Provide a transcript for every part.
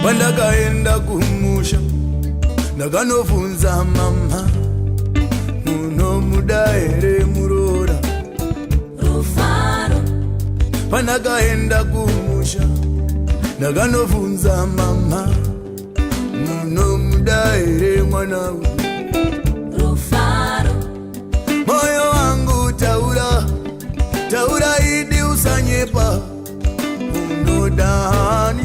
Pandakaenda kumusha ndakanofunza mama muno mudaere murora Rufaro. Pandakaenda kumusha ndakanofunza mama muno mudaere mwana Rufaro. Moyo wangu taura taura idi usanyepa unodani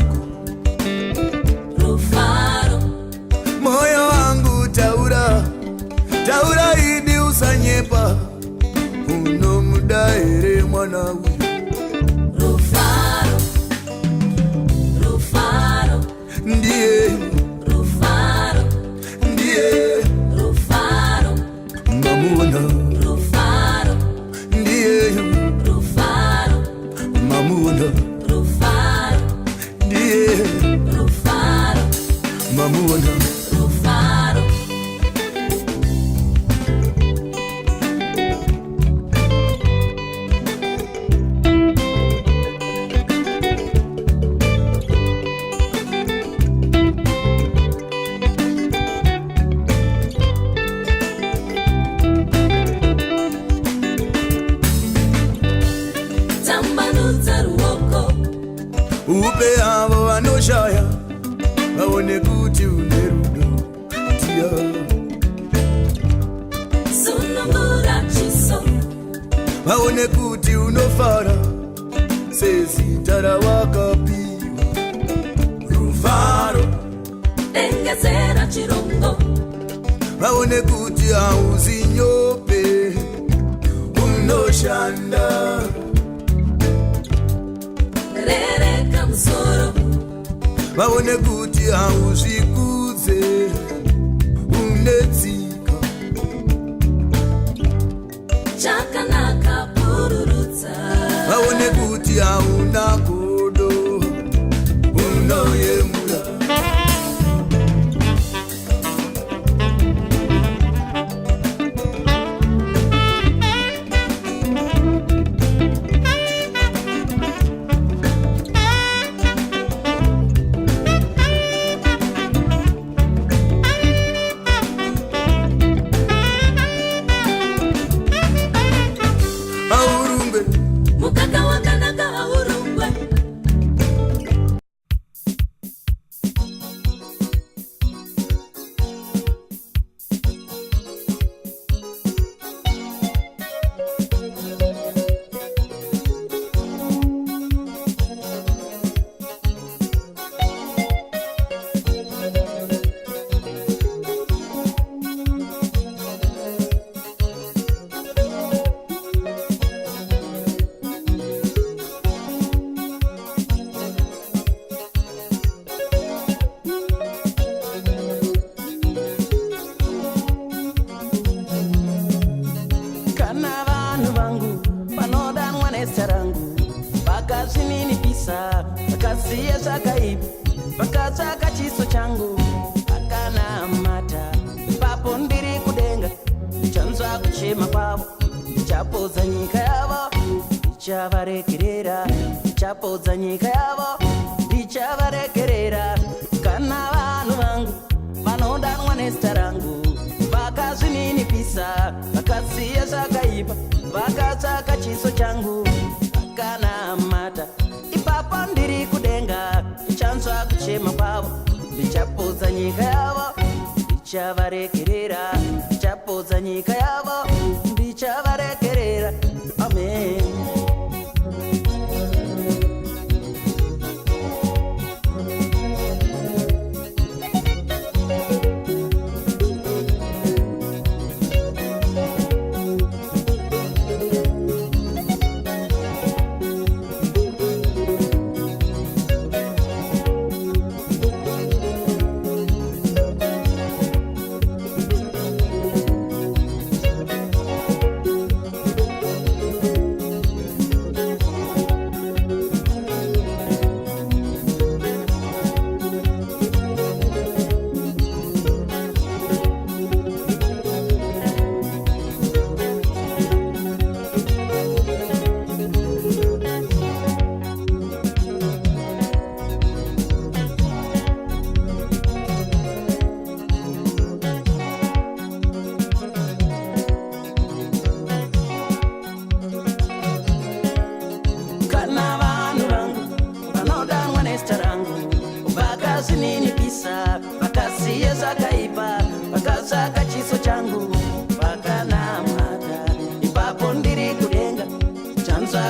taura idi usanyepa uno mudaere mwana Rufaro. Rufaro. ndiye Rufaro. ndiye Rufaro. mamuna Rufaro. ndiye Rufaro. mamuna Rufaro. ndiye Rufaro. mamuna Rufaro. Upe avo vanoshaya vaone kuti une rudo tia Sunungura chiso vaone kuti unofara sezita ravakapiwa Rufaro. Dengezera chirongo Vaone kuti hauzi nyope unoshanda Rereka musoro vaone kuti hauzvikudze unetsika chakanaka pururutsa vaone kuti hauna godo unoyemura mukaka wakanaka haurungwe vakasiya zvakaipa vakatsvaka chiso changu vakanamata ipapo ndiri kudenga ndichanzwa kuchema kwavo ndichapodza nyika yavo ndichavarekerera ndichapodza nyika yavo ndichavarekerera kana vanhu vangu vanodanwa nezita rangu vakazvininipisa vakasiya zvakaipa vakatsvaka chiso changu vakanamata ipapo ndiri kudenga ndichanzwa kuchema kwavo ndichapodza nyika yavo ndichavarekerera ndichapodza nyika yavo ndichavarekerera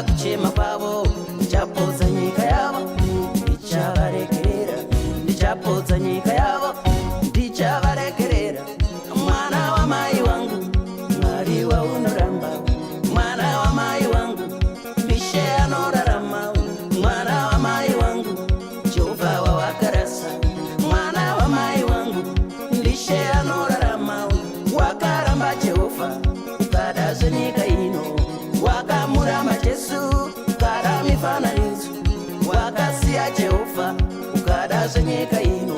chanzwa kuchema kwavo ndichapodza nyika yavo ndichavaregerera ndichapodza nyika yavo ndichavaregerera mwana wamai wangu mwari waunoramba mwana wamai wangu mishe anorarama mwana wamai wangu jehovha wawakarasa mwana wamai wangu ndishe anorarama wakaramba jehovha ukadazve nyika ino wakamurama jesu ukada mifananidzo wakasiya jehovha ukadazve nyika ino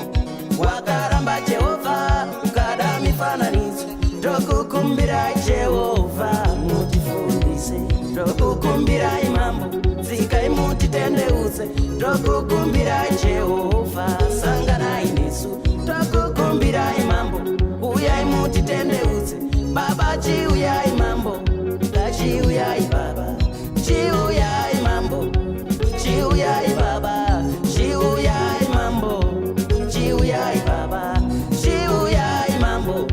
wakaramba jehovha ukada mifananidzo ndokukumbirai jehovha mutifundise ndokukumbirai mambo dzikai mutitendeutse ndokukumbirai jehovha sanganai nesu ndokukumbirai mambo uyai mutitendeutse baba chiuyai mambo chiuyai baba chiuyai mambo chiuyai baba chiuyai mambo chiuyai baba chiuyai mambo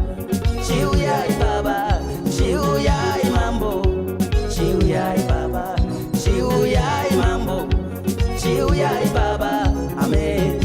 chiuyai baba chiuyai mambo chiuyai baba chiuyai mambo chiuyai baba amen.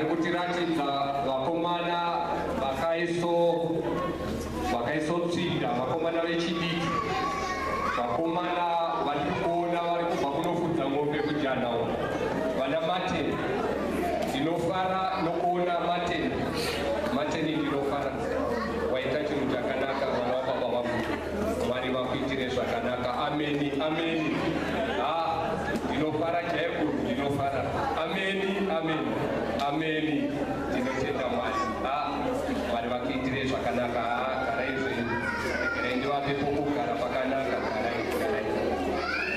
kutiratidza vakomana vakaisopfira, vakomana vechidiki, vakomana vari kuona vari kubva kunofudza mombe kujanawo, vana mateni. Ndinofara nokuona mateni ndinofara. Waita chinhu chakanaka mwana wababa vangu, Mwari vakuitire zvakanaka. Ameni, ameni. Ndinofara chaiko, ndinofara. Ameni, ameni, ameni. Ndinotenda Mwari. Mwari vakuitire zvakanaka. Garai zvenyu, regerai ndivape pokugara pakanaka.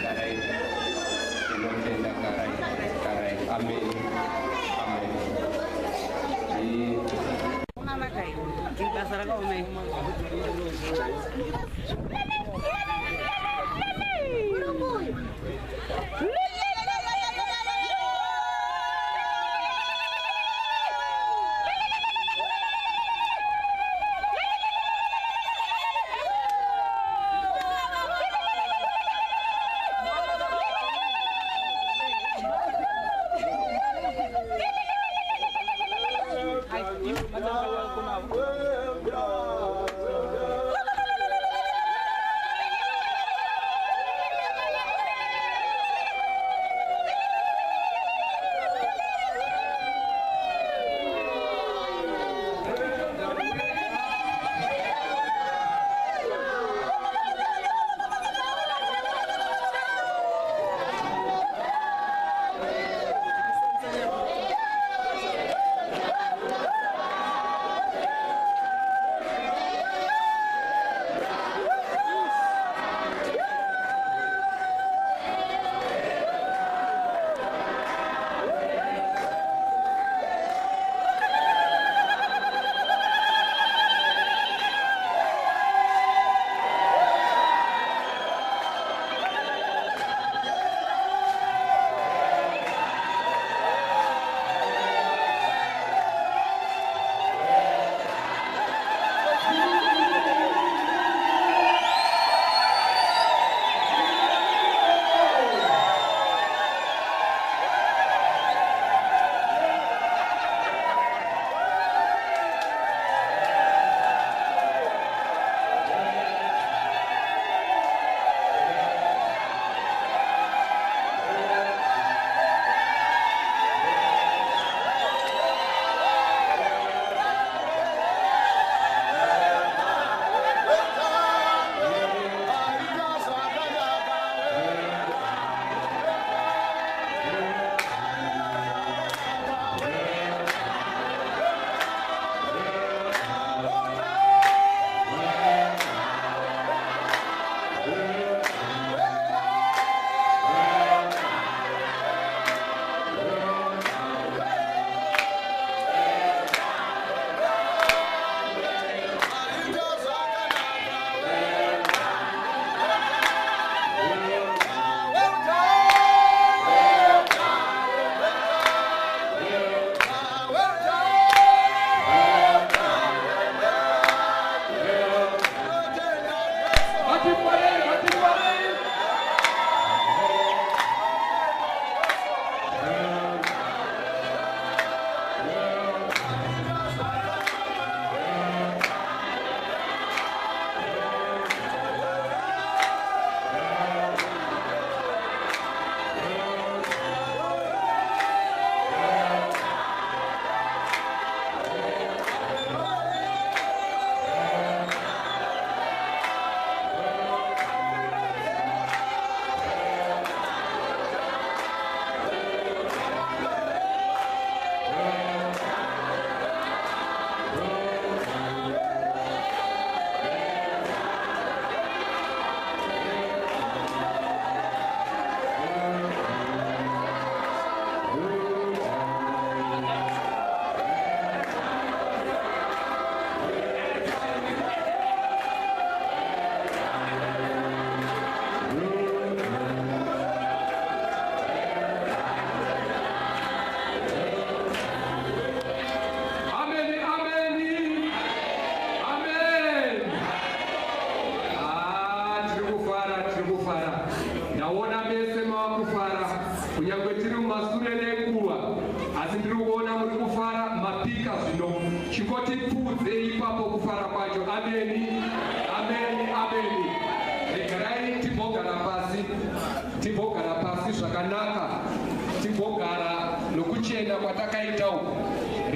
Garai. Ndinotenda, garai. Ameni, ameni.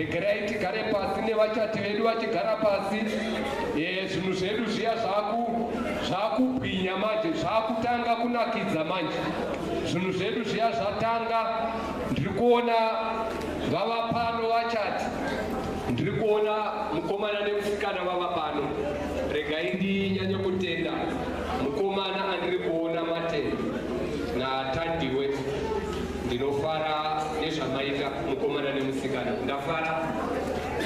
regerai tigare pasi nevachati vedu vachigara pasi. Zvinhu zvedu zviya zvakubwinya manje, zvakutanga kunakidza manje. Zvinhu zvedu zviya zvatanga. Ndiri kuona vava pano vachati, ndiri kuona mukomana nemusikana vava pano. Regai ndinyanye kutenda mukomana andiri kuona matenda natandiwe. Ndinofara nezvamaita mukomana nemusikana. Ndafara,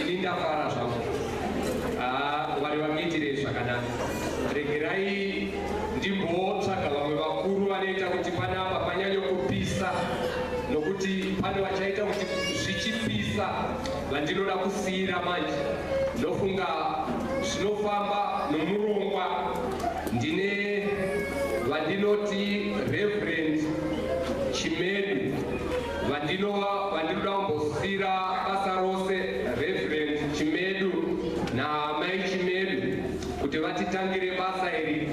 ini ndafara zvangu. Mwari vangiitire zvakanaka. Regerai ndimbotsvaga vamwe vakuru vanoita kuti panapa panyanye kupisa, nokuti pane vachaita kuti zvichipisa vandinoda kusiyira manje. Ndofunga zvinofamba nomurongwa. Ndine vandinoti Reverend Chimedu, vandinoda kumbosira basa rose Reverend Chimedu naMai Chimedu kuti vatitangire basa iri.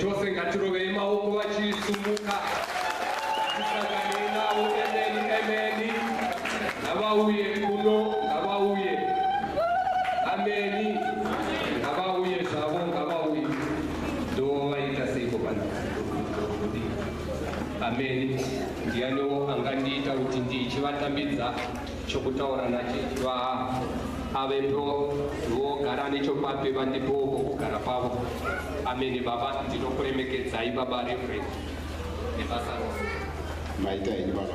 Tose ngatirovei maoko vachisumuka, tisanganei navo. Ameni. Ngavauye kuno, ngavauye. Ameni. Ngavauye zvavo, ngavauye. Ndo vaita seiko pano. Ameni. Ndiano angandiita kuti ndichivatambidza chokutaura nacho avepo vogara nechopape vandipo kugara pavo. Ameni. Baba, ndinokuremekedzai Baba Reverend nebasa rose. Maita ini Baba.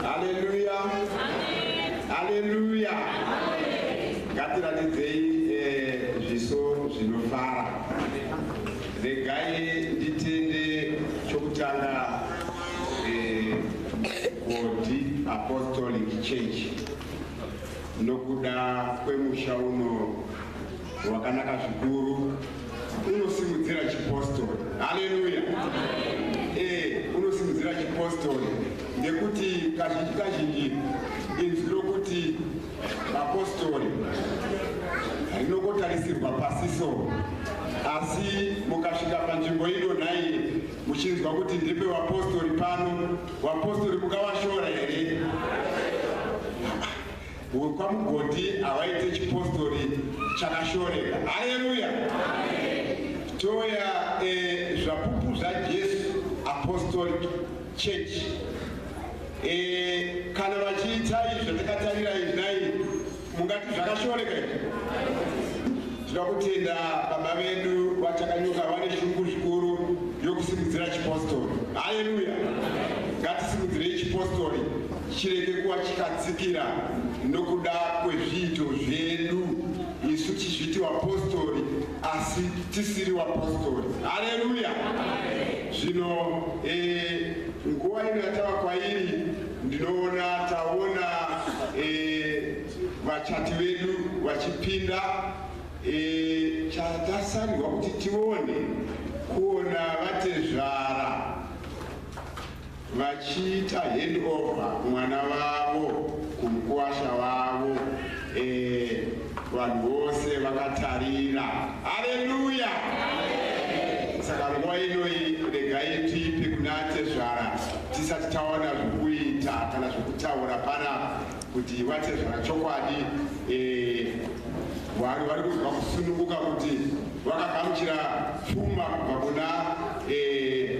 Haleluya. Haleluya. Ngatiratidzei zviso zvinofara. Regai nditende chokutanga Godi Apostolic Church nokuda kwemusha uno wakanaka zvikuru unosimudzira chipostori. Haleluya. Unosimudzira chipostori ngekuti kazhinji inzwi rokuti apostori rinokotarisirwa pasiso, asi mukasvika panzvimbo ino nhai muchinzwa kuti ndipe vapostori pano, vapostori mukavashora here? Kwamugodi havaite chipostori chakashoreka. Haleluya. Toya zvapupu zvaJesu Apostolic Church. Kana vachiita izvo takatarira izvi nai mungati zvakashoreka izvi. Tinoda kutenda baba vedu vatakanyuka vane shungu zvikuru yokusimudzira chipostori. Haleluya. Ngatisimudzirei chipostori chireke kuva chikatsikira nokuda kwezviito zvedu isu tichiti vapostori asi tisiri vapostori. Haleluya. Zvino nguva ino yatava kwairi ndinoona taona vachati vedu vachipinda. Chatasarirwa kuti tione kuona vatezvara vachiita handover mwana vavo kumukuwasha vavo. Vanhu vose vakatarira. Haleluya. Saka nguva inoi regai tipe kuna tezvara tisati taona zvokuita kana zvokutaura pana kuti vatezvara chokwadi. Vari kuzwa kusununguka kuti vakagamuchira pfuma kubva kuna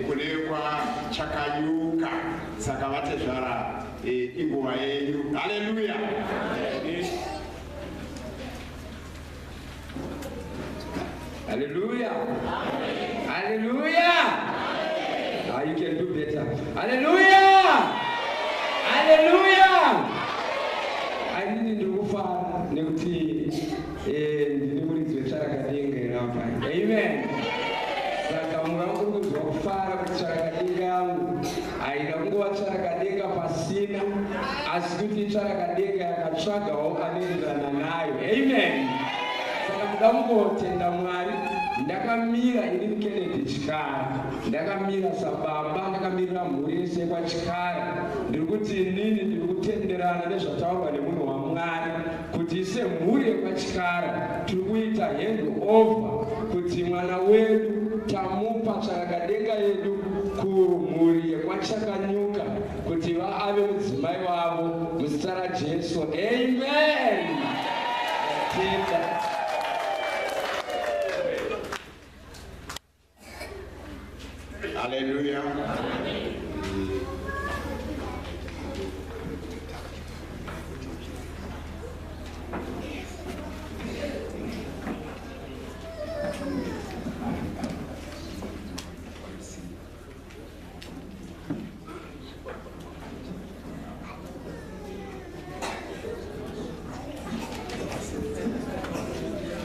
kune kwachakanyuka. Saka vatezvara inguva yenyu. Haleluya. Hallelujah. Hallelujah. Now you can do better. Hallelujah. Hallelujah. I need to far nekuti ndinimuridzwe tsvarakadenga irapa. Amen. Saka mungauri kuzwa kufara kuti tsvarakadenga yangu haina kungova tsvarakadenga pasina, asi kuti tsvarakadenga yakatsvagawo anoenderana nayo. Amen. Saka muda mungotenda Mwari ndakamira ini Kennedy Chikara, ndakamira sababa, ndakamirira mhuri yese kwaChikara. Ndiri kuti inini ndiri kutenderana nezvataurwa nemunhu waMwari kuti semhuri yekwaChikara tiri kuita handover kuti mwana wedu tamupa Chakadenga yedu kumhuri yekwachakanyuka kuti ave mudzimai wavo muzita raJesu. Amen. Hallelujah.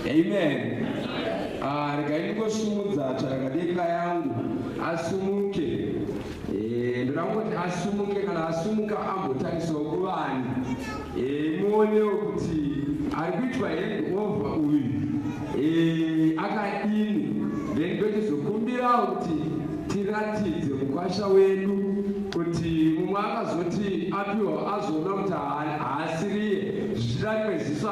Amen. Regai ngosumudza Chakadenga yangu asumuke. Ndinongoti asumuke, kana asumuka ambotarisawo kuvani. Muonewo kuti ari kuitwa handover uyu akadini. Then ndochizokumbirawo kuti tiratidze mukwasha wedu kuti mumwe akazoti apiwa azoona kuti haasiriye zvichida rimwe ziso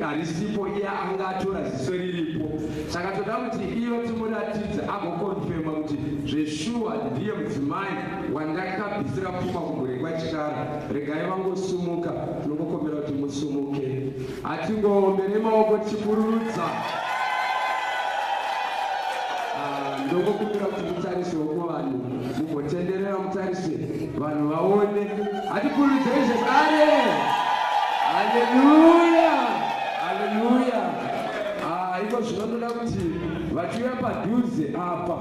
harisipo, iye angatora ziso riripo. Saka toda kuti iyo timuratidze agokonfema kuti zveshuwa ndiye mudzimai wandakabvisira pfuma kumhuri kwaChikara. Regai vangosumuka, tinokukombera kuti musumuke. Hatingoombe nemaoko tichipururudza. Ndokukumbira kuti mutarisewo kuvanhu, mugotenderera mutarise vanhu vaone. Hatipuridzei zvekare. Haleluya, haleluya. Iko zvinoda kuti vachiuya padhuze apa,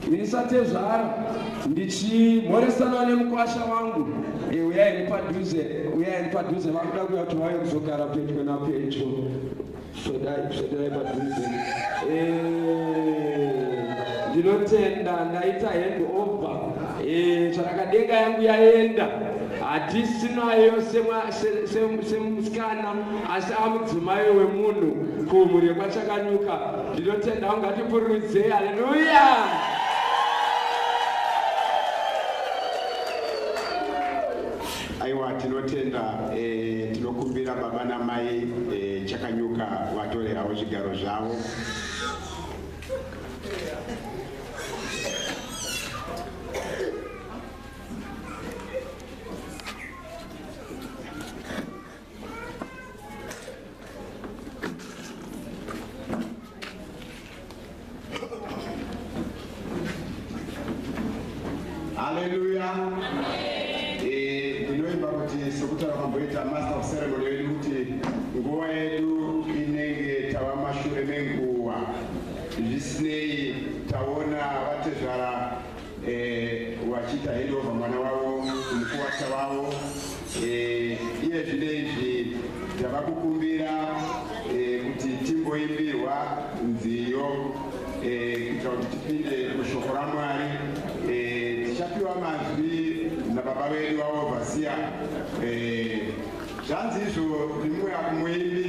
ndisatezvara ndichimhoresana nemukwasha wangu. Uyai padhuze, vakuda kuuya kuti vauye kuzogara pedyo napedyo. Svodai padhuze. Ndinotenda ndaita handover. Chakadenga yangu yaenda. Hatisinayo semusikana asi amudzimai wemunhu kumhuri yekwachakanyuka. Ndinotenda ungatipururudzei. Haleluya. Aiwa, tinotenda, tinokumbira baba namai Chakanyuka vatorerawo zvigaro zvavo. Hallelujah. Ndinoimba kuti sokutaura kwamboita master of ceremony wedu kuti nguva yedu inenge tava mashure menguva. Zvisinei taona vatezvara vachiita handover mwana wavo kumukuwata wavo. Iye zvinezvi tava kukumbira kuti timboimbirwa nziyo kuitira kuti tipinde mushoko raMwari. Tichapiwa mazwi nababa vedu vaOverseer. Zvanzi izvo rimwe muimbi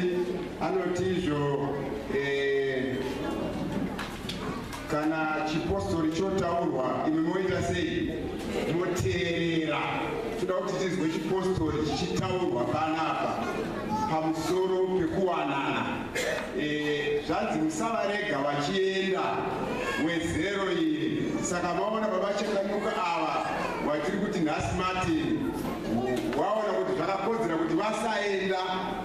anoti izvo kana chipostori chotaurwa imi moita sei? Moteerera. Toda kuti tizwe chipostori chichitaurwa panapa pamusoro pekuwanana. Zvanzi musavarega vachienda wezero iri. Saka maona baba Chakanyuka ava watiri kuti nhasi Martin waona kuti zvakakodzera kuti vasaenda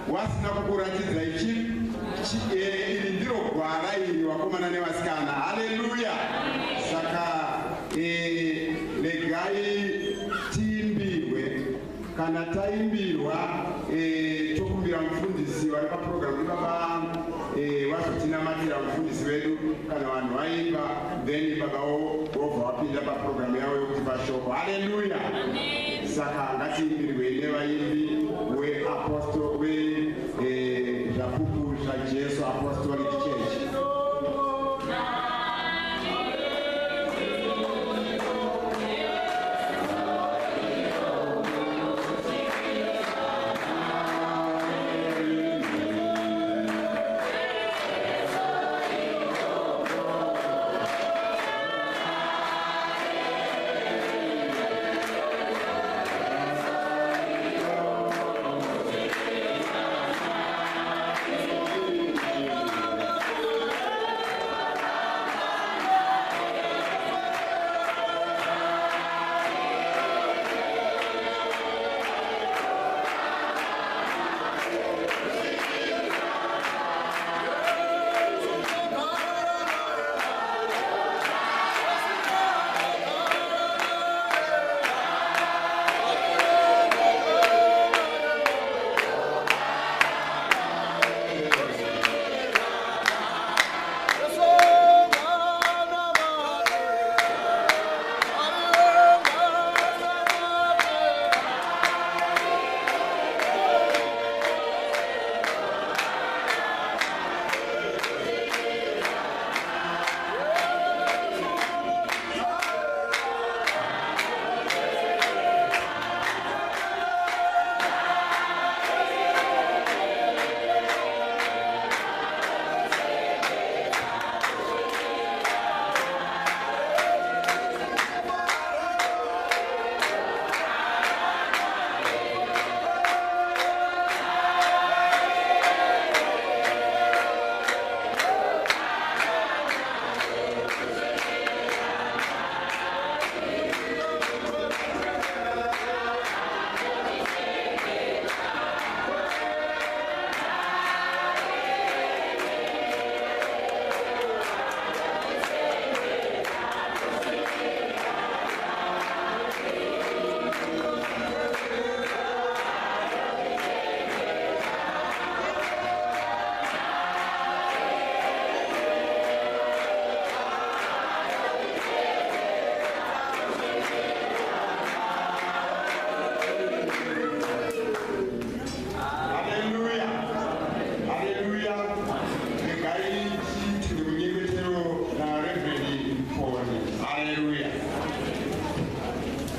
wasina kukuratidza iri ndiro gwara iri vakomana nevasikana. Haleluya. Saka regai tiimbirwe. Kana taimbirwa tokumbira mufundisi vari paprogramu ibaba vazotinamatira mufundisi wedu. Kana vanhu vaimba then baba wobva wapinda paprogramu yavo yokuti pashoko. Haleluya. Saka ngatiimbirwe nevaimbi zvapupu zvaJesu Apostolic Church.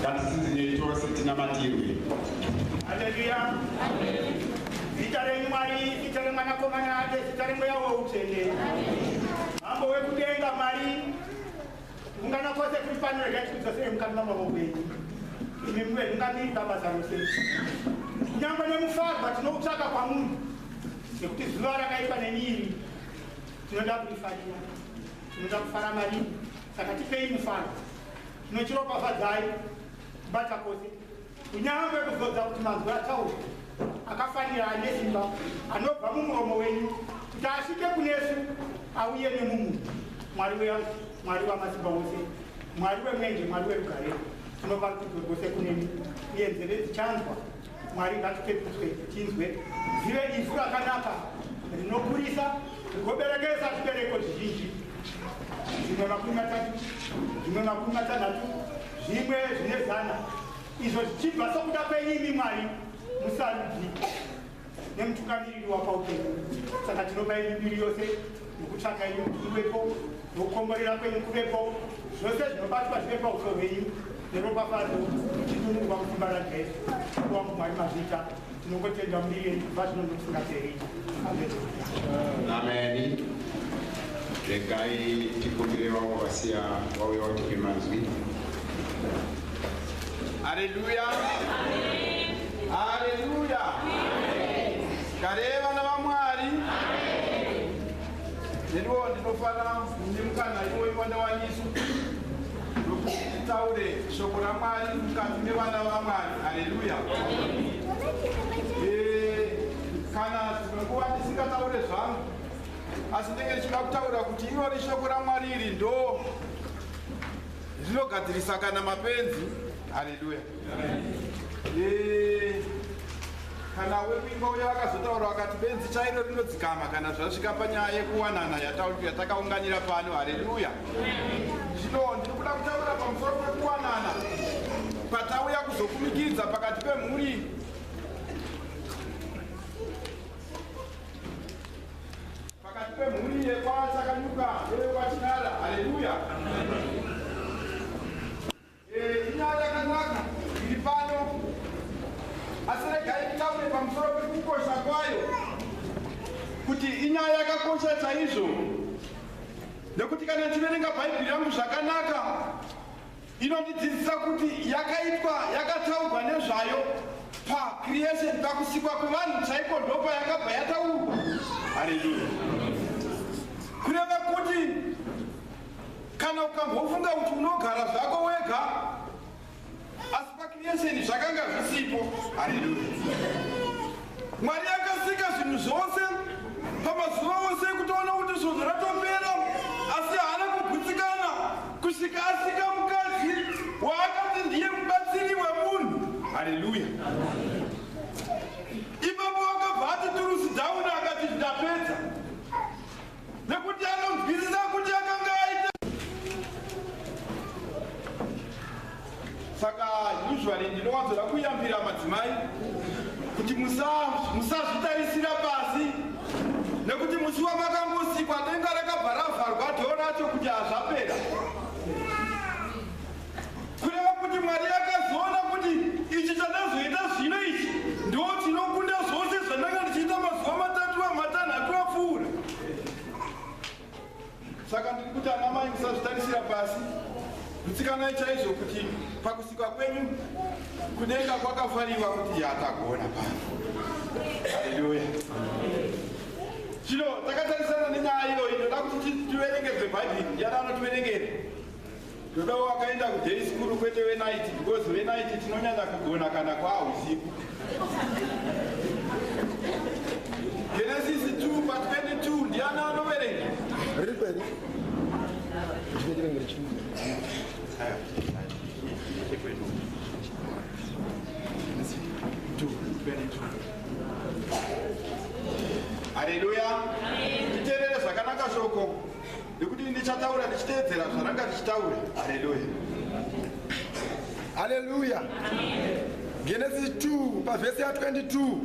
Ngatisizinei tose tinamatirwe. Haleluya. Zita reMwari, zita reMwanakomana ake, zita reMweya woutsvene. Mambo wekudenga Mwari, ungana kwose kufanira zvachikudzwa sei mukati mamaboko enyu. Imi mwe mungamirira basa rose. Nyangwe nemufarwa tinoutsvaka kwamunhu nekuti zuva rakaitwa nemiri tinoda kurifarira, tinoda kufara Mwari. Saka tipei mufarwa, tinochiropafadzai kubata kwose, kunyangwe kuzodza kuti mazwi ataurwa akafanira ane simba anobva mumuromo wenyu kuti asvike kunesu auye nemunhu. Mwari weyangu, Mwari wamasimba ose, Mwari wemwenje, Mwari werugare, tinopa kuti rwose kunemi uye nzeve dzichanzwa. Mwari ngatipeputswe tinzwe, zive isu rakanaka rinokurisa rigoberekesa zvibereko zvizhinji, zvimwe 30, zvimwe 60, zvimwe zvine 100, izvo zvichibva sokuda kwenyimi Mwari musarudzi nemutungamiriri wapaupenyu. Saka tinopa yenyu mbiri yose nokutsvaka yenyu kuvepo, nokukomborera kwenyu kuvepo, zvose zvinobatwa zvive pauso hwenyu neropafadzo titunurwa musimba raJesu. Kuwangu Mwari mazvita tinongotenda mbiri yenyu kubva zvino nokusingaperi. Amen. Regai tikumbire vavo vasiya vauya vatipe mazwi. Haleluya. Haleluya. Kareva navaMwari. Ndiriwo ndinofana ndimukana iwo ivanda wanyisu nokuti titaure shoko raMwari mukati mevana vaMwari. Haleluya. Kana nguva ndisingataure zvangu, asi ndenge ndichida kutaura kuti irori shoko raMwari iri ndo rinogadzirisa kana mapenzi. Haleluya. Kana wekuimba uya vakazotaura vakati benzi chairo rinodzikama kana zvasvika panyaya yekuwanana yatakaunganira pano. Haleluya. Zvino ndiri kuda kutaura pamusoro pekuwanana patauya kuzokumikidza pakati pemhuri yekwachakanyuka neyekwachinara. Haleluya. Inyaya yakanaka iri pano, asi regai nditaure pamusoro pekukosha kwayo, kuti inyaya yakakosha chaizvo, nekuti kana tiverenga Bhaibheri yangu zvakanaka inondidzidzisa kuti yakataurwa nezvayo pacreation, pakusikwa kwevanhu chaiko ndopa yakabva yataurwa. Haleluya. Kureva kuti kana ukambofunga kuti unogara zvako wega, asi pacreation zvakanga zvisipo. Haleluya. Mwari akasika zvinhu zvose pamazuva ose kutoona kuti svodzi ratopera, asi haana kugutsikana kusvika asika mukadzi waakati ndiye mubatsiri wemunhu. Haleluya. Ipapo akabva ati turusi dhauni akati ndapedza, nekuti anonzwisisa kuti akanga aita. Saka usually ndinowanzoda kuyambira madzimai kuti musazvitarisira pasi, nekuti musi wamakambosikwa denga rakabva ravharwa dhoo racho kuti hazvapera. Kureva kuti Mwari akazoona kuti ichi chandazoita zvino ichi ndo chinokunda zvose zvandanga ndichiita mazuva 3 matanhatu apfuura. Saka ndiri kuti anamai musazvitarisira pasi, kutsikanai chaizvo kuti pakusikwa kwenyu kudenga kwakafariwa kuti yatagona pano. Haleluya. Zvino takatarisana nenyaya iyoyi, ndoda kuti tiverenge zveBhaibheri. Yana anotiverengera. Ndoda wakaenda kuday school kwete wenaiti, because wenaiti tinonyanya kugona kana kwausiku. Genesis 2:22 ndiana anoverenga. Riperi. Ndiverengere chini. Haleluya. Titeerere zvakanaka shoko, nekuti ndichataura ndichiteedzera zvaranga ndichitaura. Haleluya. Haleluya. Genesis 2 pavhesi ya 22,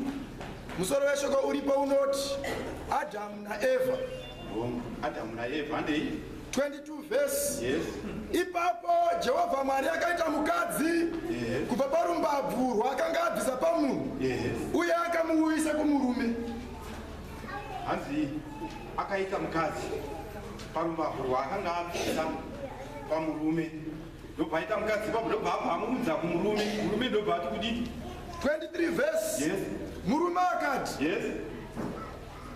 musoro weshoko uripo unoti Adamu naEva. Adamu naEva ndei 22 verse. Yes. Ipapo Jehovha Mwari akaita mukadzi kubva parumbabvu rwaakanga abvisa pamunhu uye akamuuyisa kumurume. Hanzi akaita mukadzi parumbabvu rwaakanga abvisa pamurume. Ndobva aita mukadzi ipapo ndobva apa amuudza kumurume. Murume ndobva ati kudii? 23 verse. Murume akati,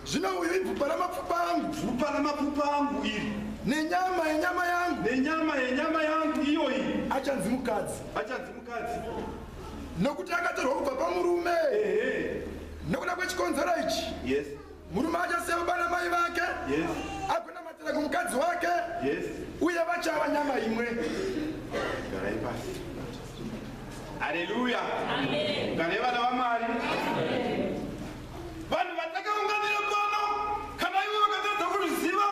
zvino uyu ibvupa ramapfupa angu. Bvupa ramapfupa angu iri. Nenyama yenyama yangu. Nenyama yenyama yangu iyo iyi. Achanzi mukadzi. Achanzi mukadzi. Nokuti akatorwa kubva pamurume. Nokuda kwechikonzero ichi. Murume achasiya baba namai vake. Agonamatira kumukadzi wake. Uye vachava nyama imwe. Garai pasi. Haleluya. Garai vana vaMwari. Vanhu vatakaunganira pano kana ivo vakatadza kuzviziva,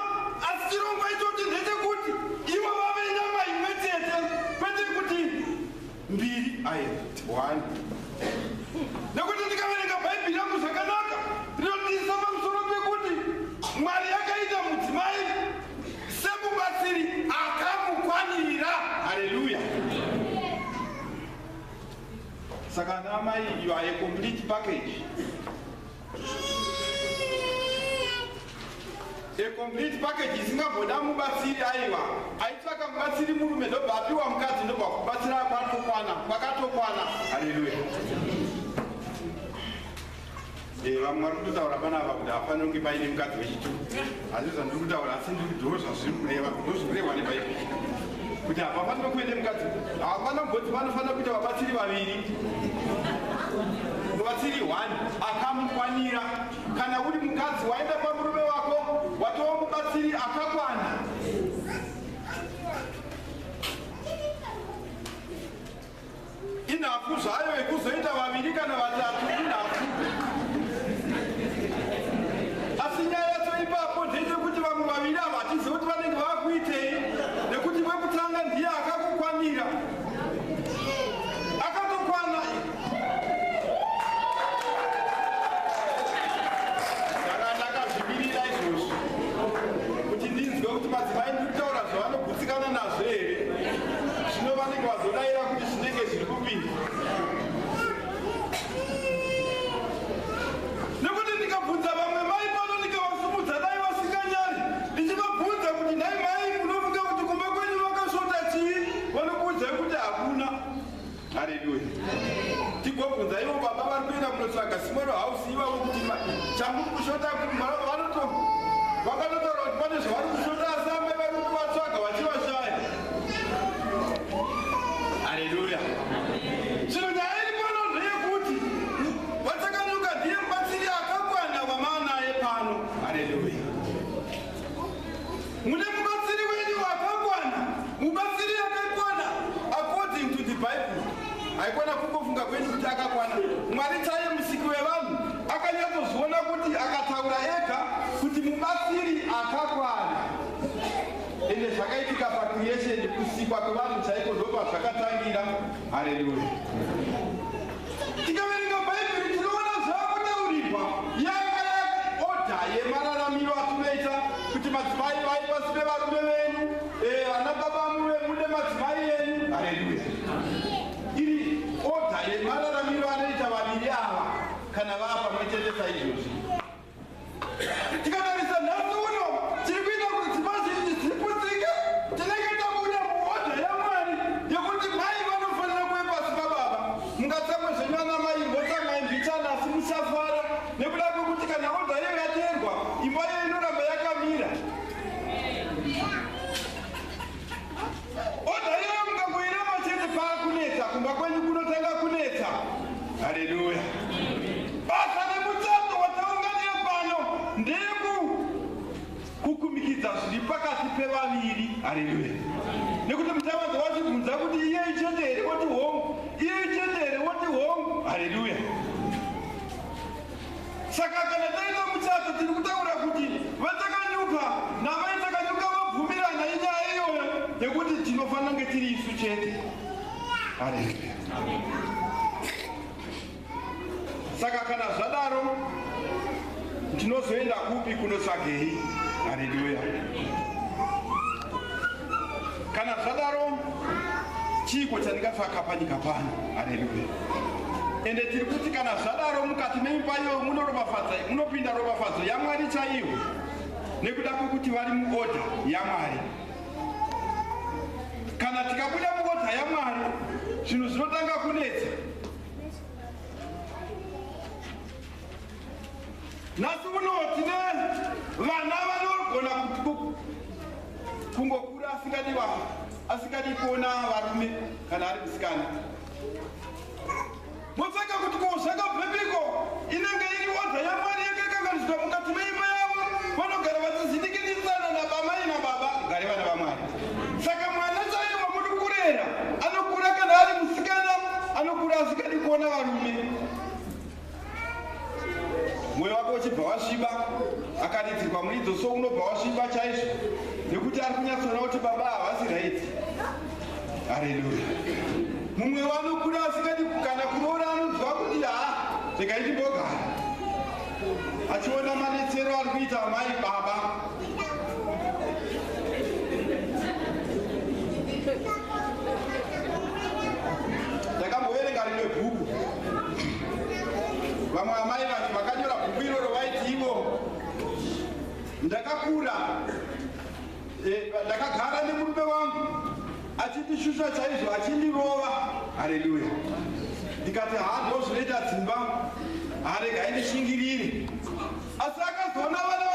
asi chirongwa ichochi ndechekuti ivo vave nyama imwe chete, kwete kuti mbiri. One. Nekuti ndikaverenga Bhaibheri rangu zvakanaka rinotiisa pamusoro pekuti Mwari akaita mudzimai semubatsiri akamukwanira. Haleluya. Saka namai, you are a complete package. A complete package isingamboda mubatsiri aiwa. Aitsvaka mubatsiri murume ndobva apiwa mukadzi ndobva kubatsira kwakatokwana. Haleluya. Vamwe vari kutaura panapa kuti hapana kunge paine mukadzi wechitu. Hazvo zvandiri kutaura, asi ndizvo zvazviri kureva, ndozvirehwa neBhaibheri. Kuti hapafanira kuende mukadzi, hapana kugoti panofanira kuita vabatsiri vaviri. Mubatsiri 1 akamukwanira. Kana uri mukadzi waenda pamurume wako, watova mubatsiri akakwana. Inafu zvayo yekuzoita vaviri kana vatatu, inafu. Asi nyaya yacho ipapo ndechekuti vamwe vaviri ava hatizivi kuti vanenge vakuitei, nekuti wekutanga ndiye akakukwanira. Akatokwana. Ndakazvimirira izvozvo kuti ndinzwe kuti madzimai ndiri kutaura zvavanogutsikana nazvo here. Zvino vanenge vazodayira kuti zvinenge zviri kupinda. Nekuti ndikabvunza vamwe mai pano ndikavasumudza dai vasinganyari, ndichivabvunza kuti nhai mai munofunga kuti kumba kwenyu vakasvota chii? Vanokuudzai kuti hakuna. Haleluya. Tigobvunza ivo baba vari kuenda munotsvaga simero hausi ivavo kuti chamuri kushota kuti vakatotaura kuti pane zvavari kushota asi amai vari kuti vatsvaga vachivashaya. Haleluya. Zvino nyaya iri pano ndeyekuti vatakanyuka ndiye mubatsiri akakwana wamanaye pano. Haleluya. Mune mubatsiri wenyu wakakwana, mubatsiri akakwana according to the Bible. Haikwana kungofunga kwenyu kuti akakwana. Mwari chaiye musiki wevanhu akanyatsoziona kuti akataura ega kuti mubatsiri akakwana. Ende zvakaitika pacreation, kusikwa kwevanhu chaiko ndobva zvakatangira. Haleluya. Tikaverenga Bhaibheri tinoona zvakutaurirwa yanga oda yemararamiro atunoita kuti madzimai vai pasi pevarume venyu, vana baba mude madzimai enyu. Haleluya. Iri oda yemararamiro anoita vaviri ava kana vava pamwe chete saizvozvi. Tikatarisa nhasi uno tiri kuita kuti dzimba zhinji dziputsike, tinenge tabuda muoda yaMwari yekuti mai vanofanira kuve pasi pababa. Mungatsamwe zvenyu ana mai mbotsangai mbichana asi musafara, nekuda kwekuti kana oda iyo yateerwa imba iyo inoramba yakamira. Oda iyo mukangoiramba chete paakunetsa, kumba kwenyu kunotanga kunetsa. Haleluya. Basa remutambo wataunganira pano ndekukumikidza zviri pakati pevaviri. Haleluya. Nekuti mutavanzi wachibvunza kuti iye ichete here woti hongu, iye ichete here woti hongu. Haleluya. Saka kana taita muchato tiri kutaura kuti vatakanyuka navaitakanyuka vabvumirana inyaya iyoyo yekuti tinofanira kunge tiri isu chete. Haleluya. Saka kana zvadaro tinozoenda kupi kunotsvagei? Haleluya. Kana zvadaro chiko chandingatsvaka panyika pano. Haleluya. Ende tiri kuti kana zvadaro mukati meimba iyo munopinda ropafadzo yaMwari chaiyo, nekuda kwokuti vari muodha yaMwari. Kana tikabuda muodha yaMwari, zvinhu zvinotanga kunetsa. Nhasi uno tine vana vanogona kungokura asingadi kuona varume kana ari musikana. Mopfeka kuti ko zvakabvepiko inenge iri odha yaMwari yakakanganiswa mukati meimba yavo, vanogara vachizvidikinisana nabamai nababa gare vana vaMwari. Saka mwana chaiwo muri kurera anokura kana ari musikana, anokura asingadi kuona varume. Mwoyo wake uchibva wasviba, akaridzirwa muridzo so unobva wasviba chaizvo, nekuti ari kunyatsoona kuti baba havasi right. Haleluya. Mumwe wanokura asingadi kana kuroora, anonzwa kuti zvikaiti mbogara, achiona manetsero ari kuita mai baba. Ndakamboverenga rimwe bhuku, vamwe amai vacho vakanyora bhuku iroro vaiti ivo, ndakakura ndakagara nemurume wangu achindishusha chaizvo, achindirova. Haleluya. Ndikati ndozvinoita dzimba, regai ndishingirire. Asi akazoona vana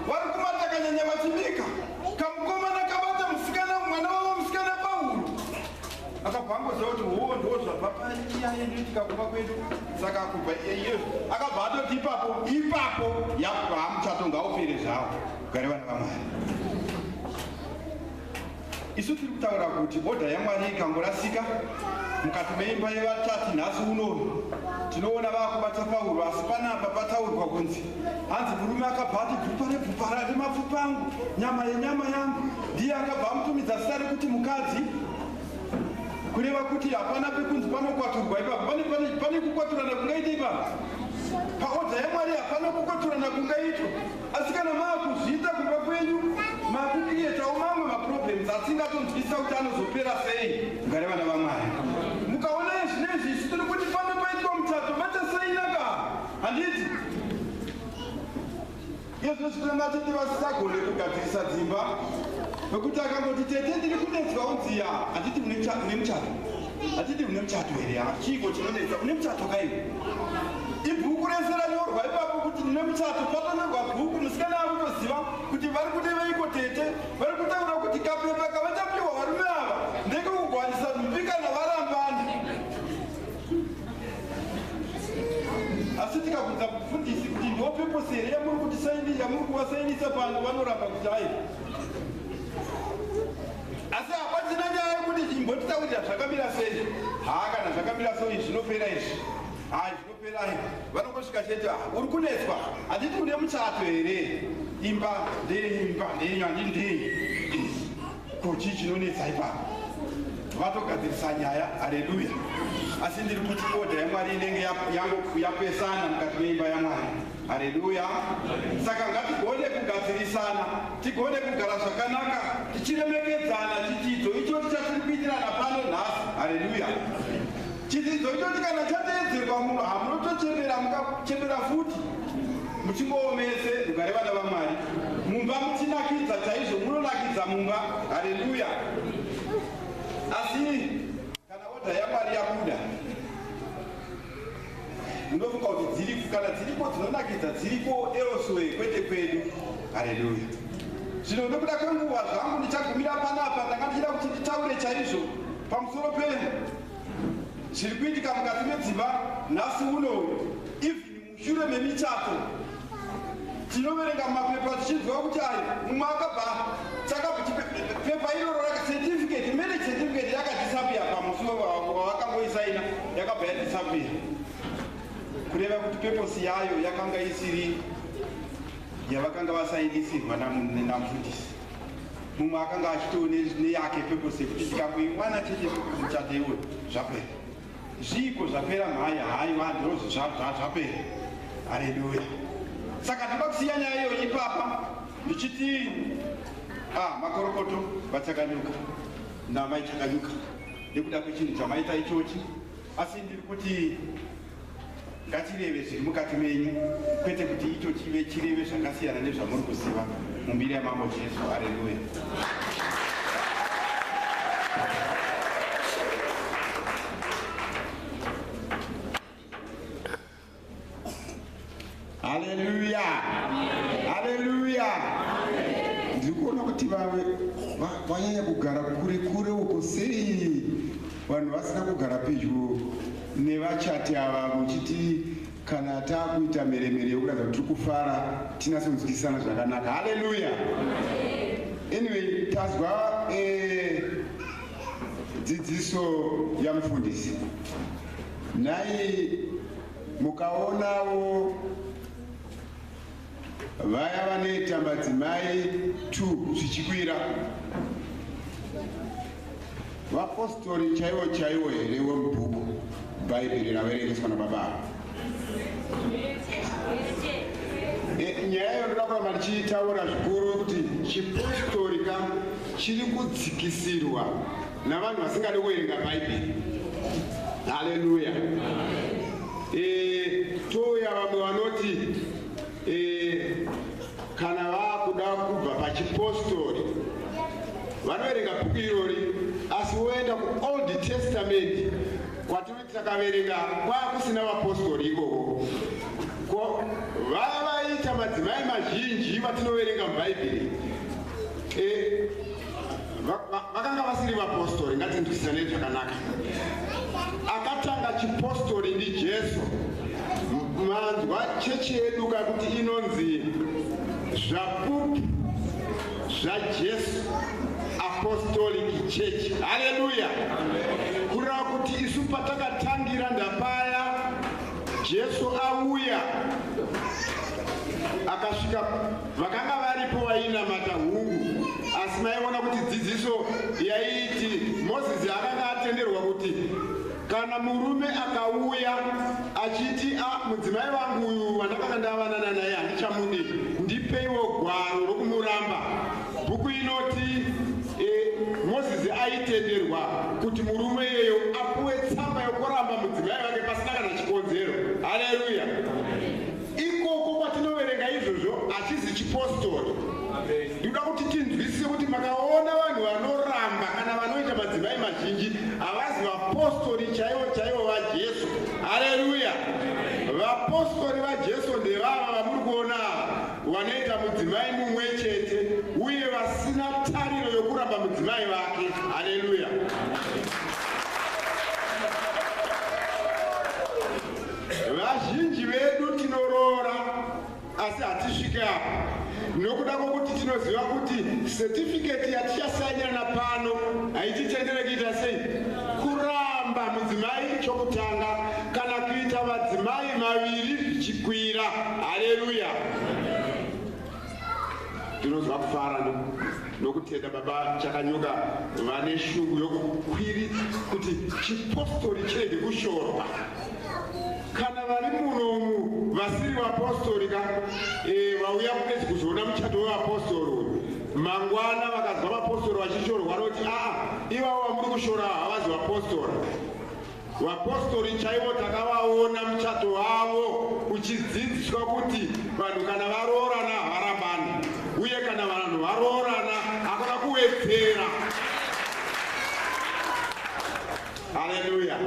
vari kumatakanyanya vachibika, kamukomana kabata musikana, mwana wavo musikana pahuro, akabva angoziva kuti ndozvabva paiya yedu tikakuba kwedu. Saka kubva iyeyo akabva atoti ipapo yabva muchato ngaupere zvavo gare vana vaMwari. Isu tiri kutaura kuti odha yaMwari ikangorasika mukati meimba yevatati, nhasi unono tinoona vakubata pahuro, asi panapa pataurwa kunzi hanzi murume akabva ati bvupa remapfupa angu, nyama yenyama yangu, ndiye akabva amutumidza zita rekuti mukadzi, kureva kuti hapana pekunzi panokwaturwa ipapo. Pane kukwaturana kungaita ipapo paodha yaMwari, hapana kukwaturana kungaitwa. Asi kana maakuzviita kumba kwenyu, maakukrietawo mamwe maproblems asingatonzwisisa kuti anozopera sei gare vana vaMwari. Mukaona zvinezvi isu tiri kuti pano paitwa muchato machasainaka, handiti izvo zvitonga titi vasisagone kugadzirisa dzimba, nokuti akangoti tete ndiri kunetswa unziya, handiti une muchato, handiti une muchato here, chiko chinonetsa, une muchato kaiwe. Ibhuku rese ranyorwa ipapo kuti ndine muchato, patonyorwa bhuku, musikana akutoziva kuti vari kudeveiko tete, vari kutaura kuti kapepa kavatapiwa varume ava ndekekugwanisa mupikana varambani. Asi tikabvunza mufundisi kuti ndopeposi here yamuri kuvasainisa pano, vanoramba kuti hai. Asi hapatina nyaya yekuti imbotitaurira zvakamira sei. Kana zvakamira sei zvinopera izvi. Zvinopera vanongosvika chete uri kunetswa, handiti une muchato here, imba ndeimba ndenyu handindei, kochi chinonetsa ipapo. Vatogadzirisa nyaya. Haleluya. Asi ndiri kuti odha yaMwari inenge yapesana mukati meimba yaMwari. Haleluya. Saka ngatigone kugadzirisana, tigone kugara zvakanaka, tichiremekedzana chidzidzo icho tichatiri kuitirana pano nhasi. Haleluya. Chidzidzo ichoti kana chateedzerwa munhu hamunotochembera, mukachembera futi muchingoomese rugare vana vaMwari, mumba muchinakidza chaizvo, munonakidza mumba. Haleluya. Asi kana odha yaMwari yabuda, munofunga kuti kana dziripo dzinonakidza dziripo elsewhere, kwete kwedu. Haleluya. Zvino nokuda kwenguva zvangu ndichagumira panapa, ndanga ndichida kuti nditaure chaizvo pamusoro zviri kuitika mukati medzimba nhasi unoyu. Even mushure memichato tinoverenga mumapepa tichizwa kuti mumwe akabva pepa iroro certificate, marriage certificate yakadisappear pamusuwo wavakangoisaina, yakabva yadisappear, kureva kuti peposi yayo yakanga isiri yavakanga vasainisirwa namufundisi. Mumwe akanga achitone neyake peposi yekuti tikangoimwana chete muchato iwoyo zvapera, zviko zvapera mhaya, ndozvo zvapera. Haleluya. Saka toda kusiya nyaya iyoyo ipapa, ndichiti makorokoto vachakanyuka, nama ichakanyuka, nekuda kwechinhu chamaita ichochi, asi ndiri kuti ngatireve zviri mukati menyu, kwete kuti icho chive chireve zvakasiyana nezvamuri kuziva. Mumbiri yamambo Jesu. Haleluya. Haleluya. Haleluya. Ndikuona kuti vave vanyanya kugara kure kure uko sei, vanhu vasina kugara pedyo nevachati ava, muchiti kana takuita mheremhere yokuratidza kuti tiri kufara tinasonzwisisana zvakanaka. Haleluya. Anyway, tazwa dzidziso yamufundisi. Nhai mukaonawo vaya vanoita madzimai 2 zvichikwira, vapostori chaivo chaivo here wemubhuku bhaibheri raverengeswa nababa. Nyaya iyo ndoda kuramba ndichitaura zvikuru kuti chipostori chiri kudzikisirwa navanhu vasingade kuverenga bhaibheri. Haleluya. Touya vamwe vanoti kana vakuda kubva pachipostori vanoverenga bhuku irori, asi voenda kuOld Testament kwatinoti takaverenga kwakusina vapostori ikoko. Vaya vaita madzimai mazhinji vatinoverenga mubhaibheri vakanga vasiri vapostori. Ngatinzwisisane zvakanaka. Akatanga chipostori ndiJesu. Manzwa chechi yedu kuti inonzi zvapupu zvaJesu Apostolic Church. Haleluya. Kureva kuti isu patakatangira ndapaya Jesu auya akasvika vakanga varipo vainamata hungu, asi maiona kuti dzidziso yaiti Mozisi akanga atenderwa kuti kana murume akauya achiti mudzimai wangu uyu wandakanga ndavanana naye handichamudi, ndipeiwo gwaro rokumuramba. Bhuku inoti Mozisi aitenderwa kuti murume iyeyo apuwe tsamba yokuramba mudzimai wake pasina kana chikonzero. Haleluya. Ikoko kwatinoverenga izvozvo hachizi chipostori. Ndinoda kuti tinzwisise kuti makaona vanhu vanoramba kana vanoita madzimai mazhinji havazi vapostori chaivo chaivo vaJesu. Haleluya. Vapostori vaJesu ndevava vamuri kuona vanoita mudzimai mumwe chete uye vasina tariro yokuramba mudzimai vake. Haleluya. Vazhinji vedu tinoroora asi hatisvike apa, nokuda kwokuti tinoziva kuti certificate yatichasainirana pano haititendere kuita sei, kuramba mudzimai chokutanga kana kuita madzimai maviri zvichikwira. Haleluya. Tinozwa kufara nokutenda baba chakanyuka vane shungu yokukwiri kuti chipostori chirege kushorwa. Kana vari munomu vasiri vapostori vauya kudezi kuzoona muchato wevapostori uyu, mangwana vakazwa vapostori vachishorwa vanoti ivavo vamuri kushora havazi vapostori. Vapostori chaivo takavaona muchato wavo uchidzidziswa kuti vanhu kana varoorana havarambani, uye kana vanhu varoorana hakuna kuwedzera. Haleluya.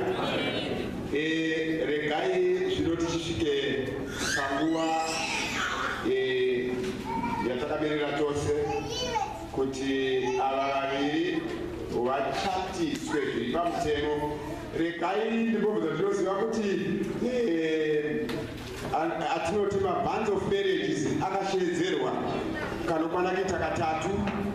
Regai zvino tichisvike panguva yatakaberera tose kuti ava vaviri vachatiswe zviri pamutemo. Regai ndimbobvudza ndinoziva kuti atinoti mabhands of marriages akashedzerwa kanokwana kuita katatu,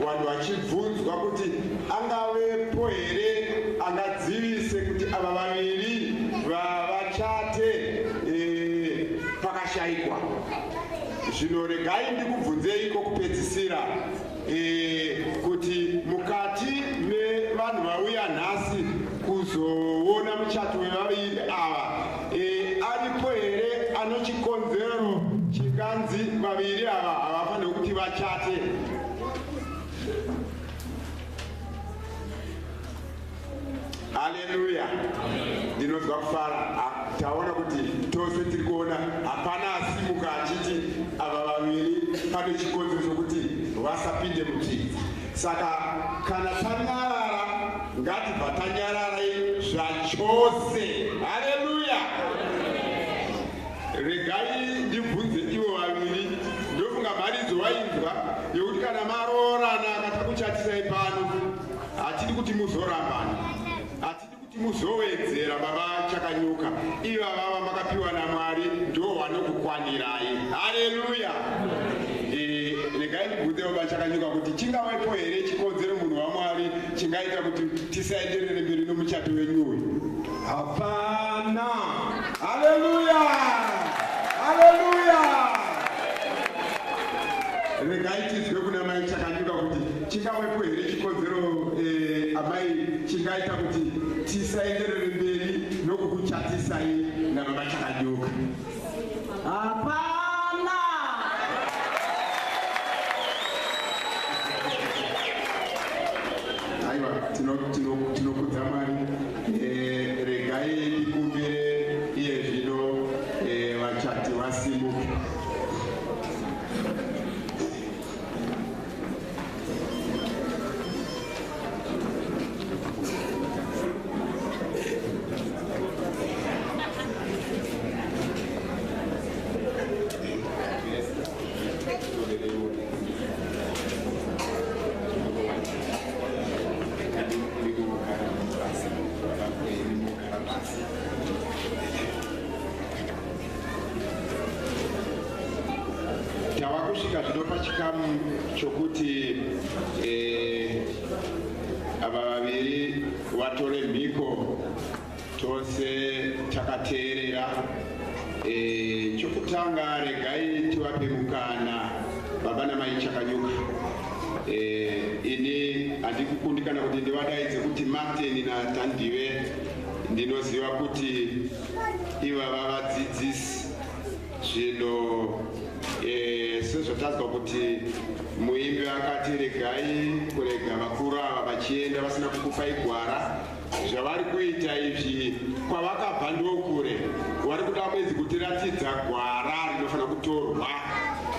vanhu vachibvunzwa kuti angavepo here angadzivise kuti ava vaviri vachate pakashayikwa. Zvino regai ndikubvunzeiko kupedzisira kuti mukati mevanhu vauya nhasi kuzoona muchato wevaviri ava aripo here ano chikonzero chikanzi vaviri ava havafaniri kuti vachate? Haleluya. Ndinozwa kufara. Taona kuti tose tiri kuona hapana asimuka achiti ava vaviri pane chikonzero chokuti vasapinde mudzidzi. Saka kana tanyarara ngatibva tanyararai zvachose. Haleluya. Regai ndibvunze ivo vaviri ndofunga mharidzo wainzwa yokuti kana maroorana akatakuchatisai pano hatidi kuti muzorambana, hatidi kuti muzowedzera baba Chakanyuka. Iva vava makapiwa naMwari ndo vanokukwanirai. Haleluya. Regai ndibvunze baba Chakanyuka kuti chingavepo here chikonzero munhu waMwari chingaita kuti tisaenderere mberi nomuchato wenyu uyu? Hapana. Haleluya. Haleluya. Regai tizwe kuna mai Chakanyuka kuti chingavepo here chikonzero amai chingaita kuti tisaenderere mberi nokukuchatisai nababa Chakanyuka? Hapana. Aiwa, tinokudza Mwari. Regai ndikumbire iye zvino vachati vasimuke. Tavakusvika zvino pachikamu chokuti ava vaviri vatore mhiko, tose takateerera. Chokutanga regai tivape mukana baba namai Chakanyuka. Ini handikukundikana kuti ndivadaidze kuti Martin naTandiwe. Ndinoziva kuti iva vavadzidzisi. Zvino sezvatazwa kuti muimbi akati regai kurega vakuru ava vachienda vasina kukupai gwara. Zvavari kuita izvi kwavakabva ndokure. Vari kuda bedzi kutiratidza gwara rinofanira kutorwa,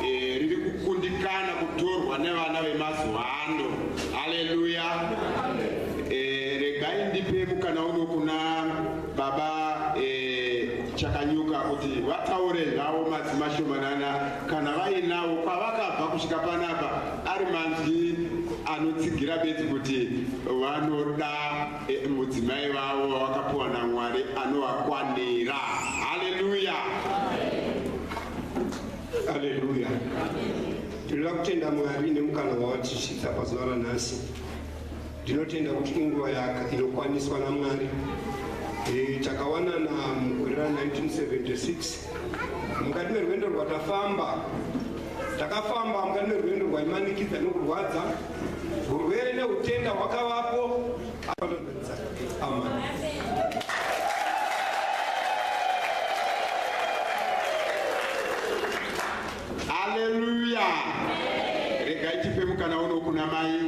riri kukundikana kutorwa nevana vemazuva ano. Haleluya. Regai ndipe mukana uno kuna baba Chakanyuka kuti vataure zvavo madzimashomanana kana vainawo kwavakabva kusvika panapa ari manzwi anotsigira bedzi kuti vanoda mudzimai vavo vakapiwa naMwari anovakwanira. Haleluya. Haleluya. Tinoda kutenda Mwari nemukana wawatisvitsa pazuva ranhasi. Ndinotenda kuti inguva inokwaniswa naMwari. Takawanana mugore ra1976 mukati merwendo rwatafamba. Takafamba mukati merwendo rwaimanikidza nokurwadza. Urwere neutenda hwakavapo. Amen. Haleluya. Regai tipe mukana uno kuna mai.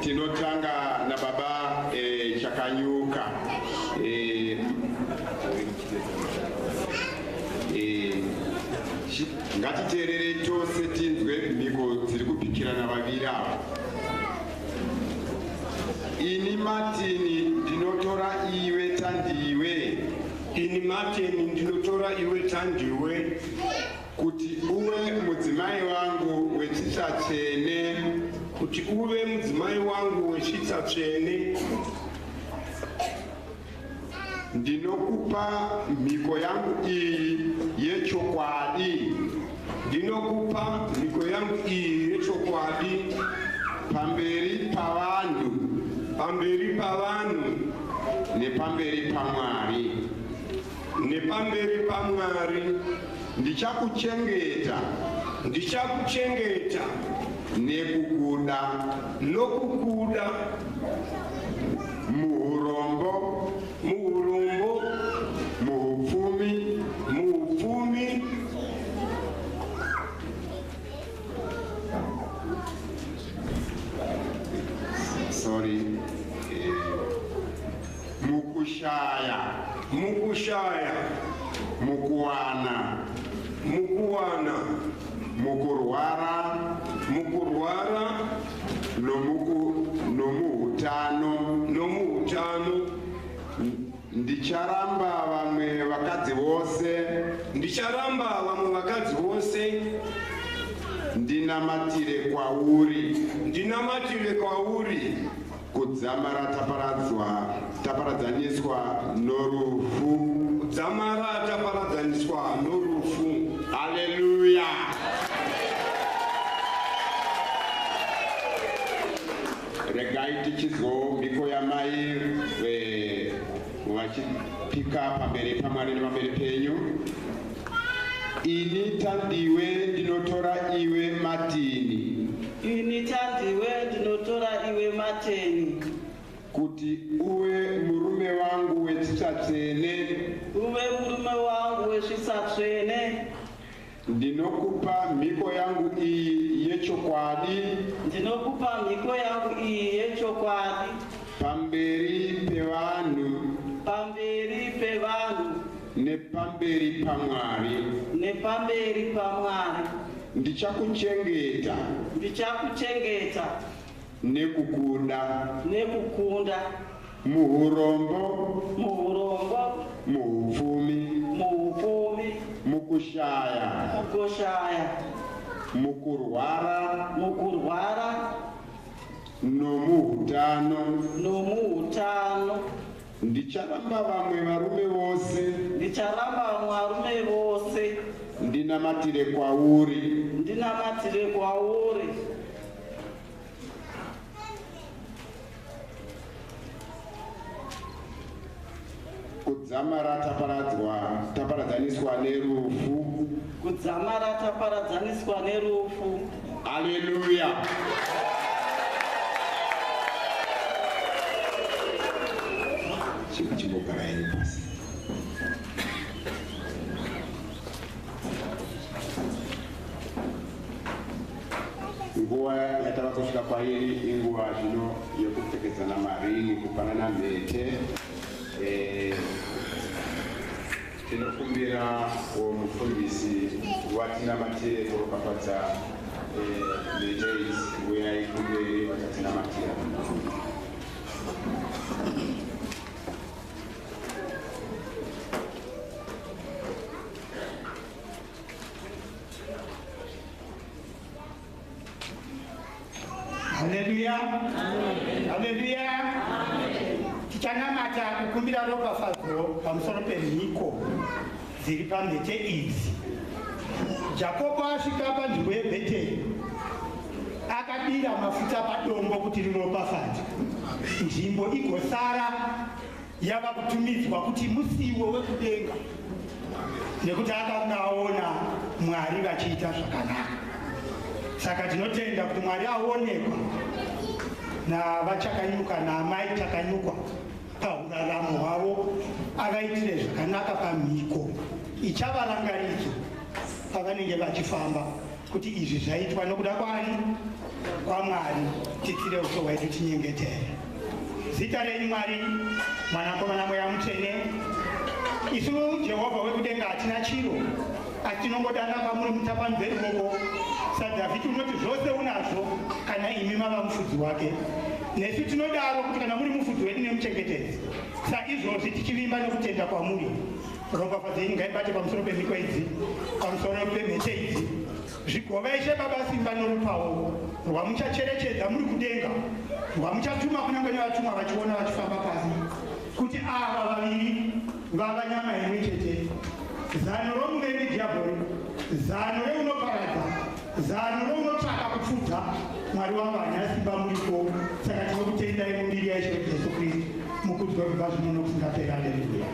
Tinotanga na baba Chakanyuka. Ngatiteerere tose tinzwe mhiko dziri kupikirana vaviri ava. Ini Martin ndinotora iwe Tandiwe ini Martin ndinotora iwe Tandiwe kuti uwe mudzimai wangu wechitsvatsvene, kuti uve mudzimai wangu wechitsvatsvene. Ndinokupa mhiko yangu iyi yechokwadi, ndinokupa mhiko yangu iyi yechokwadi pamberi pavanhu, pamberi pavanhu nepamberi paMwari. nepamberi paMwari. Ndichakuchengeta, ndichakuchengeta nekukuda, nokukuda muurombo, muurombo, muupfumi, muupfumi, mukushaya, mukushaya, mukuwana, mukuwana, mukurwara, mukurwara, nomuhutano, nomuhutano. Ndicharamba vamwe vakadzi vose, ndicharamba vamwe vakadzi vose, ndinamatire kwauri, ndinamatire kwauri, kudzamara taparadzaniswa norufu, kudzamara taparadzaniswa norufu. Haleluya. Regai tichizwo mhiko yamai vachipika pamberi paMwari nepamberi penyu. Ini Tandiwe ndinotora iwe Martini, ini Tandiwe ndinotora iwe Martini, kuti uwe murume wangu wechitsvatsvene, uve murume wangu wechitsvatsvene. Ndinokupa mhiko yangu iyi yechokwadi, ndinokupa mhiko yangu iyi yechokwadi pamberi pevanhu, pamberi pevanhu nepamberi paMwari. nepamberi paMwari. Ndichakuchengeta, ndichakuchengeta nekukuda, nekukunda muurombo, muurombo, muupfumi, muupfumi, mukushaya, mukushaya, mukurwara, mukurwara, nomuhutano, nomuhutano. Ndicharamba vamwe varume vose, ndicharamba vamwe varume vose, ndinamatire kwauri, ndinamatire kwauri. kudzamara taparadzaniswa nerufu, kudzamara taparadzaniswa nerufu. Haleluya. Chimbogarai pasi. Nguva yatava kusvika kwairi inguva zvino yekupfekedzana marini, kupanana mhete. Tinokumbira mufundisi watinamatire kuropafadza mhete idzi, uyai kumberi vakatinamatira. Haleluya. Haleluya. Tichanamata kukumbira ropafadzo pamusoro pemhiko dziri pamhete idzi. Jakobo asvika panzvimbo yeBheteri akadira mafuta padombo kuti riropafadze. Nzvimbo igosara yava kutumidzwa kuti musiwo wekudenga, nekuti akaona Mwari vachiita zvakanaka. Saka tinotenda kuti Mwari aonekwa navachakanyuka naamai chakanyukwa pauraramo hwavo, avaitire zvakanaka pamhiko ichavarangaridzo pavanenge vachifamba, kuti izvi zvaitwa nokuda kwani? KwaMwari. Titsire uso hwedu tinyengetere. Zita renyu Mwari, Mwanakomana Mweya Mutsvene. Isu Jehovha wekudenga hatina chiro, asi tinongodana kwamuri mutapanzve ruoko saDhavhidhi unoti zvose unazvo kana imi mava mufudzi wake. Nesu tinodaro kuti kana muri mufudzi wedu nemuchengetedzi, saizvozvi tichivimba nokutenda kwamuri. ropafadzieni ngaibate pamusoro pemikwedzi, pamusoro pemhete idzi. Zvigova ishe baba simba norupawo rwamuchacherechedza muri kudenga, rwamuchatuma kunyange nevatumwa vachiona vachifamba pasi, kuti ava vaviri vava nyama imwe chete. Zano romuvengi dhiabhori, zano reunoparadza, zano reunotsvaka kupfudza. Mwari wangu haana simba muripo, saka tinokutendai mumbirir yaIshe Jesu Kristu mukudzwa kubva zvino nokusingaperi. Haleluya.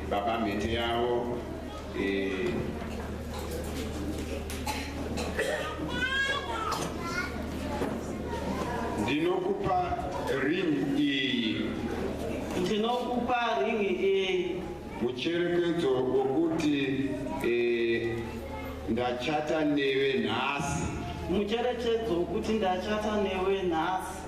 Baba mete yao ndinokupa ring iyi, ndinokupa ring iyi mucherekedzo wokuti ndachata newe nhasi, mucherechedzo wokuti ndachata newe nhasi,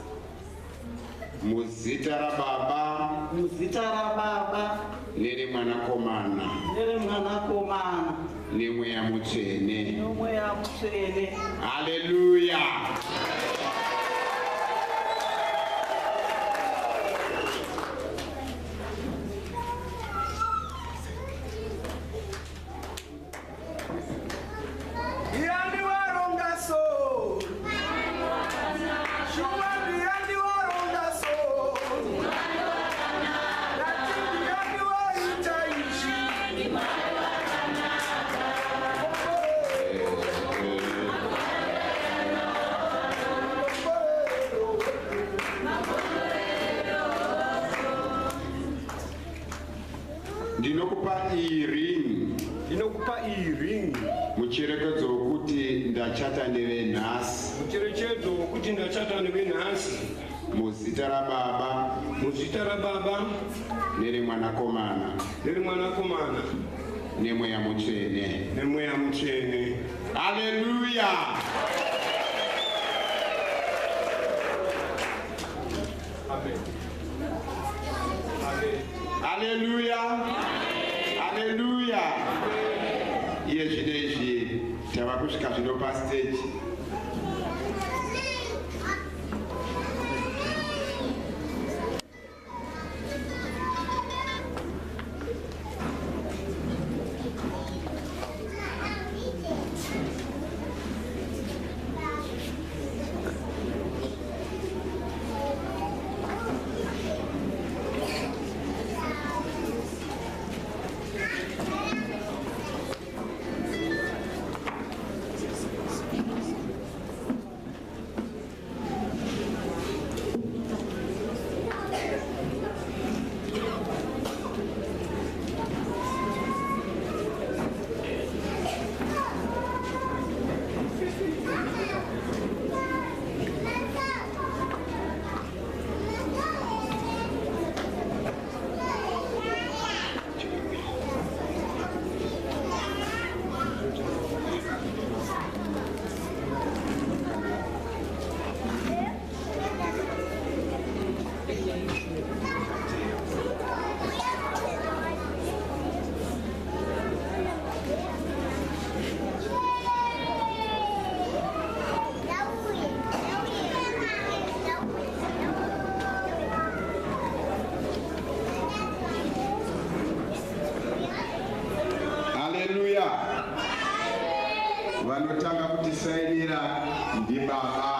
muzita raBaba, muzita raBaba nereMwanakomana, nereMwanakomana neMweya Mutsvene. neMweya Mutsvene. Haleluya. Ndinokupa iyi ring, mucherechedzo wokuti ndachata newe nhasi, mucherechedzo wokuti ndachata newe nhasi, muzita raBaba, muzita raBaba nereMwanakomana, nereMwanakomana neMweya Mutsvene, neMweya Mutsvene. Haleluya. Haleluya. Haleluya. Iye zvinezvi tava kusvika zvino pastage. Vanotanga kutisaidira ndiBaba.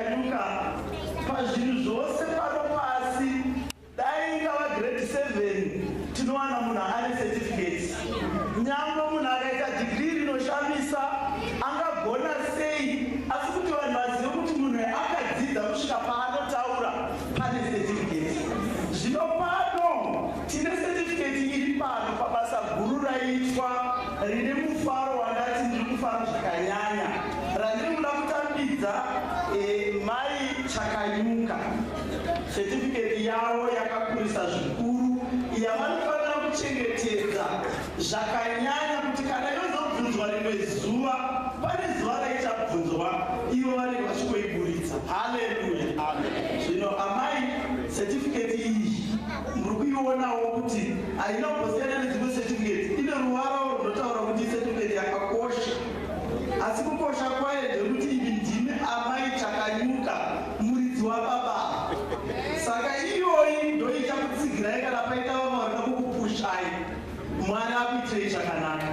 chakanyuka pazvinhu zvose pano pasi. Dai ingava grade 7 tinowana munhu ane certificate. Nyangwe munhu akaita degree rinoshamisa angagona sei, asi kuti vanhu vazive kuti munhu akadzidza kusvika paanotaura pane certificate. Zvino pano tine certificate iri pano pabasa guru raitwa rine mufaro wandati ndiri kufara zvakanyanya, randiri kuda kutambidza mai Chakanyuka. Certificate yavo yakakurisa zvikuru yavanofanira kuchengetedza zvakanyanya, kuti kana yozobvunzwa rimwe zuva, pane zuva raichabvunzwa ivo vanenge vachikoiburitsa. Haleluya. Zvino amai, certificate iyi muri kuionawo kuti haina kumbosiyana nedzimwe certificate. Ine ruvara runotaura kuti certificate yakakosha, asi kukosha kwayo ndekuti ivi ndimi amai Chakanyuka, muridzi wababa. Saka iyoyi ndoita kutsigirai kana paita vamwe varida kukupushai, mwana akuitirei zvakanaka.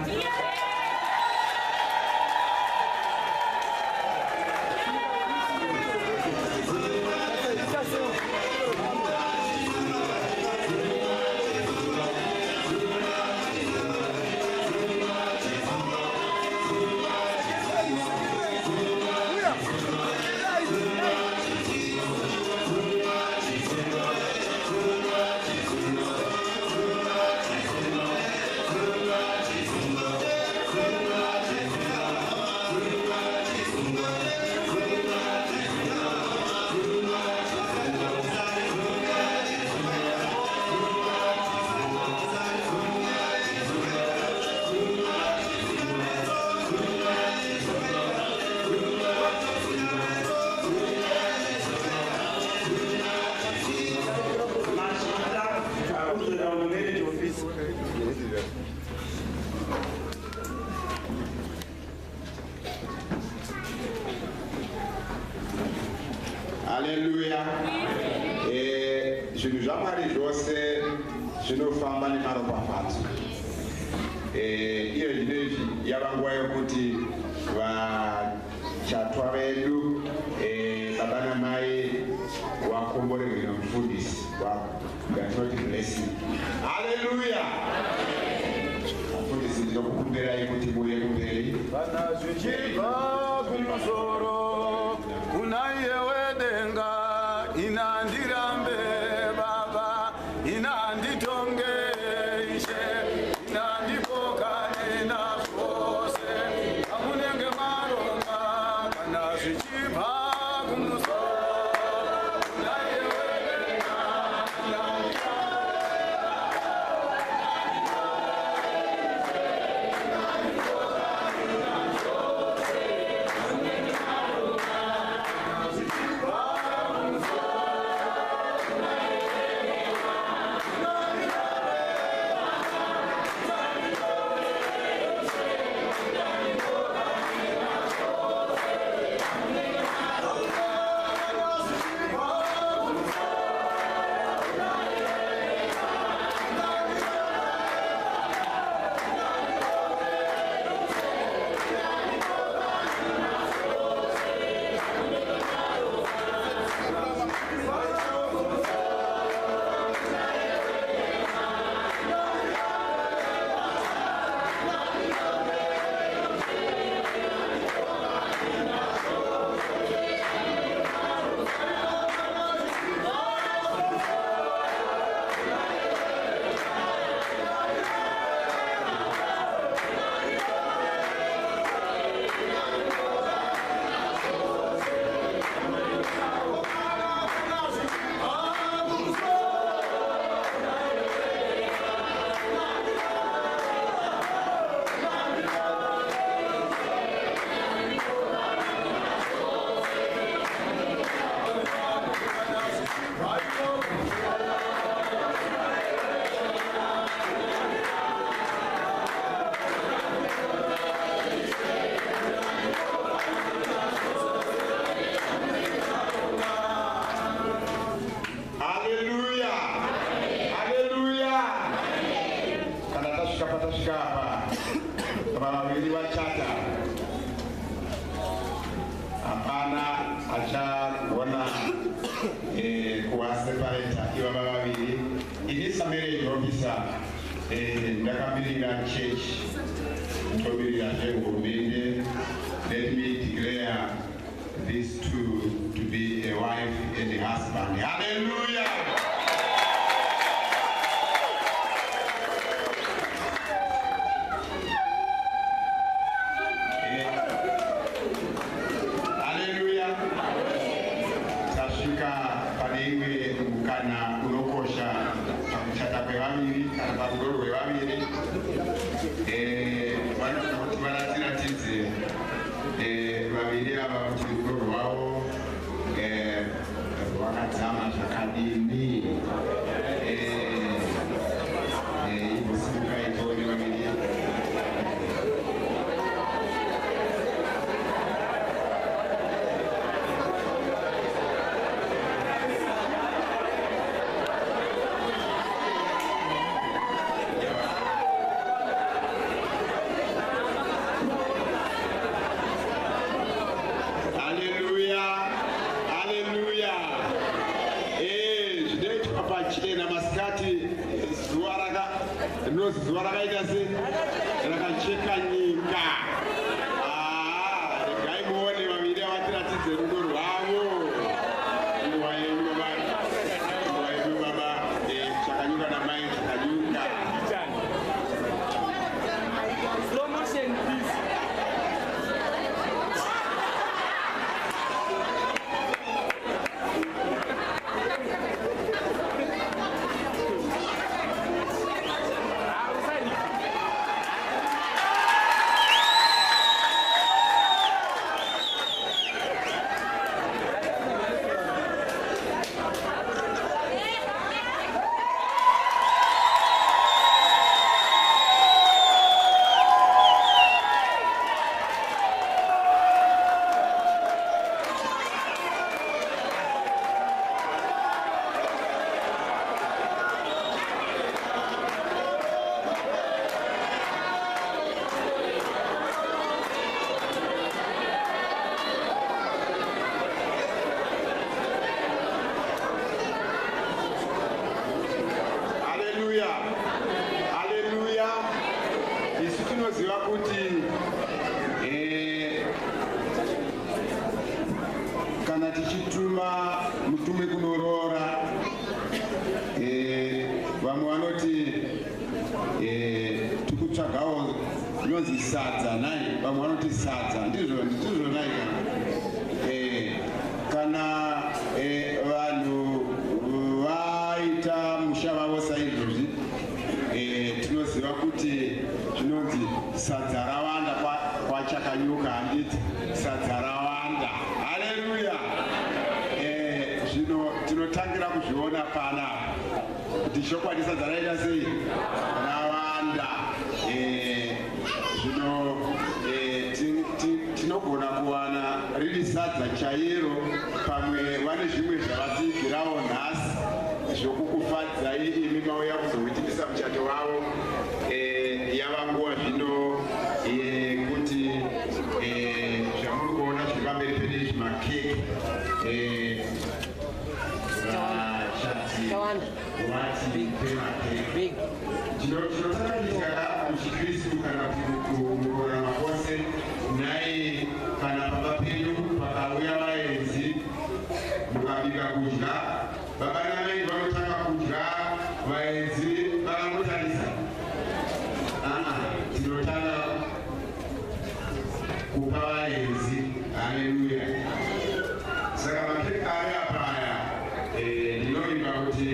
Haleluya. Zvinhu zvaMwari zvose zvinofamba nemaropafadzo. Iyo zvinezvi yava nguva yokuti vachatwa vedu baba namai vakomborerwe nomufundisi watinoti blessing. Haleluya. Mufundisi, ndinokukumbirai kuti muye kumberi. Kana zvichibva kumusoro kuna iye wedenga, inandirambe Baba, inanditonge Ishe, inandipokane nazvose amunenge maronga. Kana zvichibva kumusoro kuna iye wedenga, vaviri vachata hapana Wana kuwaseparata iva vaviri. Inisa marriage officer ndakambirira church. Ndobirira zvehurumende. Let me declare these two to be a wife and a husband. Hallelujah! Hallelujah! Tasvika pane imwe mukana unokosha pakuchata kwevaviri kana parugoro rwevaviri. Vanoda kuti varatiratidze vaviri ava kuti rudo rwavo rwakadzama zvakadini. Ibosimukai tione vaviri. Zuva rakaita se rakacheka nyika. Regai muone vaviri vatiratidze rudo rwavo. Nguva yenyu baba, chakanyuka namai chakanyuka. Slow motion please. Kana tichituma mutume kunorora, vamwe vanoti tikutsvagawo inonzi sadza nai, vamwe vanoti sadza, ndizvo nai kana vanhu vaita musha vavo saizvozvi, tinoziva kuti zvinonzi sadza rawanda kwachakanyuka, handiti sadza rawanda. Haleluya! Zvino tinotangira kuzviona pana kuti chokwadi sadza raita sei rawanda. Zvino tinogona kuwana riri sadza chairo, pamwe vane zvimwe zvavatiigirawo nhasi zvokukufadzai imi mauya kuzoitibisa muchato wavo. Yava nguva zvino kuti zvamuri kuona zviri pamberi pedu zvimakeke vati pemakeke. Tinotanga muchikristu kana kuti mukurarama kwose, nai kana pamba penyu pakauya vaenzi mukabika kudya, baba namai vanotanga kudya, vaenzi vakangotarisa. Tinotanga kupa vaenzi. Haleluya! Saka makeke ari apaya ndinoimba kuti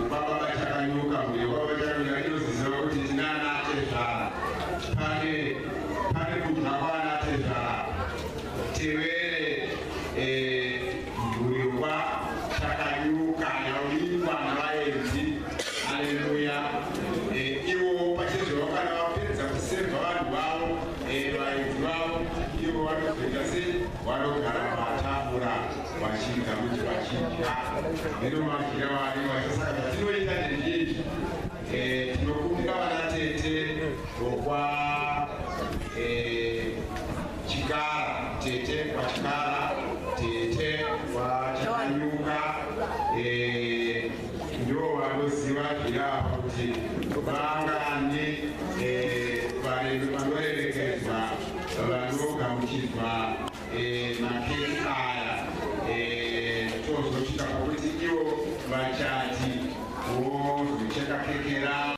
baba vachakanyuka, mbuya wavo vachakanyuka, inoziziva kuti tina ana atezvara. Pane kudya kwaana atezvara. Tevere mbuya chakanyuka yaurikwa navaenzi. Haleluya! Ivo pachezvo kana vapedza kuseva vanhu vavo, vaenzi vavo, ivo vanozoita sei? Vanogara patafura vachidya kuti vachidya. Zvino madya vari vachasaka zvatinoita ndezvizvi. Tinokumbira vana tete vokwa chikara, tete kwa chikara, tete kwa kuti vangane vanoerekedzwa vanogamuchirwa makeki aya tozosvika pakuti ivo vachati vozocheka keke ravo.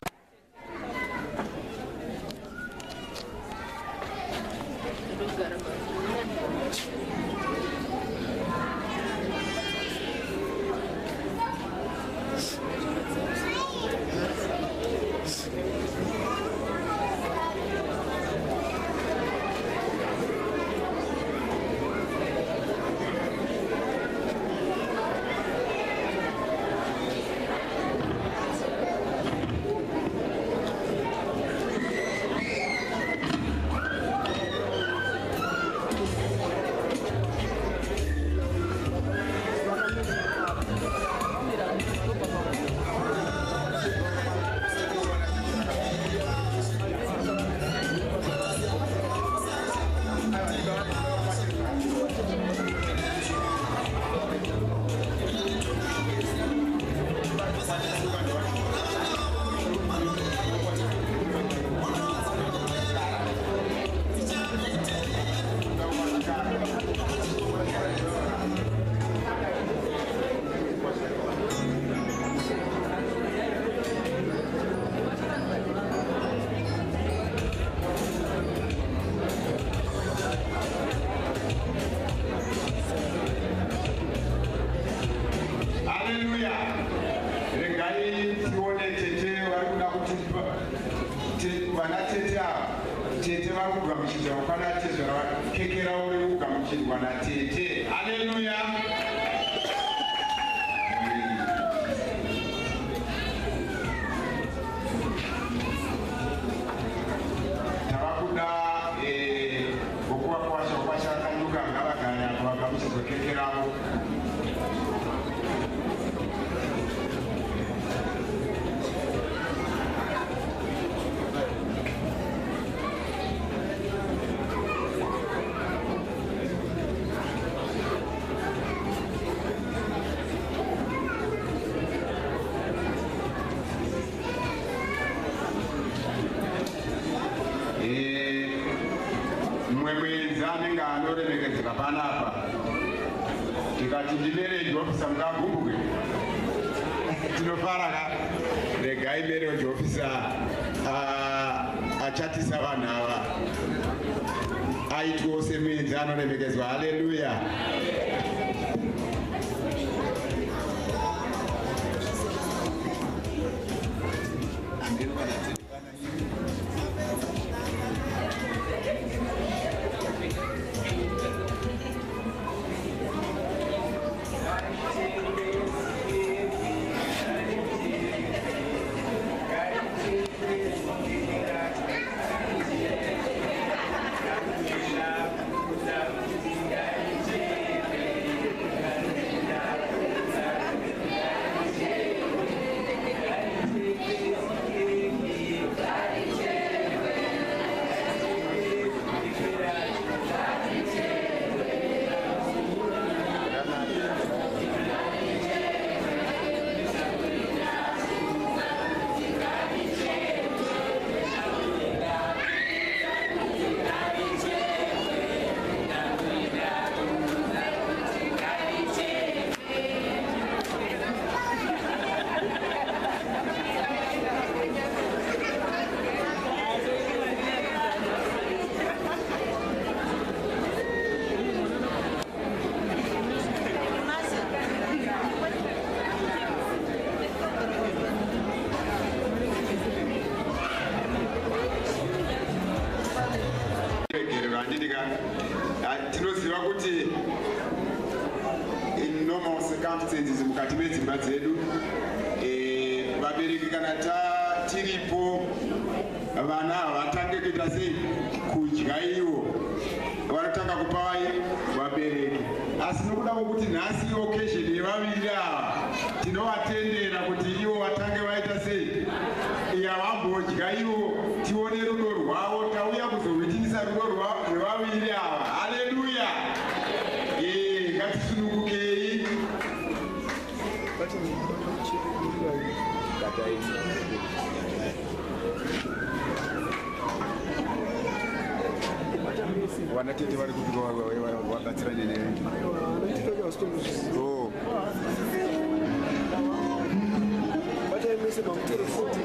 Tete vakugamuchirwa kwana tezvara keke ravo rekugamuchirwa natete. Haleluya. Tavakuda vokuva kwasha kwachakanyuka ngavaganya vagamuchirwa keke ravo. Anenge anoremekedzeka panapa tikati ndimereki ofisa mungagumbuke tinofara ka regai mereki ofisa achatisa vanhu ava aitwawo semuenzi anoremekedzwa. Haleluya. Tinoziva kuti in normal circumstances mukati medzimba dzedu vabereki kana tiripo vana havatange kuita sei kudya ivo vanotanga kupa vabereki, asi nokuda kwokuti nhasi occasion yevaviri ava tinovatendera kuti ivo vatange vaita sei yavambodya ivo tione rudo rwavo. Tauya kuzovitinisa rudo rwevaviri ava. Haleluya. Ngatisunungukei. vatete vari kupika vabatsirane ne vataemese makuterefoni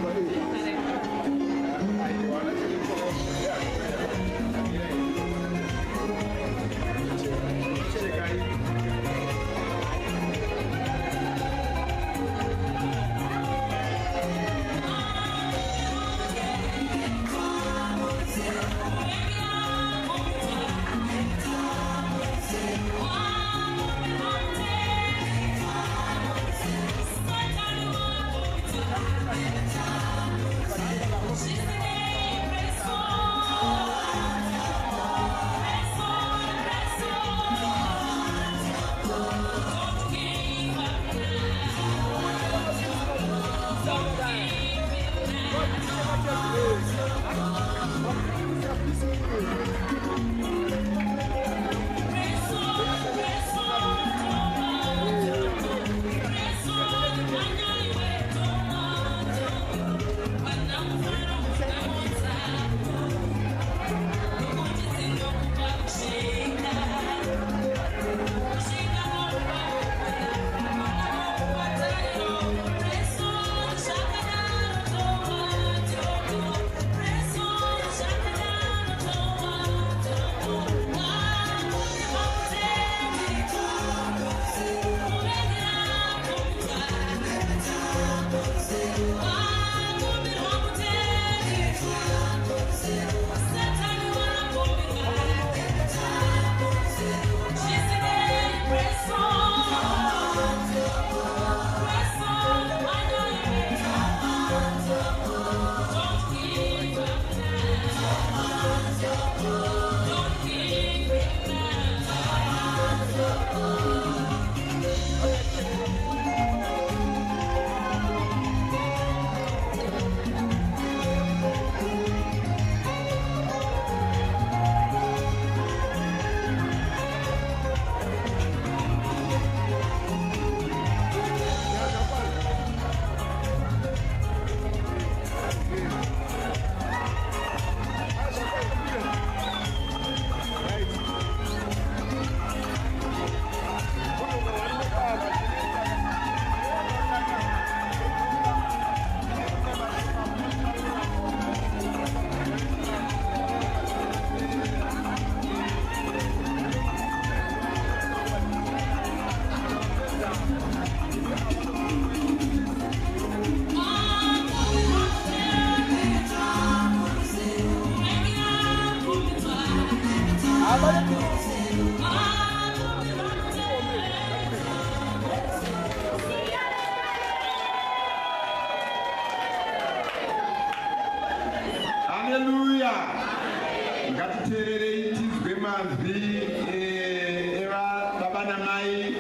Haleluya. Ngatitererei tizwe manzwi eva baba namai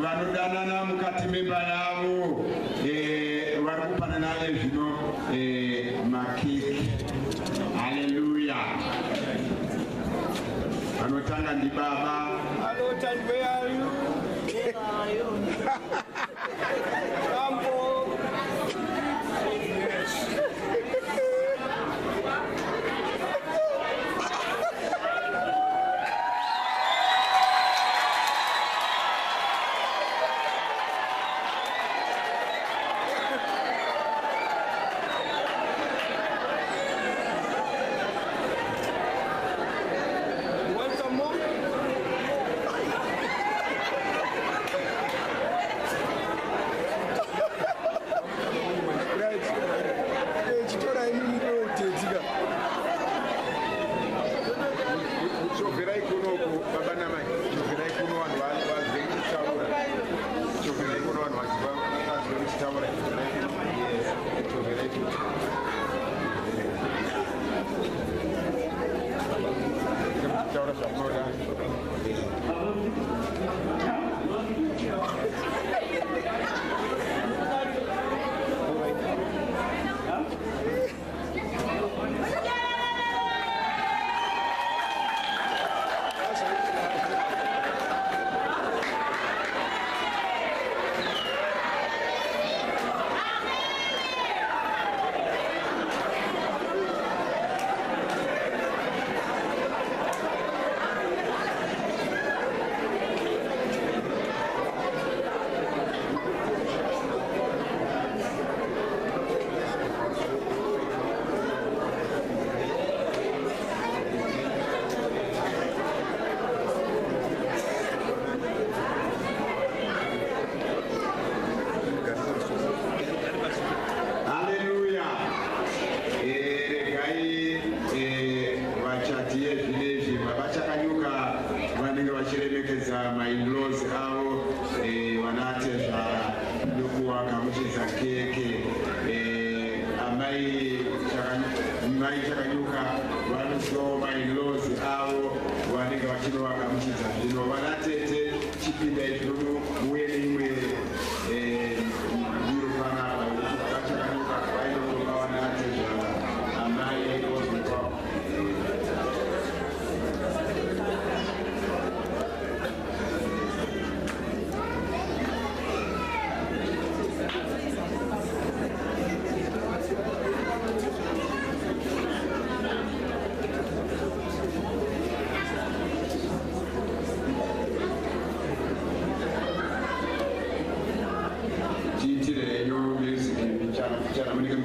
vanodanana mukati memba yavo vari kupanana zvino makeki. Haleluya. Vanotanga ndibaba. Hello, Tan, where are you? Where are you?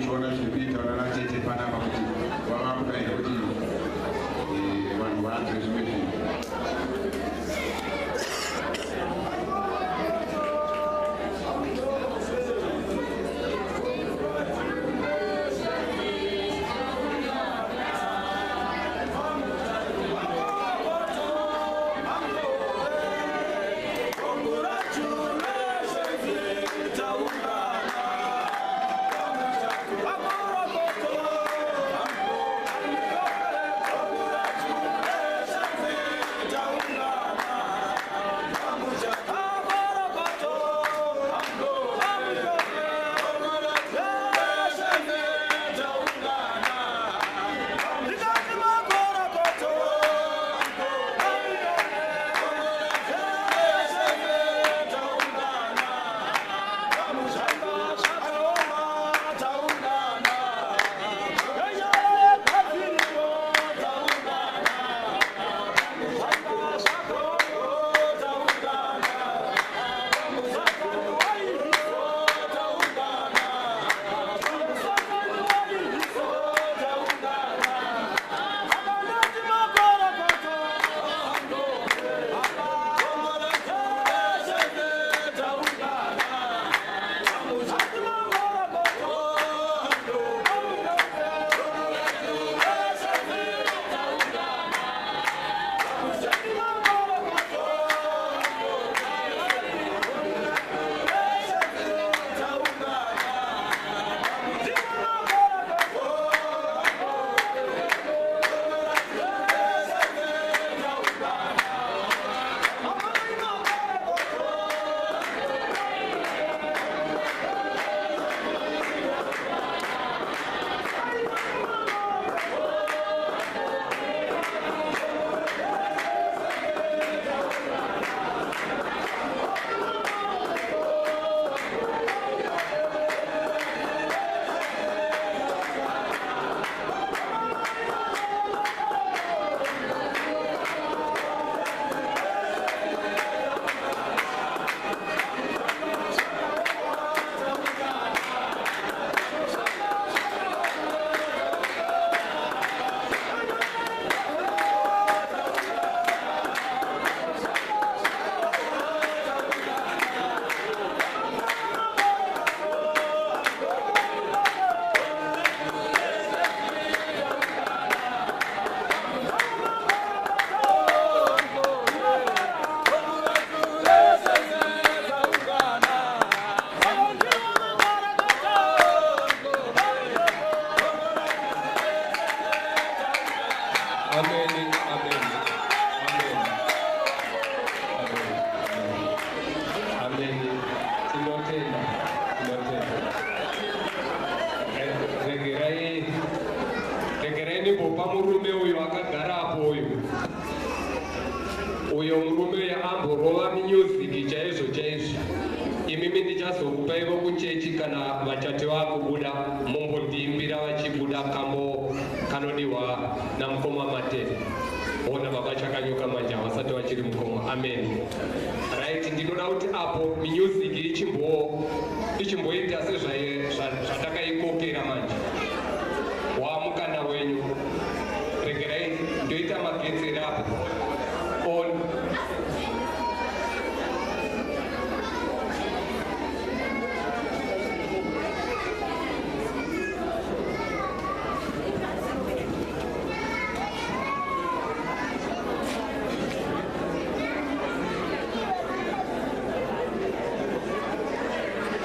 muchiona zvikuita vana tete panapa kuti vava kudaira kuti vanhu vaanzwe zvimwe zvinhu.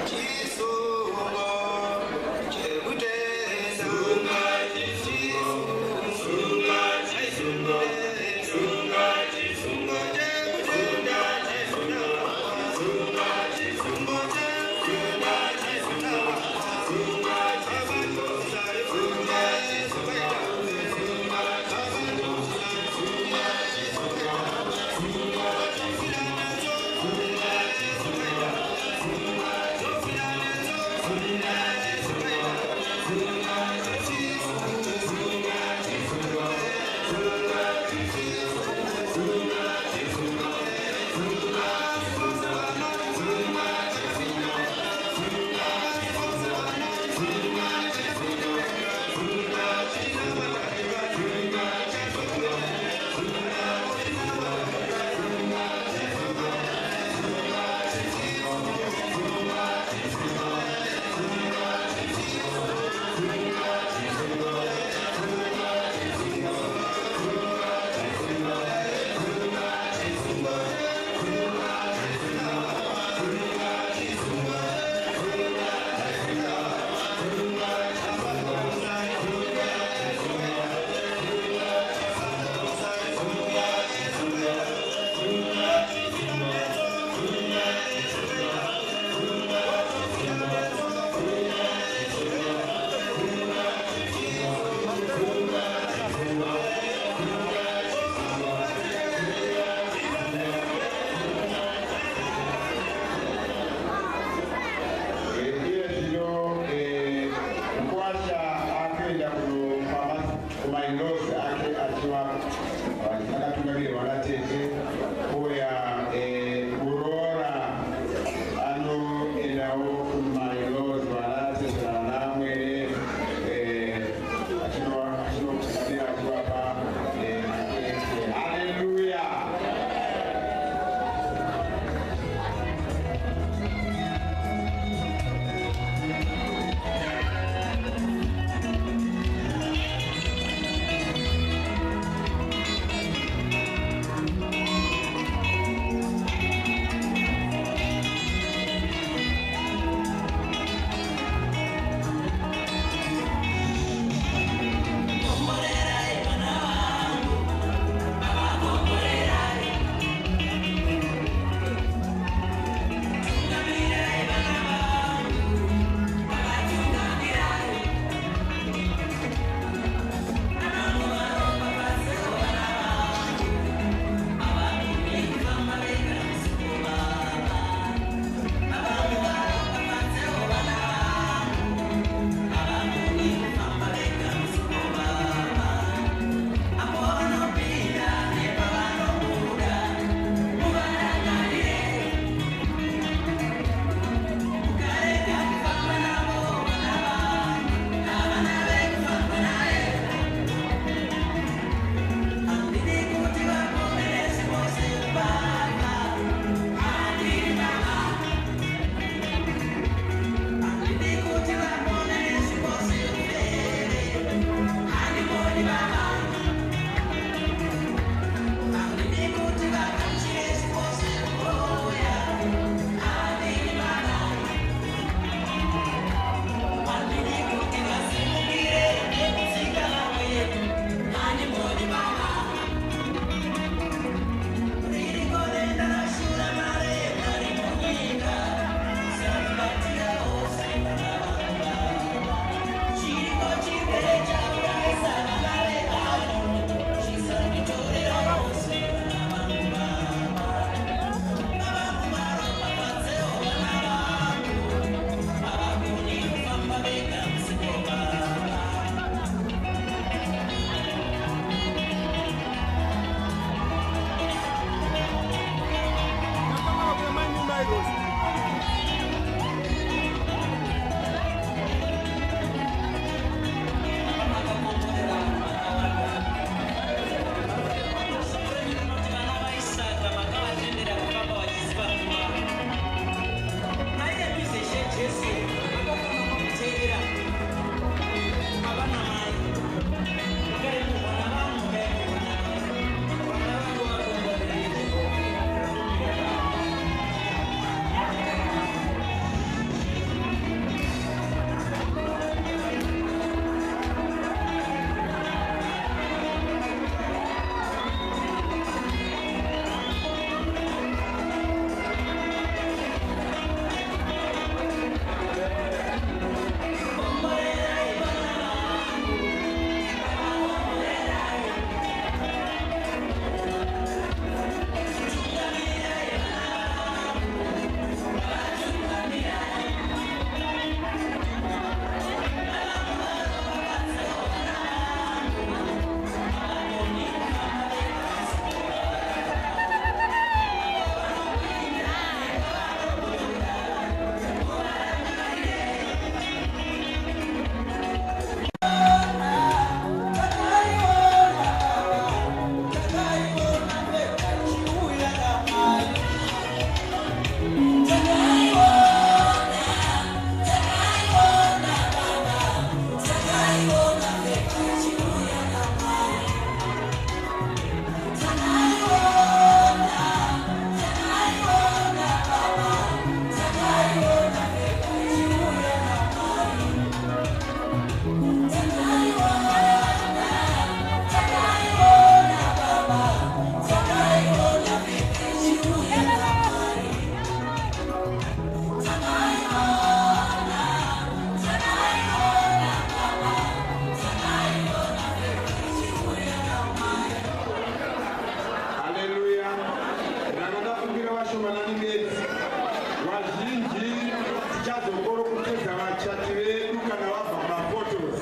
Jesus. vachati vedu kana vabva mumafotos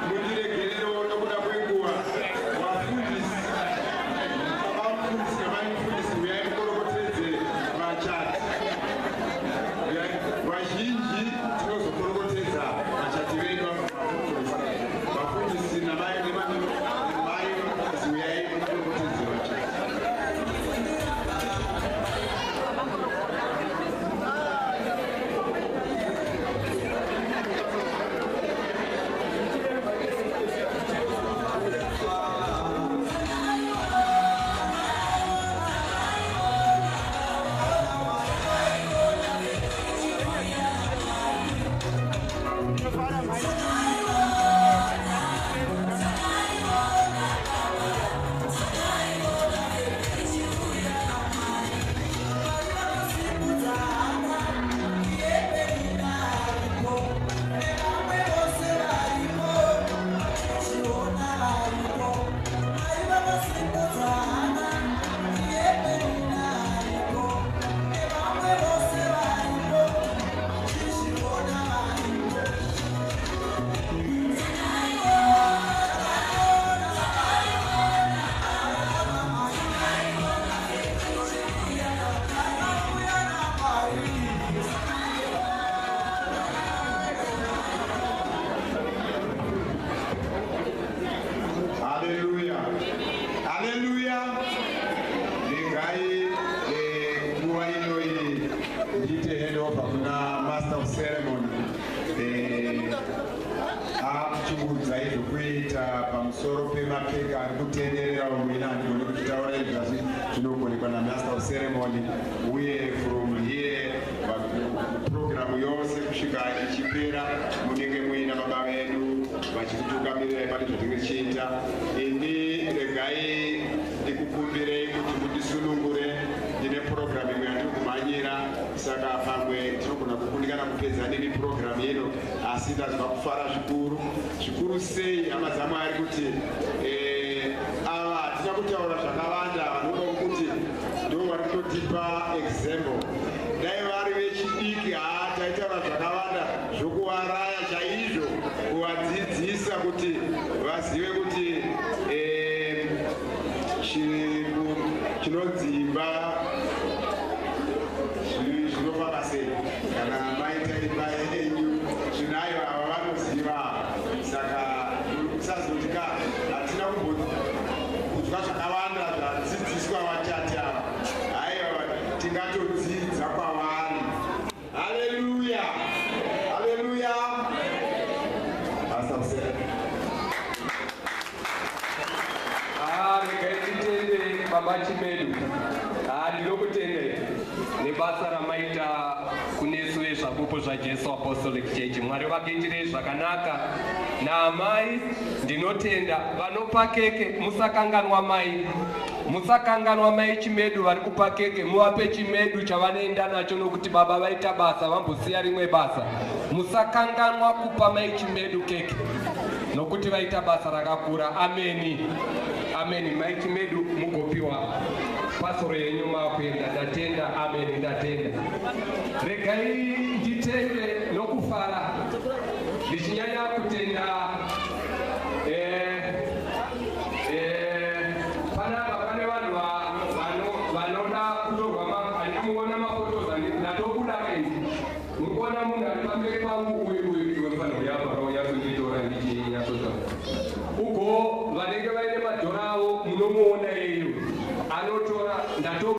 mundiregerero nokuda kwenguva vafundisi namafundisi uyai mukorokotedze vachati vazhinji tinozokorokotedza vachati vedu vabva mumafotos vafundisi namai uyai mukorokotedze vachati. Pamusoro pemapfeka ari kutenderera umwena handikoni kuti taura izvi asi zvinogonekwa namaster of ceremony uye from here programu yose kusvika ichipera munenge muina baba vedu vachititukamirirai pane zvatinge tichiita. Ini regai ndikukumbirei kuti mundisunungure ndine programu imwe yandiri kumhanyira, saka pamwe tinogona kukundikana kupedza nini programu yeno, asi ndazwa kufara zvikuru sei hama dzaMwari kuti ava hatina kutaura zvakawanda, vanoda kuti ndo vari kutotipa example. Dai vari vechidiki taitaura zvakawanda zvokuvaraya chaizvo, kuvadzidzisa kuti vazive kuti chinodzimba zvinofamba sei kana maita imba yenyu, zvinayo ava vanoziva. Saka kusazotika hatina kudya zvakawanda zvadzidziswa vachati ava, haiwa tingatodzidza kwavari. Haleluya, haleluya. Regai baba Chimedu, ndinokutendai nebasa ramaita kunesu vezvapupu zvaJesu Apostolic Church. Mwari vakaitire zvakanaka. Naamai ndinotenda vanopa keke, musakanganwa mai, musakanganwa mai Chimedu vari kupa keke, muvape chimedu chavanoenda nacho nokuti baba vaita basa vambosiya rimwe basa. Musakanganwa kupa mai Chimedu keke nokuti vaita basa rakakura. Ameni, ameni. Mai Chimedu mugopiwa pasoro yenyu makuenda. Ndatenda, ameni, ndatenda. Regai nditende nokufara ndichinyanya kutenda panapa pane vanhu vanoda kutorwa andinomuona mafotoza ndatobuda kenzi mukuona munhu ari pamberi pangu uyu wefaniro yapaaunyatsotitora ndichinyatsotaa ugo vanenge vaine madhora avo munomuona iyo anotora ndato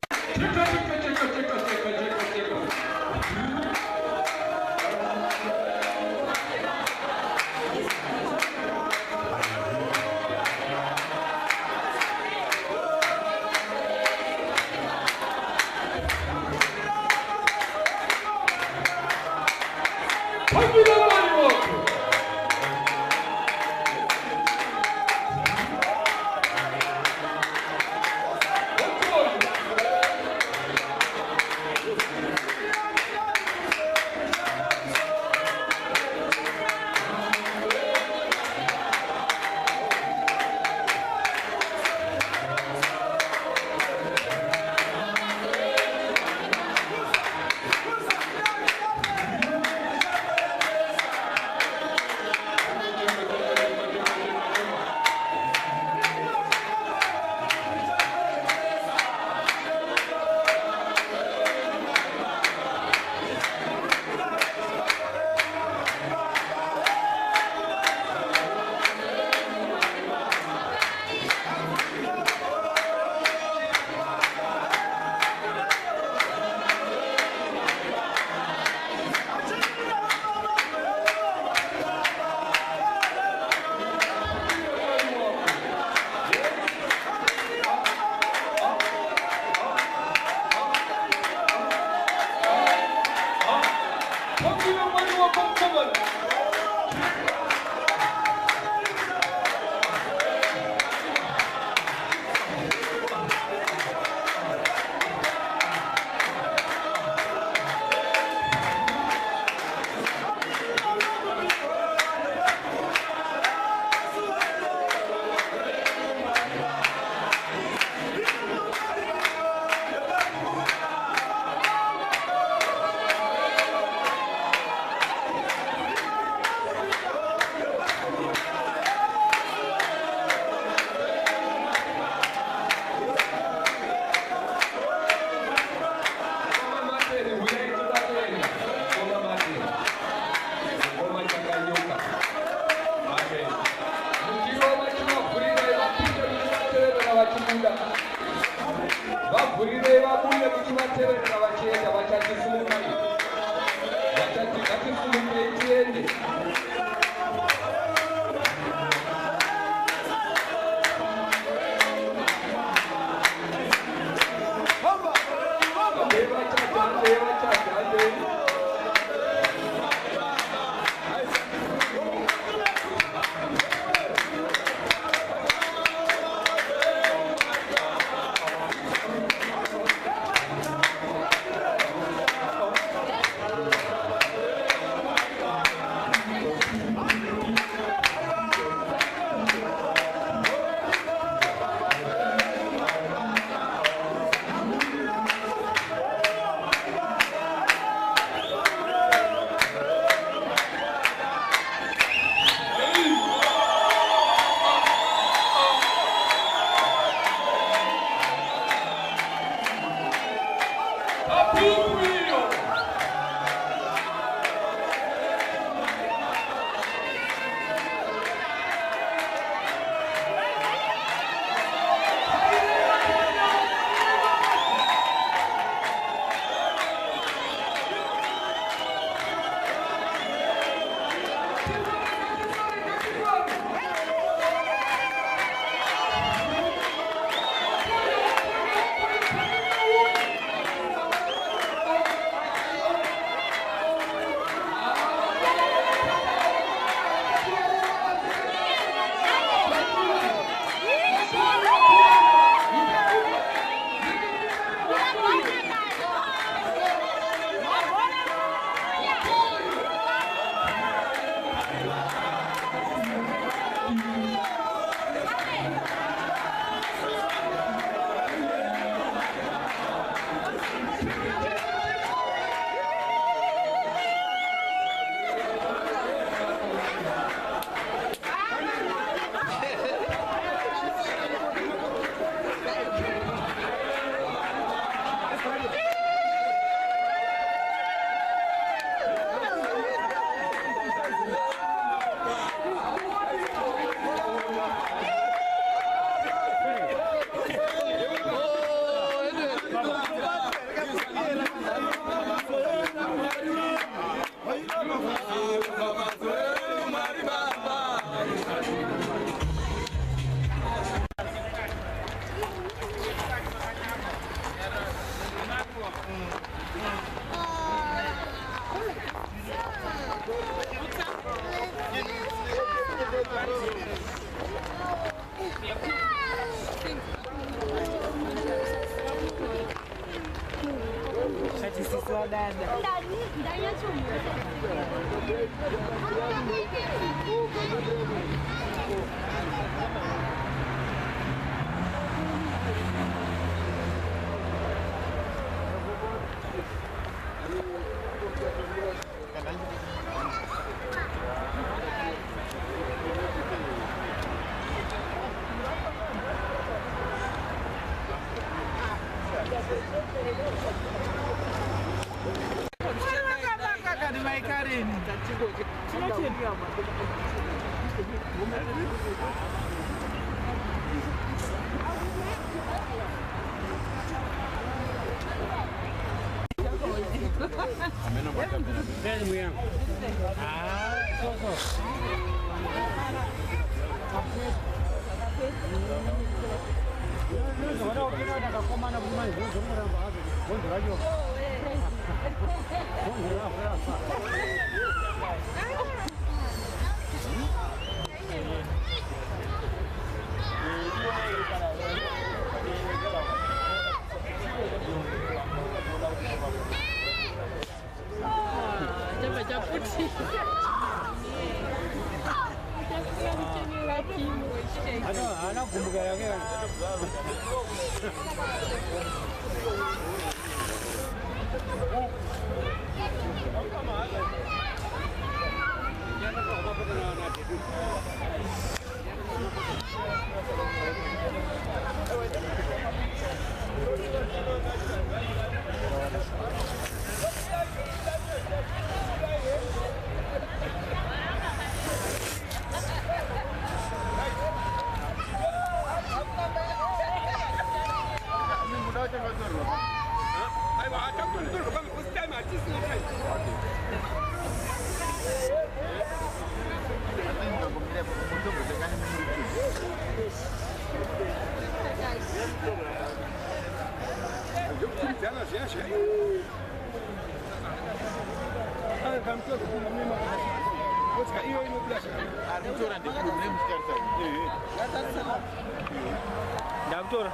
Doctor,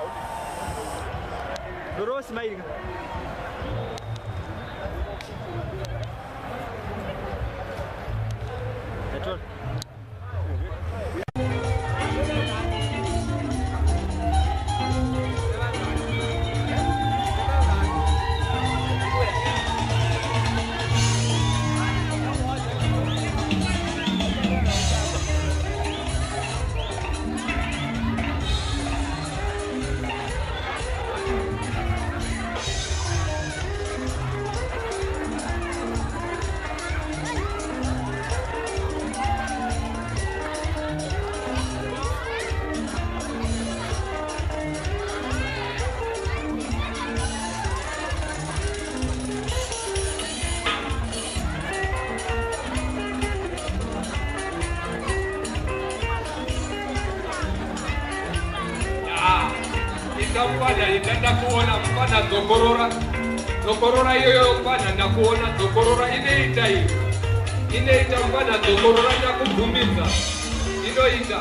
terus baik. Doctor. Ndakuona mfana dzokorora iyoyo mfana ndakuona dzokorora inoita mfana dzokorora ndakubvumidza inoita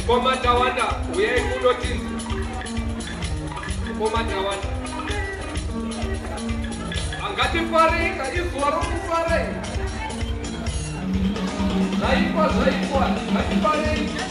Ngoma Tawanda uyai kunoti Ngoma Tawanda angatifarika izuva rokufarika zvaikwa ngatifarika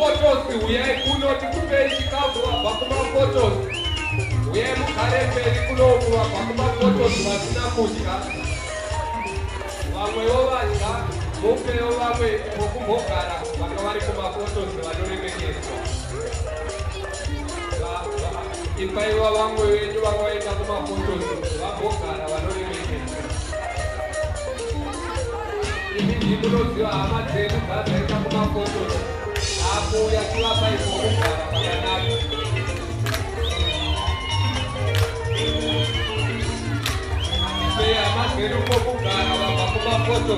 Photos, uyai kunoti kupei chikafu bakuma photos. Uyai mukare mberi kunoku bakuma photos vasina kudya. Vamwe vovadya, mupewo vamwe vokumbogara vanga vari kuma photos vanoremekedzwa. Ipaiwa vamwe venyu vanga vaenda kuma photos vambogara vanoremekedzwa. Imi ndinoziva hama dzedu dzadzaenda kuma photos. Aku ya siapa itu bukan saya mas beru bukan apa foto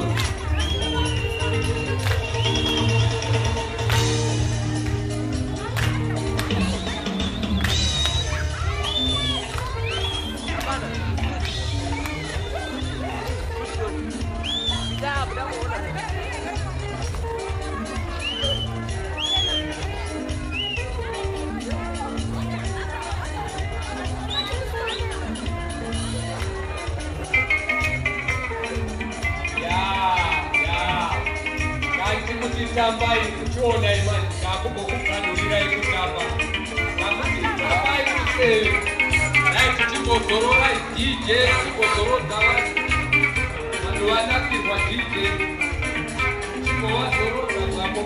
Sampai kuchona imani kakumbokukhanulira ikutamba kakuchitambai kusei dai kuchimbozorora DJ chimbozorodza vanhu vanakirwa DJ chimbovazororodza zvavo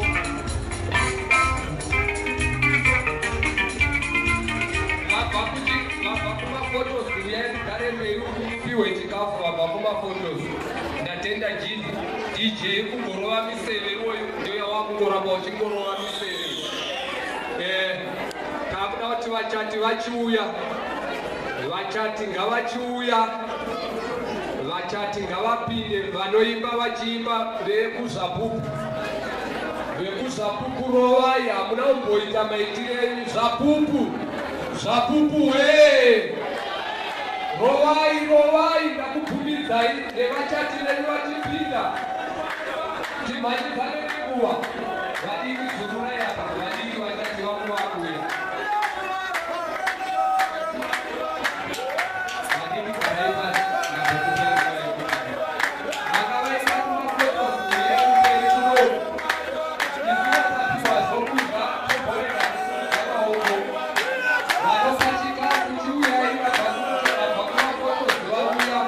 vabva kumafotos uyai mugare meipiwe chikafu vabva kumafotos ndatenda jini DJ kungorova miseve iwoyo ndoya wakungoramba uchingorova miseve kakuda kuti vachati vachiuya vachati ngavachiuya, vachati ngavapinde, vanoimba vachiimba vekuzapupu. Vekuzapupu rovai, hamuna kumboita maitirei zapupu. Zapupu we! Rovai, ndakubvumidzai nevachati venyu vachipinda. Timhanyisane nenguva. Vadiki zururai apa, vadiki vachati vangu vakuya. Vadiki karaima nakukutengai. Vakavaisa kumafoto kuyeukeri kuno. Izvinotatiwa zvokuza toboreka zvakaoko. Vanopachika kuchiuyai vabva kumafoto dzevauya.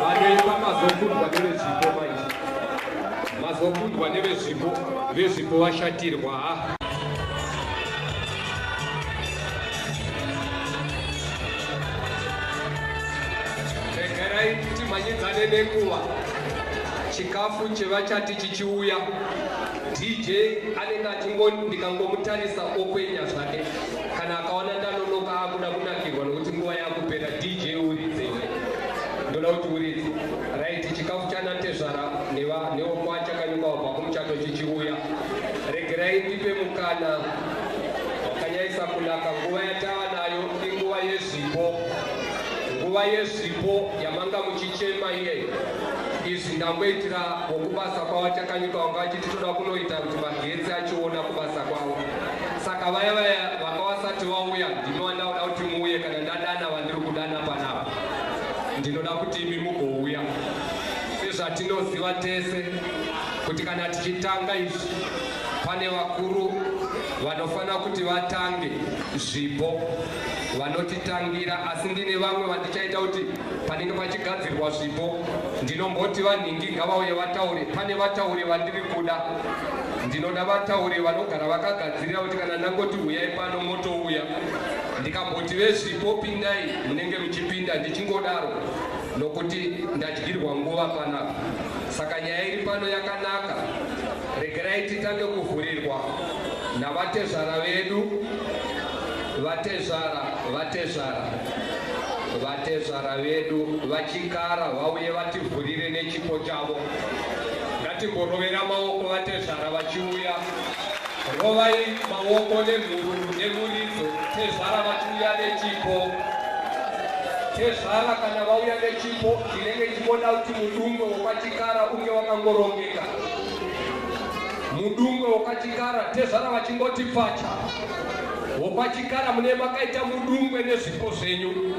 vanoipa mazokundwa nevezvipo manje, mazokundwa nevezvipo vashatirwa. Regerai timanyidzane nenguva, chikafu chevachati chichiuya. DJ anenge ndikangomutarisa okwenya zvake, kana akaona ndanonoka akuda kunakirwa nokuti nguva yakupera. DJ uridze, ndoda kuti uridze. Right, chikafu chanatezvara newokwachakanyuka wabva kumuchato chichiuya. Regerai ndipe mukana wakanyaisa kunaka. Nguva yatava nayo inguva yezvipo, nguva yezvipo yamanga muchichema iye. Izvi ndangoitira wokubasa kwavo chakanyuka wanga achiti toda kunoita kuti magetsi achiona kubasa kwavo. Saka vaya vakavasati vauya, ndinoda kuti muuye. Kana ndadana vandiri kudana panapa, ndinoda kuti imi mugouya. Sezvatinoziva tese kuti kana tichitanga izvi pane vakuru vanofanira kuti vatange zvipo, vanotitangira. Asi ndine vamwe vandichaita kuti panenge pachigadzirwa zvipo ndinomboti vanhingi ngavauye vataure. Pane vatauri vandiri kuda, ndinoda vatauri vanogara vakagadzirira kuti kana ndangoti uyai pano motouya. Ndikamboti vezvipo pindai, munenge muchipinda. Ndichingodaro nokuti ndadyirwa nguva panapa. Saka nyaya iri pano yakanaka. Regerai titange kuvhurirwa navatezvara vedu. Vatezvara vedu vachikara vauye vativhurire nechipo chavo. Ngatimborovera maoko vatezvara vachiuya. Rovai maoko nemuridzo. Tezvara vachiuya nechipo. Tezvara kana vauya nechipo, tinenge tichiona kuti mudungwe wokachikara unge wakangorongeka. Mudungwe wokachikara, tezvara vachingoti pfacha. Wopachikara mune makaita mudungwe nezvipo zvenyu.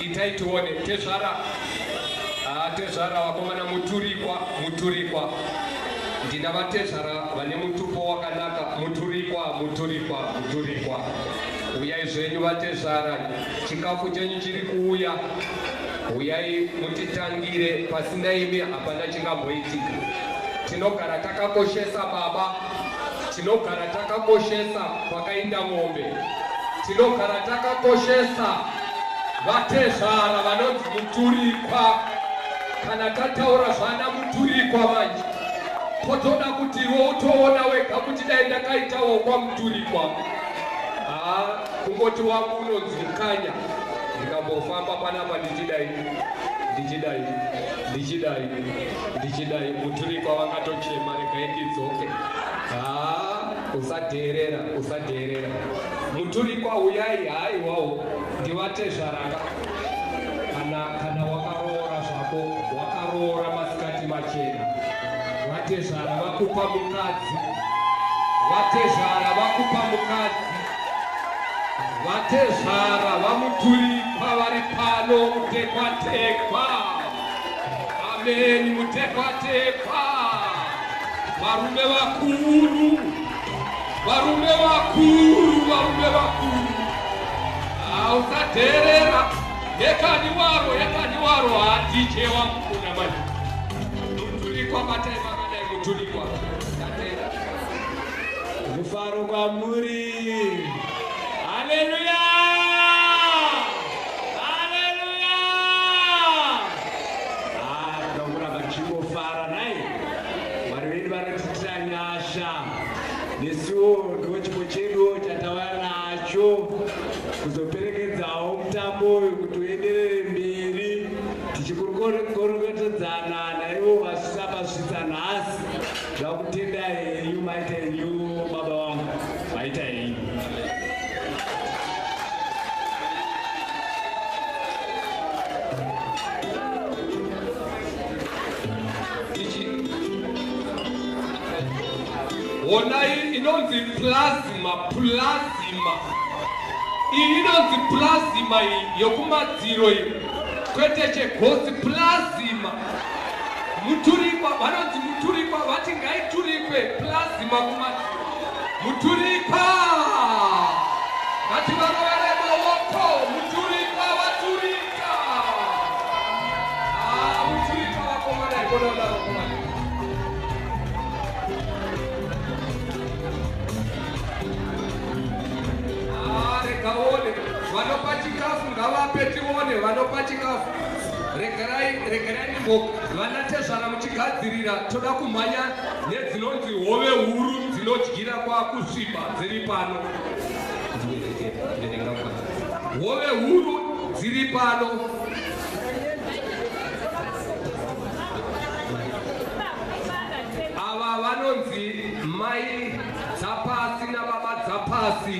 Itai tione tezvara. Tezvara vakomana muturikwa. Ndina vatezvara vane mutupo wakanaka. Muturikwa. Uyai zvenyu vatezvara, chikafu chenyu chiri kuuya. Uyai mutitangire, pasina imi hapana chingamboitika. Tinogara takakoshesa baba, tinogara takakoshesa kwakainda mombe, tinogara takakoshesa vatezvara vanonzi muturikwa. Kana tataura zvana muturikwa manje, totoda kuti iwe utoona wega kuti dai ndakaitawo kwamuturikwa. Kungoti wangu unonzi Mukanya. Ndikambofamba panapa ndichidai muturikwa wakatochema. Regai ndidzoke. Usateerera. Muturikwa uyai, haiwawo ndivatezvaraka. Kana wakaroora zvako, wakaroora masikati machena. Vatezvara vakupa mukadzi. Vatezvara vamuturikwa vari pano mutekwa. Amen, mutekwa. Varume vakuru. Usateerera. Yekani waro DJ wangu kuna manje. Muturikwa batai vakadai muturikwa. Mufaro kwamuri. Haleluya! Ndakura vachingofara nai. Mwari vedu vanotitira nyasha. Nesuwo ndochipo chedu chatauya nacho kuzoperekedzawo mutambo uyu kuti uenderere mberi. Tichikurukotedzana naivo vasvisapasvitsa nhasi. Zvakutenda henyu, maita henyu baba vangu, maita henyu. Wona inonzi plasma. Iyi inonzi plasma yokumadziro iyi. Kwete chegosi plasma. Muturikwa, vanonzi muturikwa, vati ngaiturikwe plasma kumadziro. Muturikwa! Ngativarovere maoko, muturikwa vanopa chikafu ngavape tione vanopa chikafu. Regerai nimbo vana tezvara muchigadzirira toda kumhanya nedzinonzi hove huru dzinodyira kwakusviba dziri pano. Hove huru dziri pano. Ava vanonzi mai dzapasi nababa dzapasi.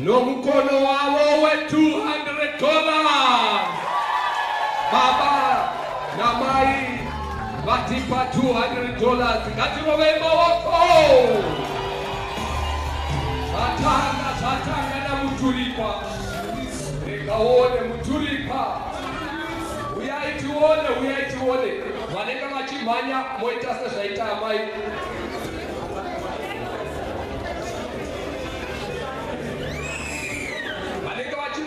Nomukono wavo $200. Baba na mai vatipa $200. Ngatirovei maoko. Zvatanga na muturikwa. Rekaone muturikwa. Uyai tione. Vanenge vachimhanya moita sezvaita amai.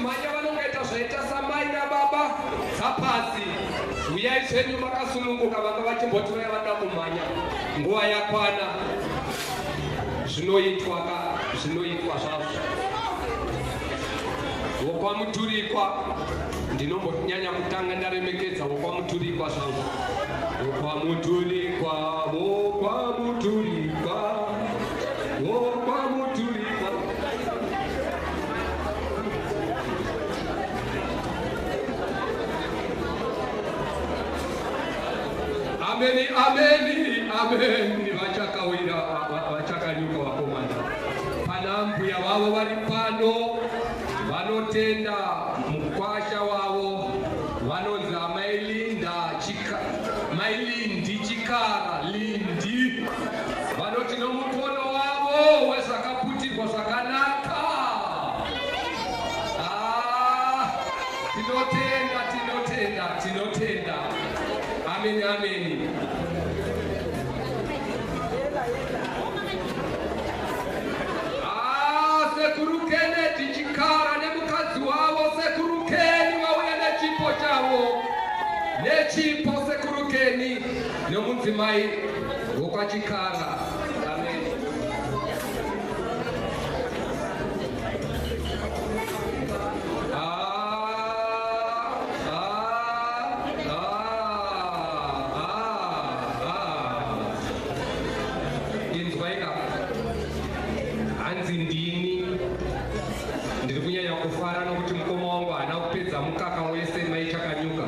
Manya vanongaita zvaita samai nababa dzapasi. Uyai zvenyu makasununguka vanga vachimbotora vada kumhanya. Nguva yakwana. Zvinoitwa zvazvo. Wokwamuturikwa ndinombonyanya kutanga ndaremekedza wokwamuturikwa zvangu. Wokwamuturikwa. Ameni vachakawira vachakanyuka vakomana. Pana mbuya vavo vari pano vanotenda mukwasha wavo vanonzi Mailindi Chikara Lindi. Vanoti nomukono wavo wezvakaputirwa zvakanaka. Tinotenda. Ameni. Sekuru Kennedy Chikara nemukadzi wavo Sekuru Keni vauya nechipo chavo. Nechipo Sekuru Keni nomudzimai wokwachikara. Amen. Ndiri kunyanya kufara nokuti mukoma wangu haana kupedza mukaka wese maichakanyuka.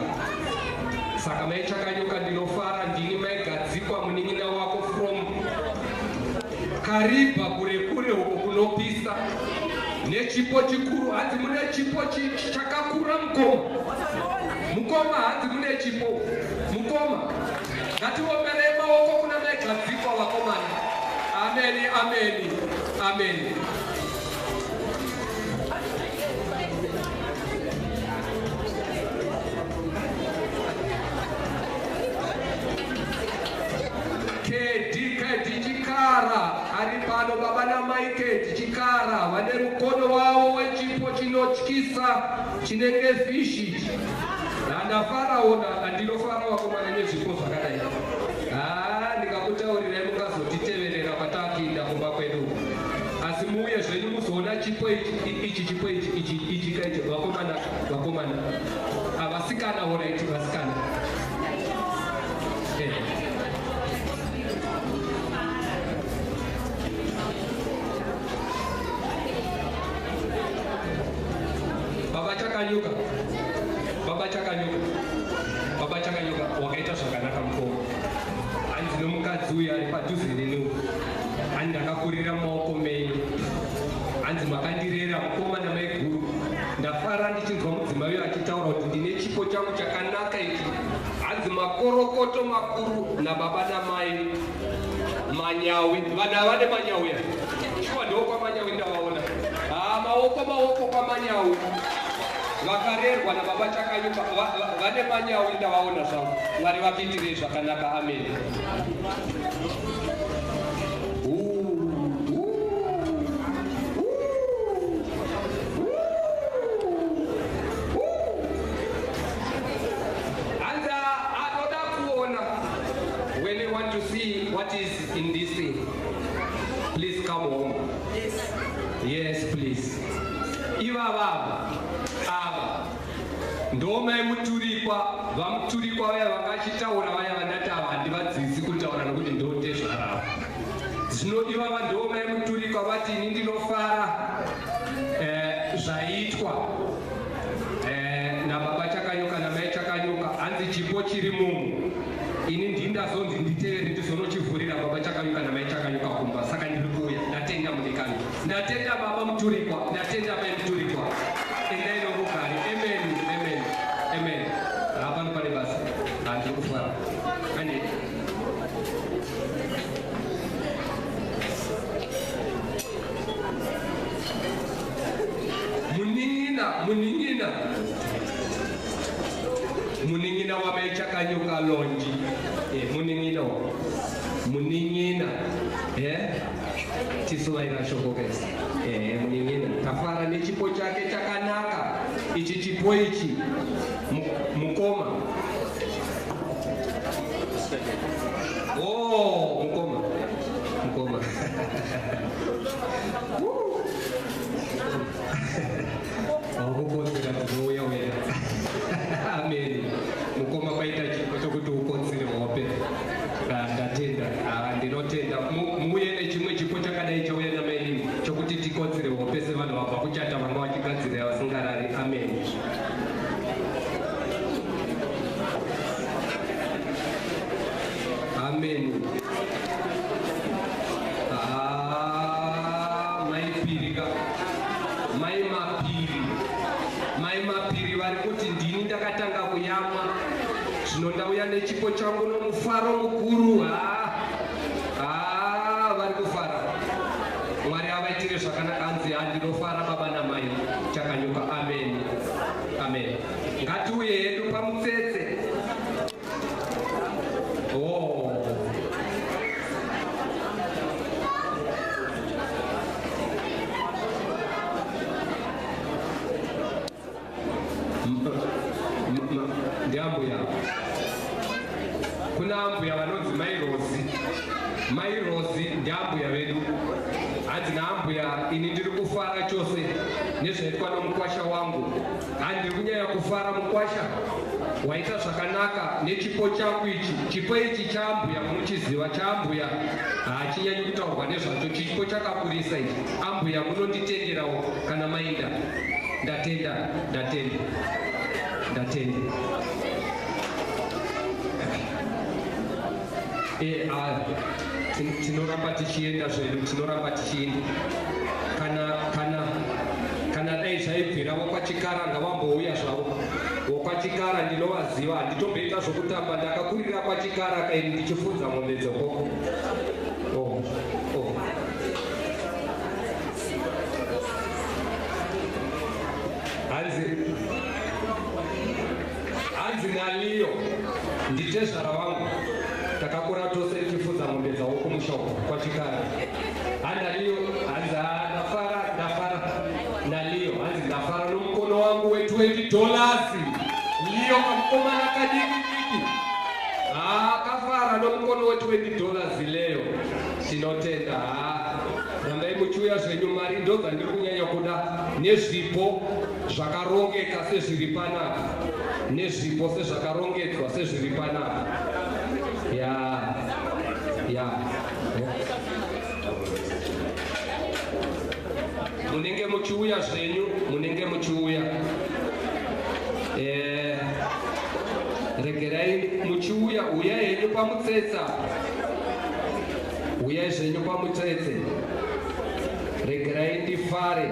Saka maichakanyuka ndinofara ndini maigadzikwa munin'ina wako from Kariba kure uko kunopisa. Nechipo chikuru hanzi mune chipo chakakura mukoma hanzi mune chipo. Mukoma ngatiomberei maoko kuna maigadzikwa vakomana. Amen. Kedi Chikara ari pano baba na mai Kedi Chikara vane mukono wavo wechipo chinotyisa chinenge fishi. Ndafaraona andinofara vakomana nezvipo zvakadai. Ndikakutaurirai mukazotiteverera patakuinda kumba kwedu. Asi muuye zvenyu muzoona chipo ichi kaiti vakomana. Vasikana oraiti vasikana. Baba chakanyuka wakaita zvakanaka mukoma. Hanzi nomukadzi uyu ari padhuze neni. Hanzi ndakakurira maoko menyu. Hanzi makandirera mukoma namai guru. Ndafara ndichinzwa mudzimai achitaura kuti ndine chipo changu chakanaka ichi. Hanzi makorokoto makuru nababa namai Manyawi. Vana vane Manyawi. Chua ndoko kwa Manyawi ndavaona. Maoko kwa Manyawi. Vakarerwa nababa chakanyuka vane Manyawi ndavaona zvangu. Mwari vapindire zvakanaka. Amen. When you want to see what is in this thing, please come home. Yes, please. Iva baba ava ndoma yemuturikwa vamuturikwa vaya vakachitaura vaya vanati ava handivadzisi kutaura nokuti ndotezvaravo. Zvino iva vandoma yemuturikwa vati ini ndinofara zvaitwa nababa Chakanyuka namai Chakanyuka, hanzi chipo chiri mumu. Ini ndindazonzi nditevere ndizonochivhurira baba Chakanyuka namai Chakanyuka kumba, saka ndiri kuuya. Ndatenda mudikanwa, ndatenda baba muturikwa, ndatenda mai muturikwa. Endai norugare. Amen, amen, amen. Hapano pane basa, handiri kufara. Ane muning'ina wamai Chakanyuka lonji. Muning'ina tisuvaira shoko kesi. Muning'ina tafara nechipo chake chakanaka. Ichi chipo ichi mukoma. Oh, mukoma. Amen. Mukoma kwaita chipo chokuti ukotsire hope. Ndatenda, ndinotenda. Muuye nechimwe chipo chakadai chauya namainini chokuti tikotsire hope sevanhu vabva kuchata vanga vachigadzira vasingarari. Amen. Amen. Mai mapiri vari kuti ndini ndakatanga kuyamwa, zvino ndauya nechipo changu nomufaro mukuru. Vari kufara. Mwari avaitire zvakanaka. Hanzi handinofara baba namai Chakanyuka. Amen, amen. Ngatiuye hedu pamutsetse. Ndiambuya. Kuna ambuya vanonzi Mai Rosi ndiambuya vedu. Hanzi naambuya ini ndiri kufara chose nezvaitwa nomukwasha wangu. Handiri kunyanya kufara mukwasha waita zvakanaka nechipo changu ichi. Chipo ichi chaambuya muchiziva chaambuya hachinyanyi kutaurwa nezvacho. Chipo chakakurisa ichi. Ambuya munonditenderawo kana mainda. Ndatenda. Tinoramba tichienda zvedu, tinoramba tichienda. Kana dai zvaibvira vokwachikaranga vambouya zvavo. Vokwachikara ndinovaziva, handitomboita zvokutamba. Ndakakurira kwachikara kaini ndichifudza mombe dzekoko. Hanzi naliyo nditezvara vangu takakura tose tichifudza mombe dzavo kumushoko kwachikara. Handaliyo hanzi ndafara naliyo. Hanzi ndafara nomukono wangu we$20. Liyo kamukomana kadiki. Kafara nomukono we$20 leyo. Tinotenda. Rambai muchiuya zvenyu mari ndobva ndiri kunyanya kuda nezvipo zvakarongeka sezviri panapa. Nezvipo sezvakarongedzwa sezviri panapa. Munenge muchiuya zvenyu, munenge muchiuya. Regerai muchiuya, uyai henyu pamutsetsa. Uyai zvenyu pamutsetse. Regerai ndifare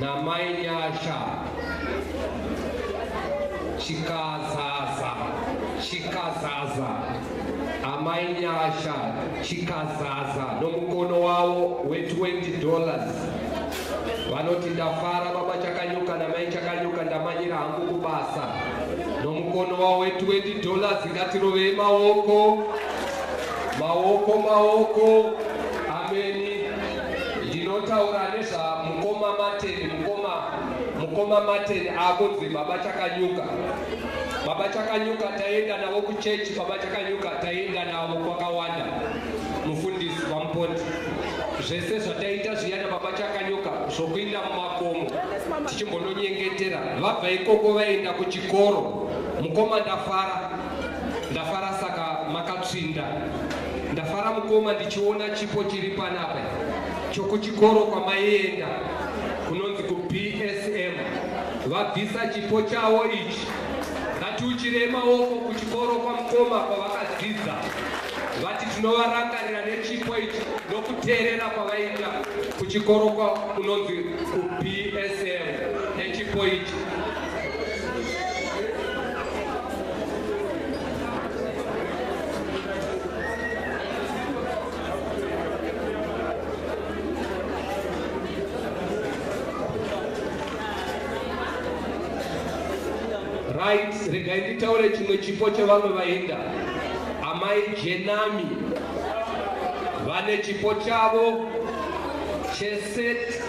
namai Nyasha chikazaza amai Nyasha chikazaza nomukono wavo we$20. Vanoti ndafara baba Chakanyuka namai Chakanyuka, ndamanyira hangu kubasa nomukono wavo we$20. Ngatirovei maoko. Ameni. Ndinotaura nezvamukoma Mateni akunzi baba Chakanyuka. Baba Chakanyuka taenda navo kuchechi. Baba Chakanyuka taenda navo kwakawanda. Mufundisi waMupoti. zvese zvataita zviyana baba Chakanyuka zvokuinda mumakomo tichimbononyengetera vabva ikoko vaenda kuchikoro. Mukoma ndafara saka makatsvinda. Ndafara mukoma ndichiona chipo chiri panapa chokuchikoro kwamaienda kunonzi kuBSM. Vabvisa chipo chavo ichi ngatiuchire maoko kuchikoro kwamukoma kwavakadzidza. Vati tinovarangarira nechipo ichi nokuteerera kwavaita kuchikoro kunonzi kuBSM nechipo ichi. Right, regai nditaure chimwe chipo chevamwe vaenda. Amai Jenami vane chipo chavo cheset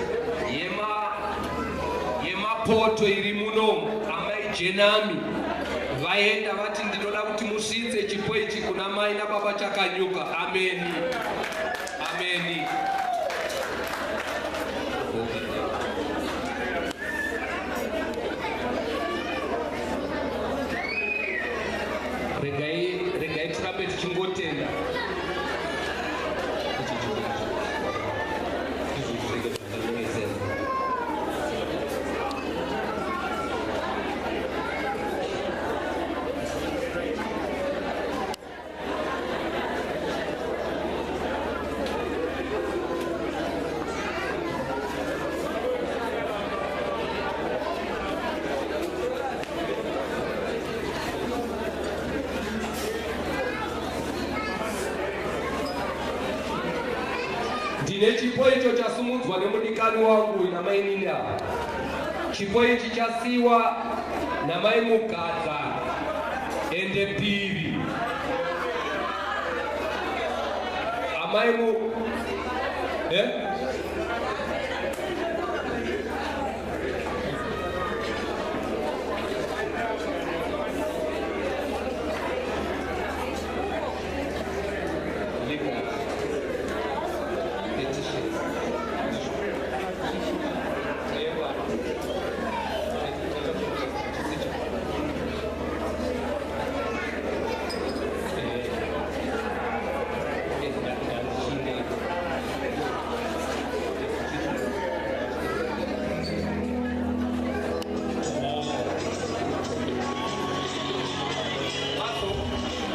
yemapoto iri munomu. Amai Jenami vaenda vati ndinoda kuti musvitse chipo ichi kuna mai nababa Chakanyuka. Ameni, ameni. Regai tirambe tichingotenda. Ndine chipo icho chasumudzwa nemudikani wangu namai Nina. Chipo ichi chasiwa namai Mugadza ende Piri. Amai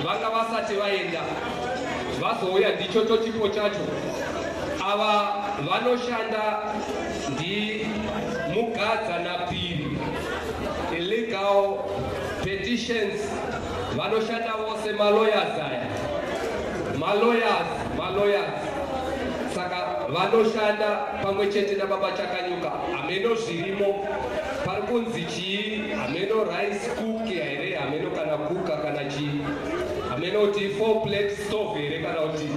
vanga vasati vaenda vazouya ndicho chipo chacho. Ava vanoshanda ndi Mugadza naPiri illegal petitions. Vanoshanda vose malawyers aya malawyers. Saka vanoshanda pamwe chete nababa Chakanyuka. Ameno zvirimo pari kunzi chii, ameno rice cook here, ameno kana kuka kana chii, ameno kuti 4 plate stove here kana kuti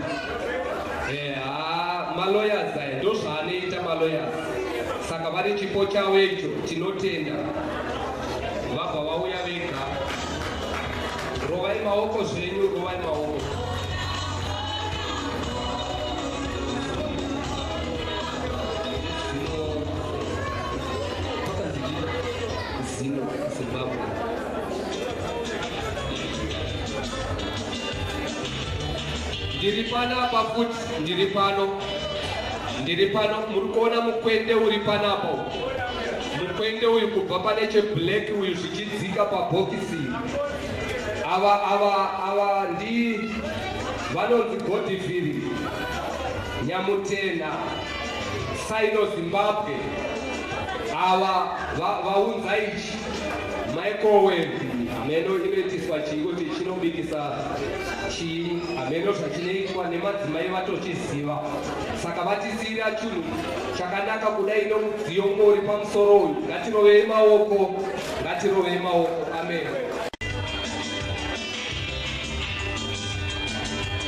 malawyers aya ndo zvaanoita malawyers. Saka vari chipo chavo icho tinotenda. Vabva vauya vega. Rovai maoko zvenyu, rovai maoko. Zimbabwe. Ndiri panapa futi, ndiri pano muri kuona mukwende uri panapo. Mukwende uyu kubva pane cheblack uyu zvichidzika pabhokisi. Ava ndi vanonzi Godfrey Nyamutena Sino Zimbabwe. Ava vaunza ichi microwave ameno inoitiswa chikuti chinobikisa chii, ameno zvachinoitwa nemadzimai vatochiziva. Saka vatisiyira chinhu chakanaka kudai nomudziyo uri pamusoro uyu. Ngatirovei maoko, ngatirovei maoko. Amen.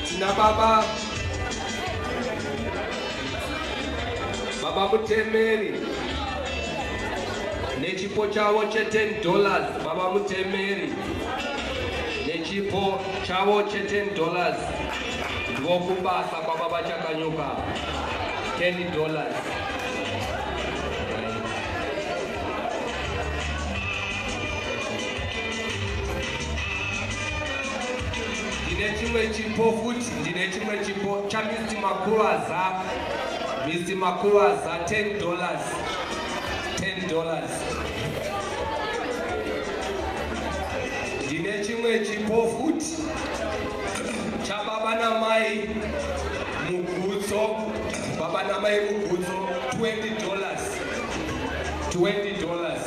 Tina baba Mutemeri nechipo chavo $10. Baba Mutemeri nechipo chavo $10 ndivokubasa kwababa Chakanyuka. $10. Ndine chimwe chipo futi, ndine chimwe chipo cha Mr. Makuwaza. Mr. Makuwaza, $10. $10. Ndine chimwe chipo futi cha baba na mai Mugutso. Baba na mai Mugutso, $20. $20.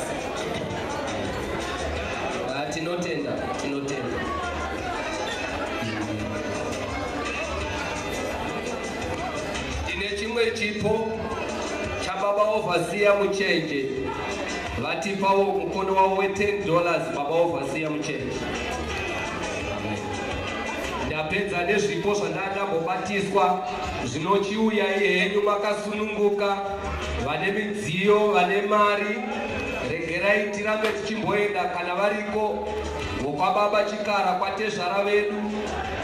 Tinotenda. Ndine chimwe chipo cha baba Overseer Muchenje. Vatipawo mukono wavo $10 baba Overseer Muchenje. Ndapedza nezvipo zvandakabobatiswa zvinochiuya henyu makasununguka, vane midziyo, vane mari. Regerai tirambe tichimboenda kana variko vokwababa Chikara kwatezvara vedu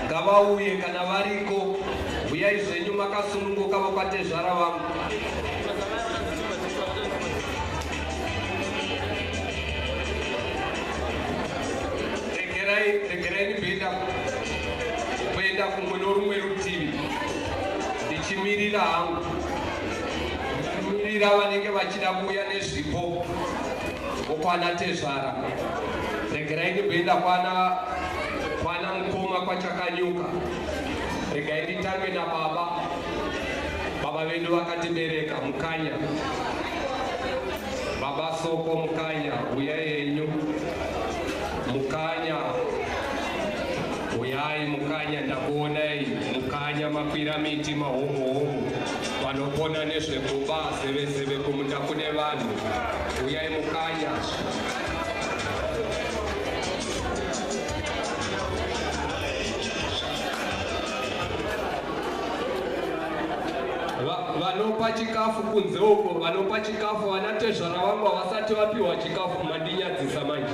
ngavauye kana variko. Uyai zvenyu makasununguka vokwatezvara vangu. Regerai nibhenda kuenda kumwe norumwe rutivi ndichimirira hangu, ndichimirira vanenge vachida kuuya nezvipo vokwana tezvara. Regerai nibhenda kwana Mukoma kwachakanyuka. Regai nditange baba vedu vakatibereka Mukanya, baba Soko Mukanya, uyai henyu Mukanya, uyai Mukanya, ndakuonai Mukanya, makwira miti mahomo vanopona nezvekuba zeve kumunda kune vanhu. Uyai Mukanya. Vanopa chikafu kunze uko, vanopa chikafu vanatezvara vangu havasati vapiwa chikafu, mandinyadzisa manje.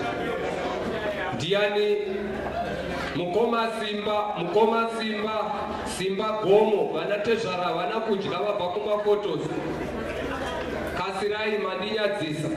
Ndiani? Mukoma Simba Gomo, vanatezvara vana kudya vabva kumafotosi. Kasirai mandinyadzisa.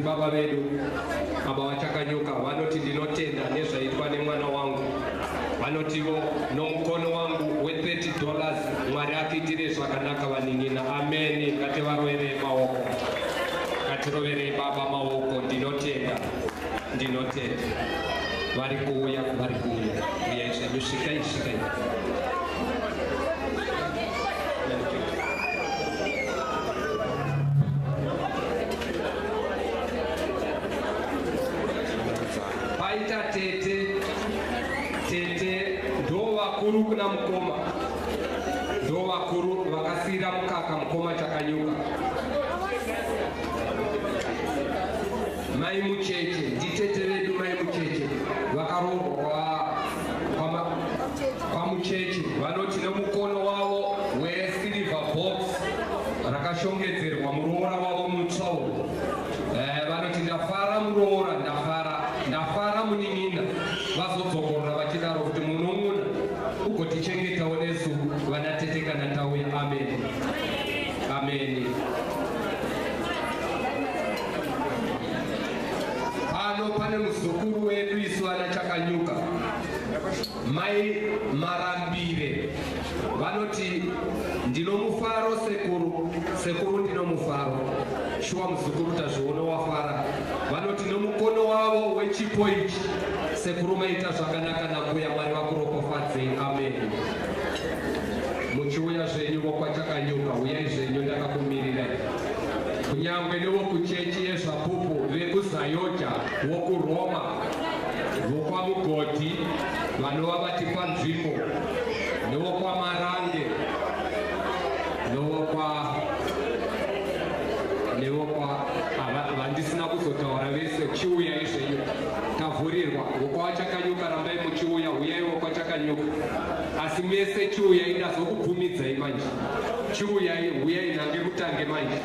Baba vedu baba vachakanyuka vanoti ndinotenda nezvaitwa nemwana wangu, vanotivo nomukono wangu $30 Mwari akiitire zvakanaka vanin'ina. Ameni. Ngativaroverei maoko, ngatiroverei baba maoko. Ndinotenda. Vari kuuya. Uyai zvenyu, svikai. Paita tete ndo vakuru kuna Mukoma, ndo vakuru vakasira mukaka Mukoma Chakanyuka. mai mucheche nditete vedu mai mucheche vakarongwa kwa mucheche vanoti nemukono wavo wesilver box rakashongedzerwa muroora wavo mutsvauro vanoti ndafara muroora ndafara munin'ina vazodzokorora vachidaro kuti munun'una ugotichengetawo nesu vanatete kana tauya. Amen. Amen. Pano pane muzukuru wedu isu ana Chakanyuka, mai Marambire, vanoti ndinomufaro sekuru ndinomufaro. Shuwa muzukuru tazviona wafara. Vanoti nomukono wavo wechipo ichi sekuru maita zvakanaka nakuya, Mwari vakuropafadzei. Amen. Muchiuya zvenyu vokwachakanyuka, uyai zvenyu ndakakumirirai. Kunyangwe nevokuchechi yezvapupu vekuzayoja, vokuroma, vokwamugoti, vanova vati panzvimbo, nevokwamarange, vandisina kuzotaura vese. Chiuyai zvenyu, tavhurirwa. Vokwachakanyuka rambai muchiuya, uyai vokwachakanyuka. Asi mese chiuyai ndazokubvumidzai manje. Chiuyai, uyai nange kutange manje.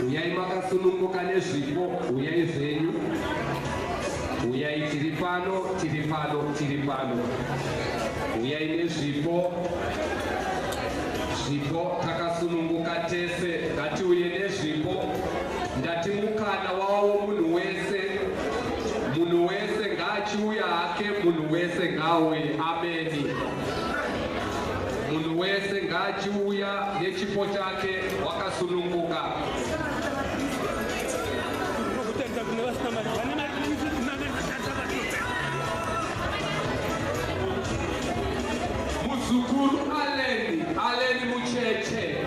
Uyai makasununguka nezvipo, uyai zvenyu. Uyai tiri pano. Uyai nezvipo. Takasununguka tese, ngatiuye nezvipo. Ndati mukana wavo munhu wese ngaachiuya hake, munhu wese ngaauye. Amen. Munhu wese ngaachiuya nechipo chake wakasununguka. Muzukuru Aleni Mucheche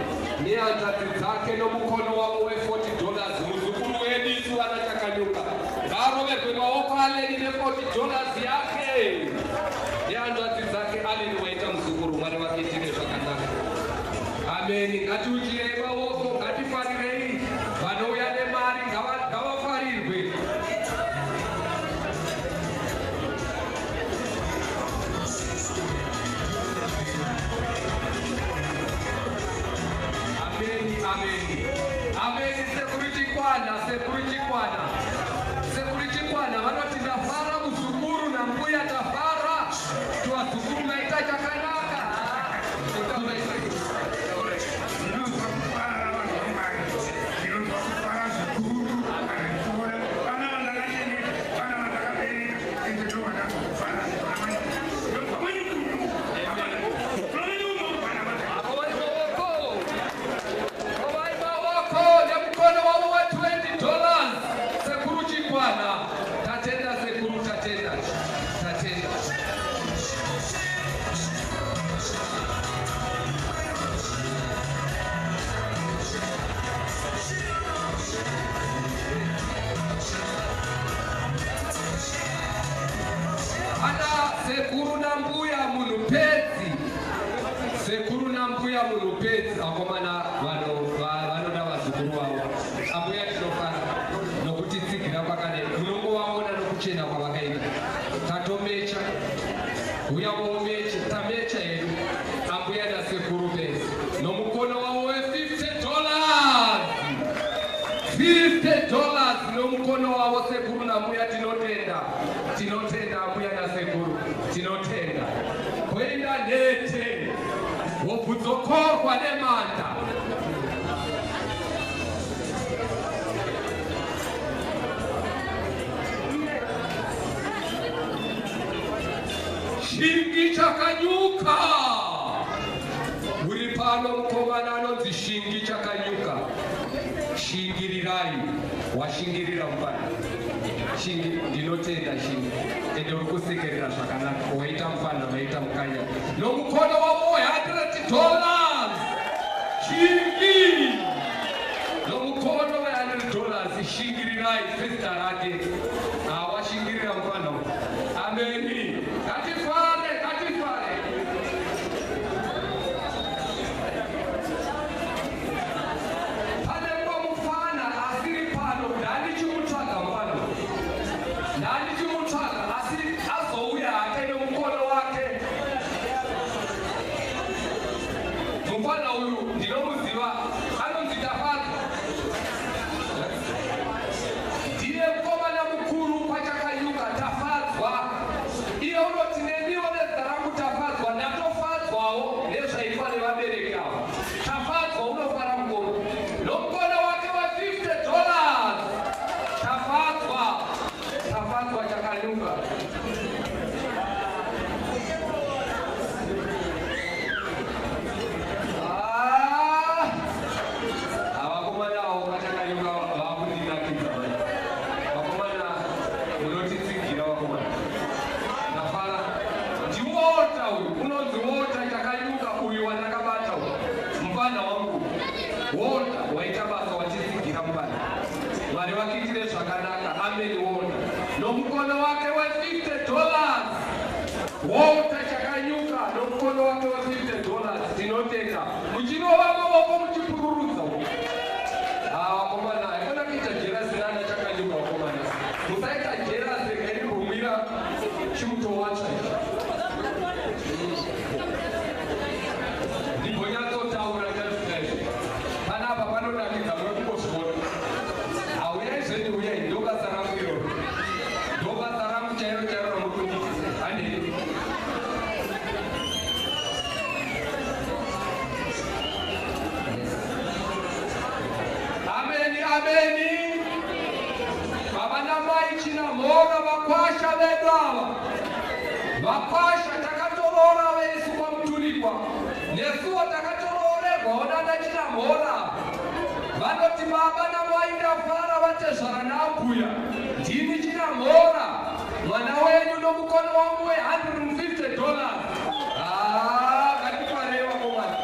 nehanzvadzi dzake nomukono wavo we$40. Muzukuru wedu isu ana Chakanyuka, ngaaroverwe maoko Aleni ne$40 yake nehanzvadzi dzake. Aleni waita muzukuru, Mwari vakuitire zvakanaka. Amen. Ngatiuchirei maoko, ngatifarirei. Vanouya nemari ngavafarirwe. Amen. Security kwana vanoti ndafara muzukuru na mbuya tafara tuwazukuru maita chakanaka. Sekuru na mbuya munupedzi akomana vanoda vazukuru vavo. Ambuya tinofara nokuti tsigira kwakane munongovaona nokuchena kwavakaita. Tatomecha uya vomeche tamecha yedu ambuya nasekuru pedzi nomukono wavo $50 nomukono wavo sekuru na mbuya. Tinotenda ambuya nasekuru, tinotenda. Kwenda nete wobudzokorwa nemanda. Shingi Chakanyuka uri pano mukomana anonzi Shingi Chakanyuka. Shingirirai, washingirira mubana. Shingi ndinotenda Shingi ende uri kusekerera zvakanaka. Waita mufana waita mukanya nomukono wavo $100. Shingi nomukono $100. Shingirirai festa rake awashingirira mufana. Amen. Katifare. wangu wona waita basa wachitsigira mubani Mwari wakiitire zvakanaka amen wona nomukono wake $50 wota chakanyuka nomukono wake $50 tinotenda muchinova maoko muchipururudza wakomana haikona kuita jerasi nana chakanyuka wakomana musaita jerasi kairibumwira chimuto wacho ndibonyatsotaura nezvizvi panapa panonakidza mwekungozviona hauyai zvenyu uyai ndobasa rangu iroro ndobasa rangu chairo chairo ramukundikisa hanei ameni baba namai chinamhora vakwasha vedu ava vakwasha takatorora vesu kwamuturikwa nesuwo takatororerwawo nana chinamhora vanoti baba namai ndafara vatezvara nambuya ndini chinamhora mwana wenyu nomukono wangu $150 ngatipareva komwana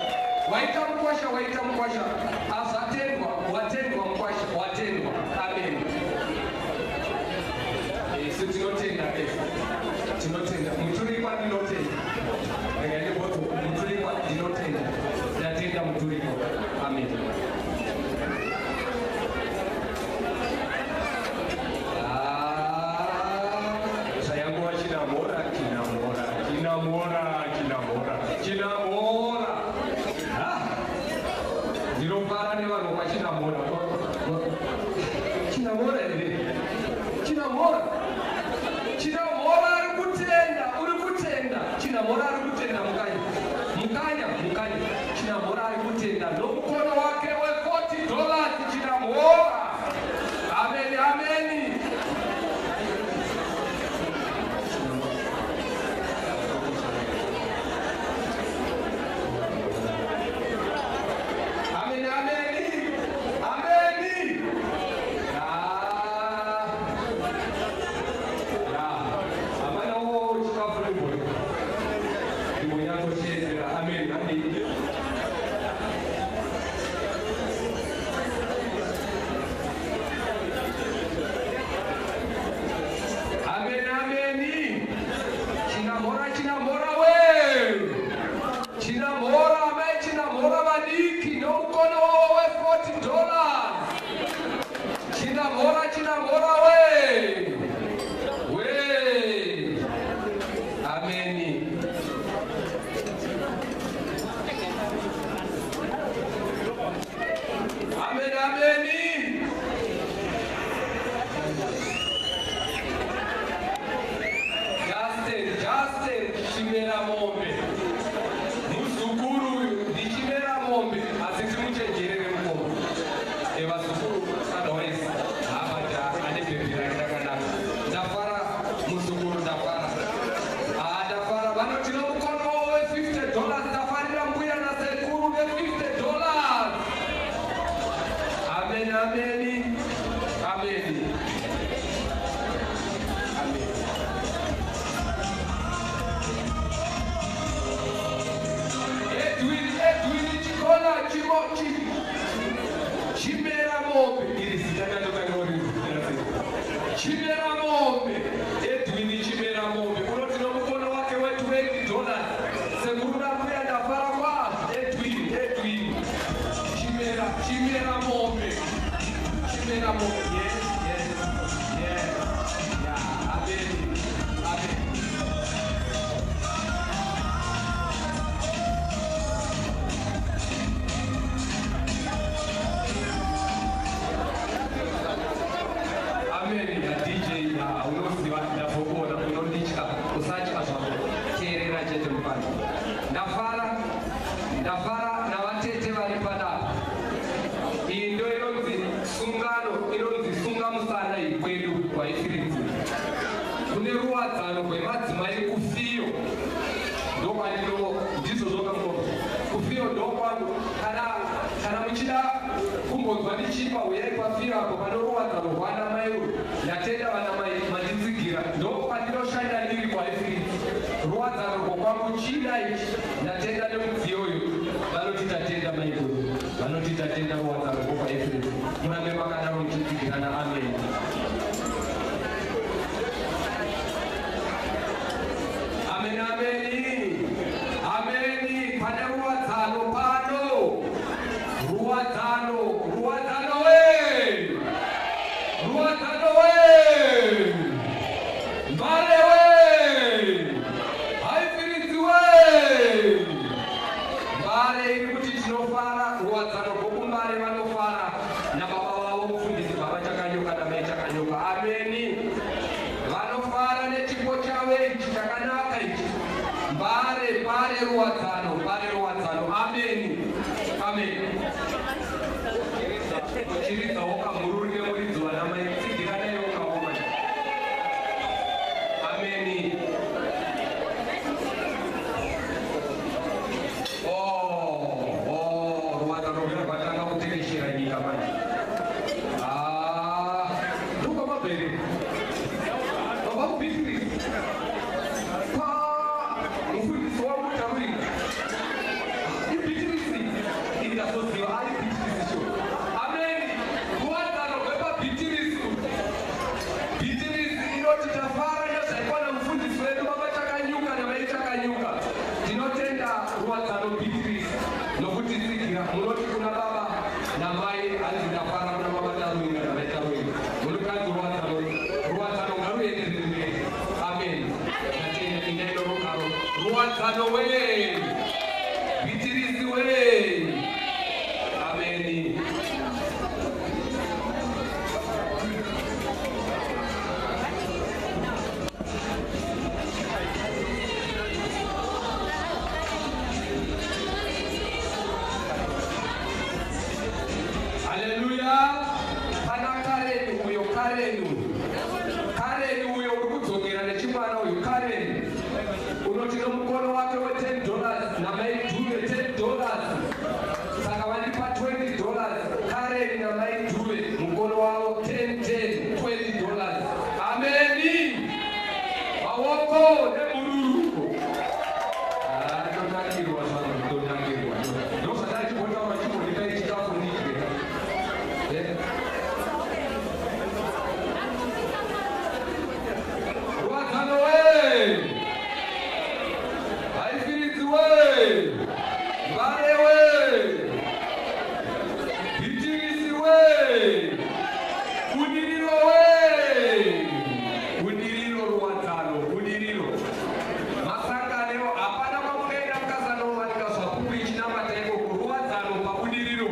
waita mukwasha azatendwa watendwa mukwasha watendwa amen isi tinotenda tinotenda muturikwa ndinotenda reganepoto muturikwa ndinotenda ndatenda muturikwa amen zvayanguva chinamhora ndinofara nevanhu vachinamhora chinamhora here chinamhora ari kutenda uri kutenda chinamhora ari kutenda mukanya chinamhora ari kutenda nomukono wake $40 chinamhora ameni chinamhora vadiki nomukono wavo $40 chinamhora we ameni Justin chimera mombe muzukuru ndichimera mombe asi timuchenjerere mukombe evazukuru otherwise haabata ane bhebhi rake rakanaka ndafara muzukuru ndafara vanoti nomukono $50 ndafarira mbuya nasekuru $50 ameni Edwin chikona chimera mombe iri zita ndatokanori chimera mombe Edwin chimera mombe unoti nomukono wake $20 semuruna mbuya ndafara kwa Edwin chimera mombe yes amen DJ unoziva ndavokona unonditya usatya zvako teerera chete mupano ndafara navatete vari panapa iyi ndo inonzi sungano inonzi sunga musana iyi kwedu kwaifiridzira kune ruwadzano rwemadzimai kufiyo ndizvo zvokamboa kufiyo ndokwando kana muchida kumbonzwa ndichipa uyai kwafiyo apo pano ruwadzano rwana mai ndatenda vana mai manditsigira ndokwandinoshaida ndiri kwaifiridzi ruwadzano rwokwangu chida ichi ndatenda nemudziyo uyu vanoti tatenda maikuru vanoti tatenda ruwadzano rwopa efeso murambe makadaro muchidzidzirana. Amen. Amen, amen. Amen. Pane ruwadzano pano. Ruwadzano we. Ruwadzano we. Mbale we. Haifiritsi we. Mbale iri kuti tinofara ruwadzano rwokumbale vanofara nababa vavo mufundisi baba chakanyoka namai chakanyoka. Ameni. Vanofara nechipo chavo ichi chakanaka ichi. Mbare ruwadzano. Ameni. Amen. Chiridza wakamururike muridzi vanamai tsidikanai wakaoma. Ameni. Ruwadzano rwatanga kutekeshera nyika manje. Nduka mabhere. Baba kubhitiri. Mufundisi wamutaurira. Ibhitirisi. Indazoziva ari bhitirisi sho. Amen. Ruwadzano rwepabhitirisi. Bhitirisi inoti tafara nezvaikwana mufundisi wedu baba chakanyuka namai chakanyuka. Tinotenda ruwadzano bhitirisi. Nokuti tsigira munoti kuna baba namai ari ndafara kuna baba taruinga namai taruinga. Munokadzi ruwadzano ngaruenderere mberi. Amen. Natenda inaino rukaro. Ruwadzano we. Bhitirisi we. Amen. Hallelujah. Pana Karen uyo uri kudzokera nechimwana uyu Karen. Unoti nomukono wake we$10 namai Dhuve $10. Saka vanipa $20. Karen namai Dhuve mukono wavo $10, $20. Ameni. Maoko nemururuko. Ndonakirwa zvangu, ndonakirwa. Ndosada chipotaura chimboita ichikafu ndike. Ruwadzano we. Haifiritsi we. Mbare we. Bhitirisi we. Budiriro we. Budiriro ruwadzano, budiriro. Masanganeo hapana mamukaenda mukazanowanika zvapupu ichinamata ikoko ruwadzano pabudiriro.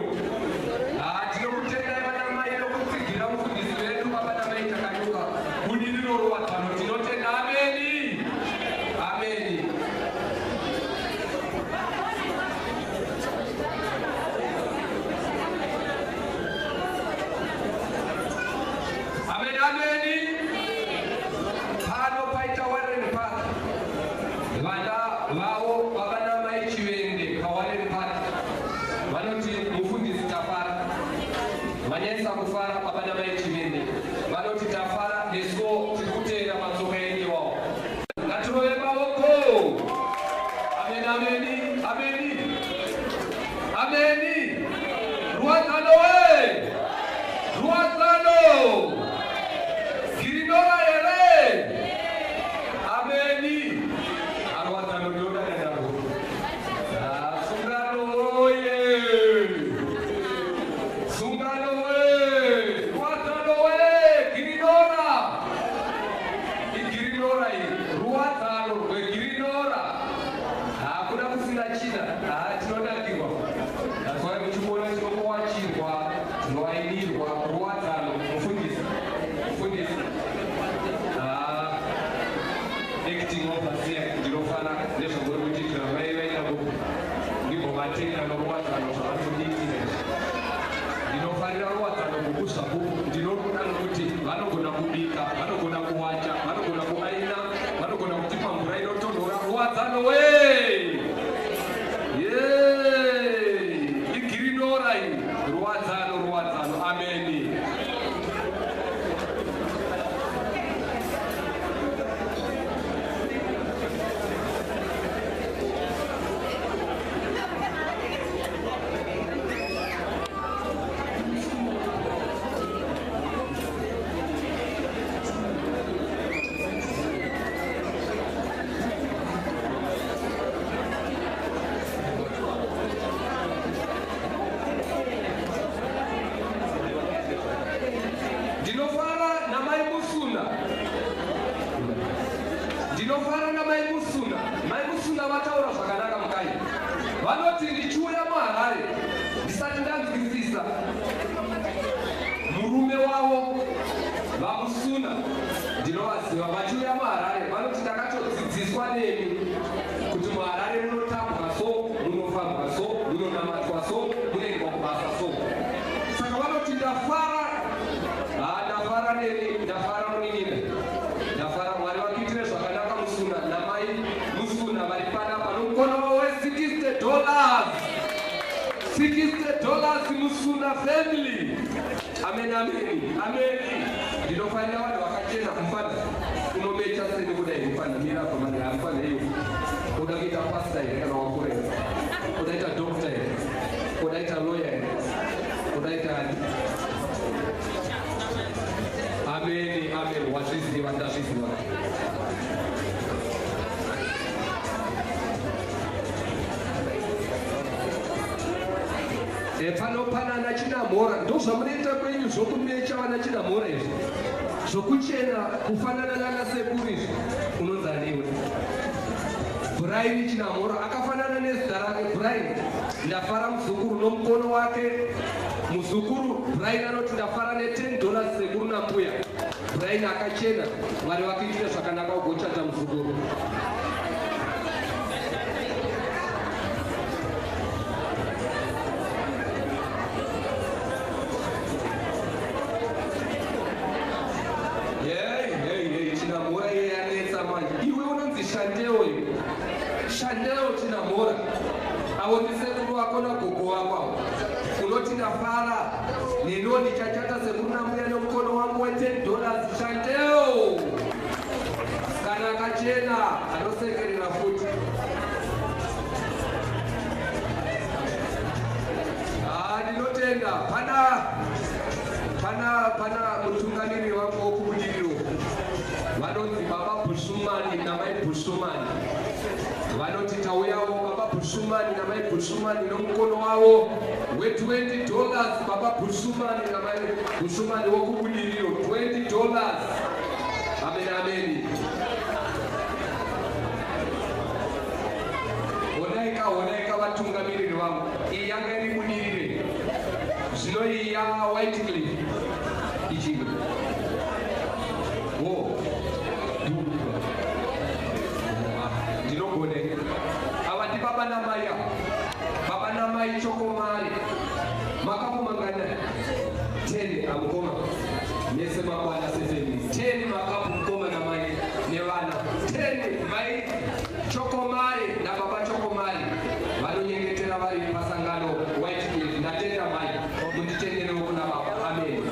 Tinokutendai vanamai nokutsigira mufundisi wedu baba namai chakanyuka. Budiriro ruwadzano tinotenda. Ameni. Ameni. Amen, ameni. Pano paita Warren Park. Vana vavo baba namai Chivende paWarren Park. Vanoti mufundisi tafara. Vanyaisa kufara baba namai Chivende. Vanoti tafara nesuwo tirikutera matsoka enyu wavo. Ngatirove maoko. Amen, ameni. Ameni. Ameni. Ruwadzano we. Ruwadzano. Girinora here. Ameni. Ruwadzano ndoda kadaro. Sungano oye. Sungano we. Ruwadzano we. Girinora. ndinoona vataura zvakanaka mukai. Vanoti ndichiuya muHarare ndisati ndanzwisisa murume wavo vamusuna ndinovaziva vachiuya muHarare vanoti takatodzidziswa nemi kuti muHarare munotambwa so, munofambwa so, munonamatwa so, munoendwa kubasa so. Saka vanoti ndafara nemi, ndafara munin'ina, ndafara Mwari vakuitire zvakanaka musuna namai musuna vari panapa nomukono wavo $60. $60 musuna family. Amen, amen, amen. Ndinofanira vanhu vakachena mufana unomecha seni kudai mufana mira pamani afana hiyo. Uda kuita pastor here kana wakure. Udaita doctor here. Udaita lawyer here. Udaita amen, amen. Wazviziva ndazviziva. Panopanana chinamhora ndozvamunoita kwenyu zvokumecha vana chinamhora izvi zvokuchena kufanana nanasekuru izvi unonzaniwe Brian chinamhora akafanana nezita rake Brian. Ndafara muzukuru nomukono wake muzukuru Brian anoti ndafara $10 sekuru nambuya. Brian akachena Mwari vakuitire zvakanaka ugochata muzukuru. Shandeo chinamhora aonese kuru wako nagogo wako unoti ndafara nenoni chachata sekuru nambuya nomukono wangu $10. Shandeo kana akachena anosekerera futi. Ndinotenda pana mutungamiri wako wokubudiriro vanonzi baba Bushumani namai Bushumani. Vanoti tauyawo baba Bushumani namai Bushumani nomukono wavo $20. Baba Bushumani namai Bushumani wokubudiriro $20. Amen, amen. Onaika vatungamiriri vangu. Iyi yanga iri budirire. Zvino iyi ya Whitecliff. Ichimwe. Ndinogone ava ndi baba namai chokomari makapumangana 10 amukoma nese makwana 7 10 makapu mukoma namai nevana 10 mai chokomari nababa chokomari vanonyengetera vari pasangano Whitecliff. Ndatenda mai munditenderewo kuna baba. Amen.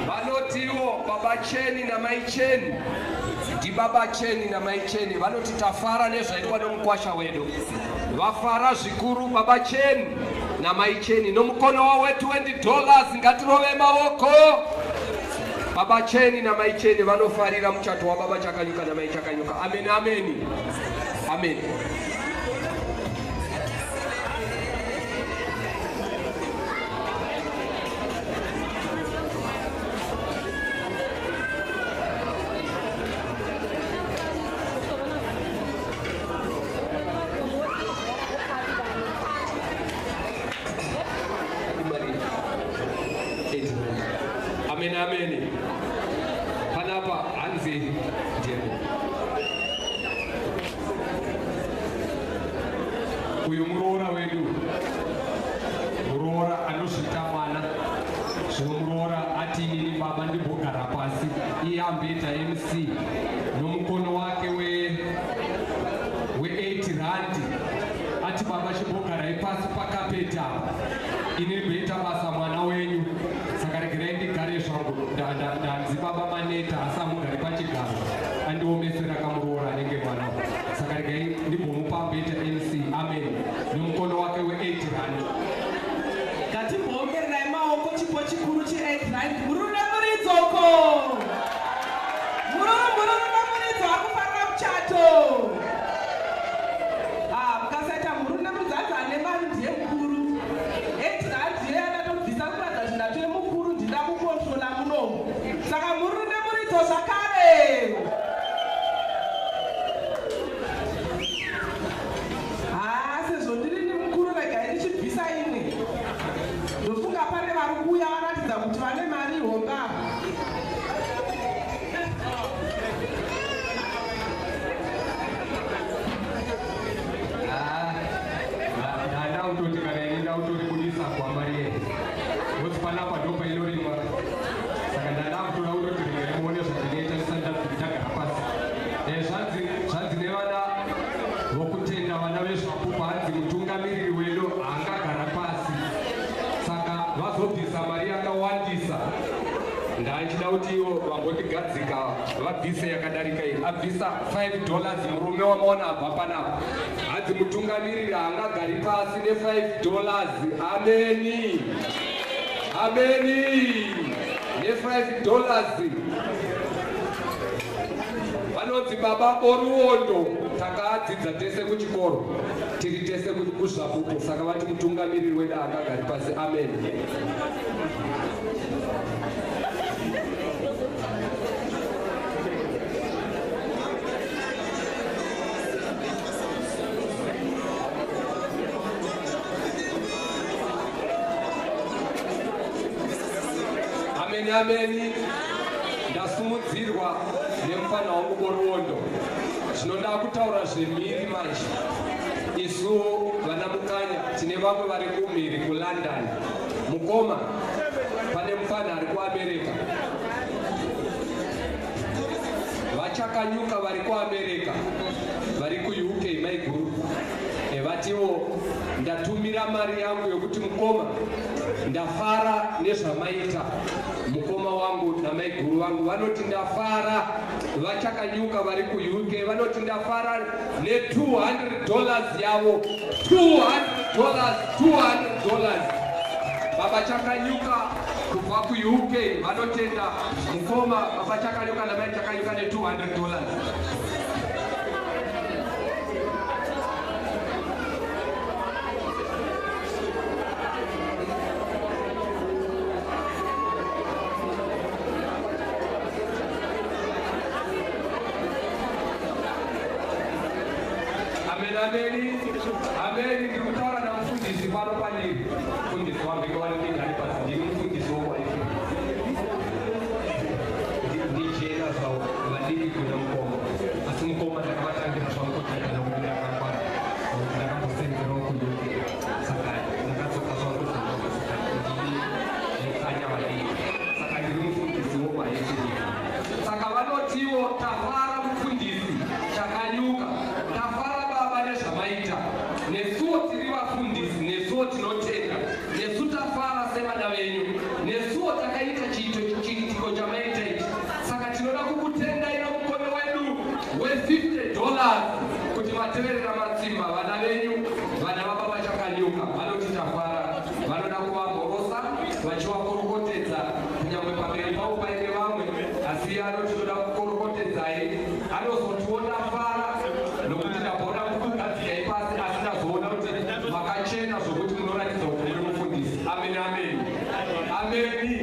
Vanotiwo baba Cheni na mai Cheni ndi baba Cheni na mai Cheni vanoti tafara nezvaitwa nomukwasha wedu. Vafara zvikuru baba Cheni na mai Cheni nomukono wavo $20. Ngatirove maoko. Baba Cheni na mai Cheni vanofarira muchato wa baba Chakanyuka na mai Chakanyuka. Amen, amen, amen. Amen, amen. Panapa anzi jemo. Uyu muroora wedu. Muroora anosvika mwana. Zvino muroora ati inini baba ndibogara pasi. Iye ambeta MC nomukono wake we$8. Ati baba chibogarai pasi pakapeti apa. Inini kuita basa mwana wenyu. Saka regerai ndigare zvangu ndanzi baba maneta asamugari pachigaro andiomesera kamuroora anenge mwana. Saka regerai ndimbomupa mbeta MC. Amen. Nomukono wake we$8. Ngatimbombererai maoko chipo chikuru che$8 murunamiridzoko. ndachida kuti ivo vambotigadzika vabvise yakadarika iyi. Abvisa $5 murume wamaona abva panapa. Hadzi mutungamiriri haangagari pasi ne$5. Ameni. Ameni. Ne$5. Vanonzi baba boruondo takadzidza tese kuchikoro tiri tese kuzvapupu saka vati mutungamiriri wedu akagari pasi. Amen. Amen. Amen. Ndasumudzirwa nemufana wangu boruondo. Zvinoda kutaura zvemhiri manje. Isu vana Mukanya tine vamwe vari kumhiri kuLondon. Mukoma pane mufana ari kuAmerica. Vachakanyuka vari kuAmerica. Vari kuUK maiguru. Vatiwo ndatumira mari yangu yokuti Mukoma ndafara nezvamaita mukoma wangu namaiguru wangu vanoti ndafara. Vachakanyuka vari kuUK vanoti ndafara ne$200 yavo. $200. Baba chakanyuka kubva kuUK vanotenda Mukoma. Baba chakanyuka namai chakanyuka ne$200. Ameni. Ameni. Ndikutaura namufundisi pano paneri. Mufundisi wambenge wanikigari pasi. Ndiri mufundisi wokwaisi. Ndichena zvawo vadiki kuna Mukoma. Asi Mukoma ndakavatangira zvangu kuti ndakuda ndakakwana. Ndakambosenzerawo kuUK. Saka ndakadzoka zvangu kuti ndikanya vadiki. Saka ndiri mufundisi wokwaisi. Saka vanotiwo tafara mufundisi chakanyuka. Tafara baba nezvamaita. Nesuwo tiri vafundisi, nesuwo tinotenda. Nesu tafara sevana venyu. Nesuwo takaita chiitiko chamaita ichi. Saka tinoda kukutendai nomukono wedu we$50 kuti vateverera matsimba vana venyu, vana vababa vachakanyuka. Vanoti tafara, vanoda kuvamborosa, vachivakorokotedza kunyangwe pamberi pavo paine vamwe. Asi anoti toda kukorokotedzai. Anozotiona fara nokuti ndabona kukugadzirai pasi asi ndazoona kuti makachena zvokuti munoratidza kuti muri mufundisi. Amen. Amen. Ameni.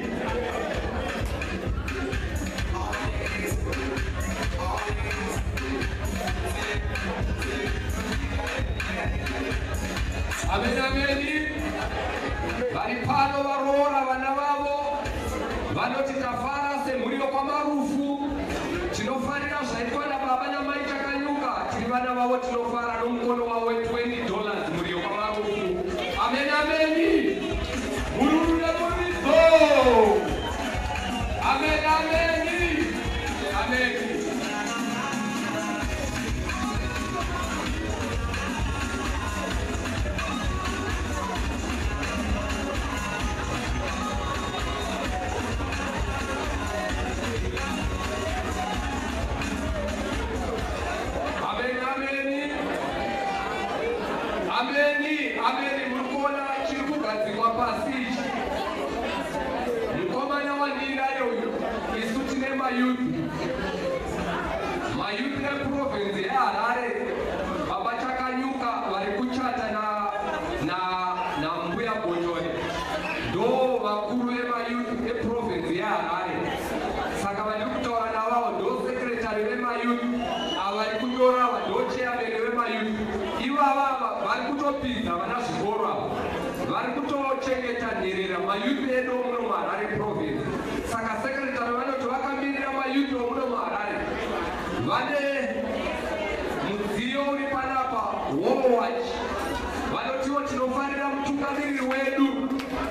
Amen. Ameni. Vari pano varoora vana vavo vanoti tafara semhuri yokwamarufu. Tinofarira zvaitwa nababa namai chakanyuka. Tiri vana vavo tinofara nomukono wavo $20 mhuri yokwamarufu. Amen. Ameni. Mururu nemuridzo. Amen. Ameni. Ameni. Ameni. Murikuona chiri kugadzikwa pasi ichi. Mukomana wanirayo uyu. Isu tine mayuthi eprovinsi yeHarare. Baba chakanyuka vari kuchata na mbuya Bonyore. Ndo vakuru vemayuthi eprovinsi yeHarare. Saka vari kutaura navavo ndo sekretari vemayuthi. Avari kunyorawa ndo chairman vemayuthi. Ivava vari kutopinza vana zvikoro avo. Vari kutochengeta nherera mayuthi edu muno muHarare province. Saka sekretari vanoti vakamirira mayuthi omuno muHarare. Vane mudziyo uri panapa Warwatch. Vanotiwo tinofarira mutungamiriri wedu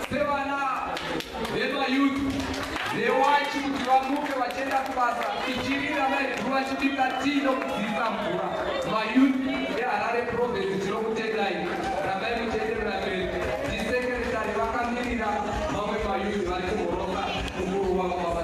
sevana vemayuthi newachi kuti vamuke vachienda kubasa ichirira maiguru vachibika tii nokudziisa mvura. Mayuthi eHarare province tinokutendai. Rambai muchienderera mberi. Ndisekretari vakamirira mamwe mayuthi vari kumhoroka mukuru wavo Baba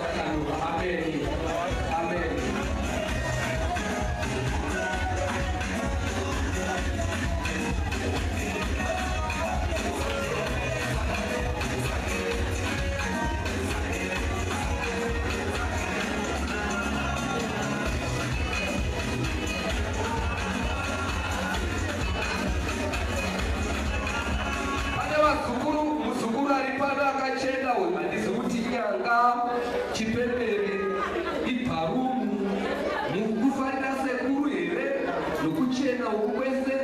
kuchena ukwese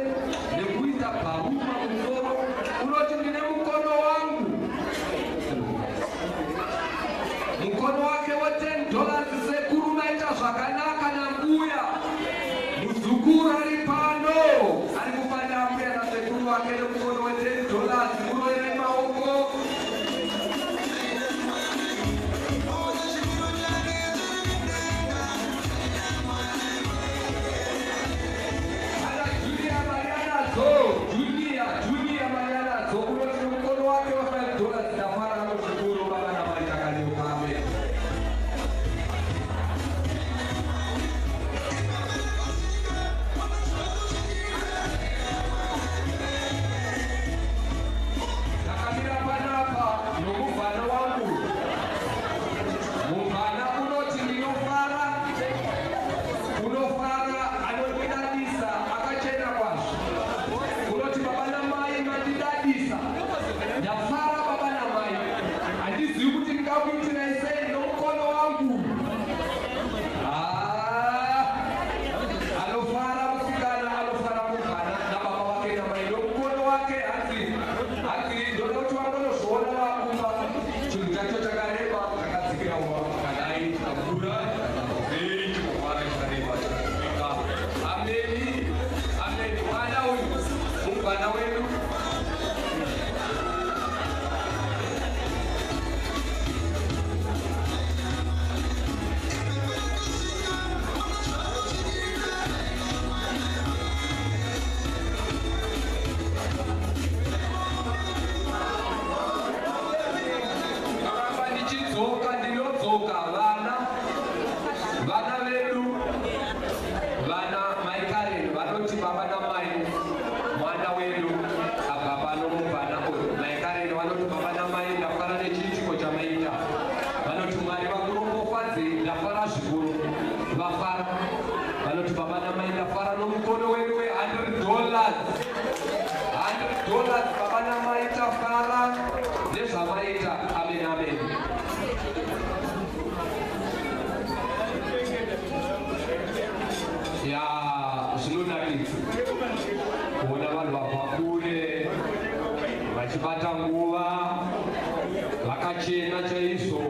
nekuita bharuma musoro unoti ndine mukono wangu. Mukono wake wa $10 sekuru naita zvakanaka nambuya muzukuru ari pano ari kufanda ambuya nasekuru wake nemukono wa $10 unoere maoko. Julia Mariana zo unoti mukono wake wa $5 zitafara na muzukuru baba na mai takanyuka. Amen. Nakamira panapa nomuvana wangu. Muvana unoti ndinofara. Unofara anodadisa akachena kwazvo. Unoti baba namai mandidadisa. Ndafara baba namai. Handizivi kuti ndingakuitirai sei nomukono wangu. Anofara musikana anofara muvana nababa wake namai nomukono wake hanzi ndoda kuti vangonozviona vakumba chinhu chacho chakareba chakadzikira kadai chikakura ei chikuvara chikareba chikasvika. Ameni, ameni. Mwana uyu muvana wedu. Karamba ndichidzoka ndinodzoka vana vedu vana mai Karen vanoti baba namai mwana wedu abva pano muvana uyu. Mai Karen vanoti baba namai ndafara nechiitiko chamaita. Vanoti Mwari vakurongofadze ndafara zvikuru. Vafara vanoti baba namai ndafara nomukono wedu we$100. $100 baba namai tafara nezvamaita. Amen, amen. Ya zvinonakidza kuona vanhu vabva kure vachibata nguva vakachena chaizvo.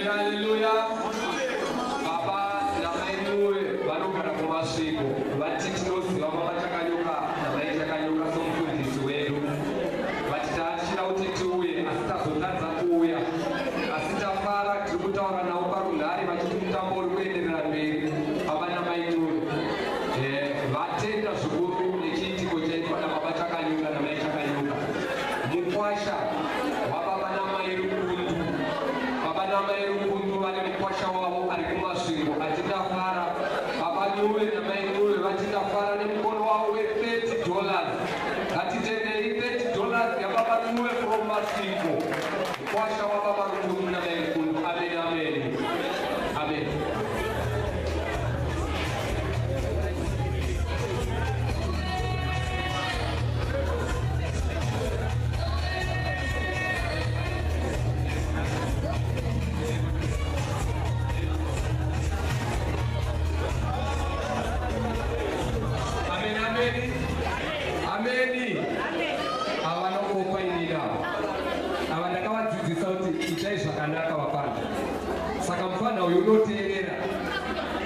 Haleluya. Baba namai nuwe vanogara kumasviko vati tinoziva baba Chakanyuka namai Chakanyuka somufundisi wedu. Vati taachira kuti tiuye asi tazotadza kuuya. Asi tafara tiri kutaura navo parunhare vachiti mutambo uri kuenderera mberi. Baba namai nuwe vatenda zvikuru nechiitiko chaitwa nababa Chakanyuka namai Chakanyuka. Mukwasha wababa namai Rukundu. Baba namai Rukundu vane mukwasha wavo ari kumasvingo atidafara. Baba nuwe namai nuwe vatidafara nemukono wavo we$30. Ngatitendei $30 yababa nuwe from masvingo. Mukwasha wababa Rukundu namai Rukundu. Amen, amen. Amen. Ameni. Avanokopa inina. Ava ndakavadzidzisa kuti itai zvakanaka vapana. Saka mufana uyu unoteerera.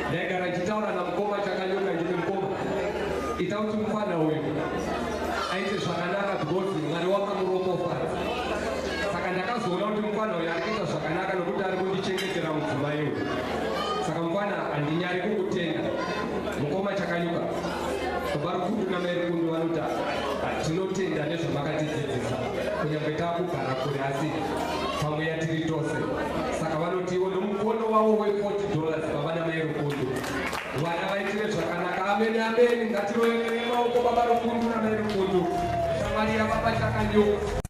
Ndaigara ndichitaura namukoma Chakanyuka nditi mukoma. Ita kuti mufana uyu aite zvakanaka because Mwari wakamuropofadza. Saka ndakazoona kuti mufana uyu ari kuita zvakanaka nokuti ari kundichengetera mudzimai uyu. Saka mufana handinyari kukutenda. Mukoma Chakanyuka. Baba Rukundu namai Rukundu vanoti tinotenda nezvamakatidzidzisa kunyange takugara kure asi pamweya tiri tose. Saka vanoti iwo nomukono wavo we$40 baba namai Rukundu vana vaitire zvakanaka. Amen, amen. Ngatiroerere maoko baba Rukundu namai Rukundu. Shamwari yababa Chakanyuka.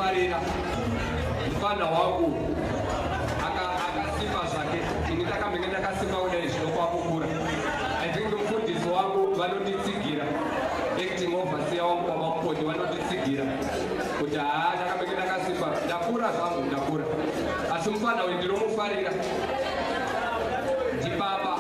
ndinofarira mufana wangu akasimba zvake ini ndakamenge ndakasimba kudai zvinokwakukura. I think mufundisi wangu vanonditsigira acting overseer wangu kwamaponi vanonditsigira kuti ndakamenge ndakasimba ndakura zvangu ndakura, asi mufana uyu ndinomufarira ndibaba.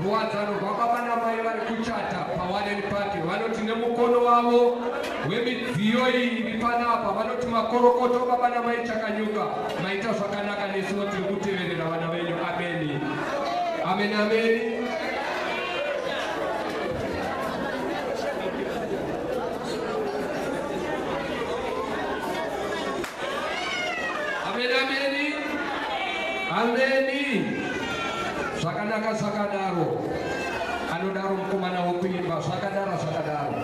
ruwadzano rwababa namai vari kuchata pawareni pake vanoti nemukono wavo wemidziyo iyi iri panapa vanoti makorokoto baba namai chakanyuka maita zvakanaka nesuwo tiri kuteverera vana venyu. Ameni, amen, amen. Ameni. Zvakanaka zvakadaro. Anodaro mukomana wokuimba. Zvakadaro zvakadaro.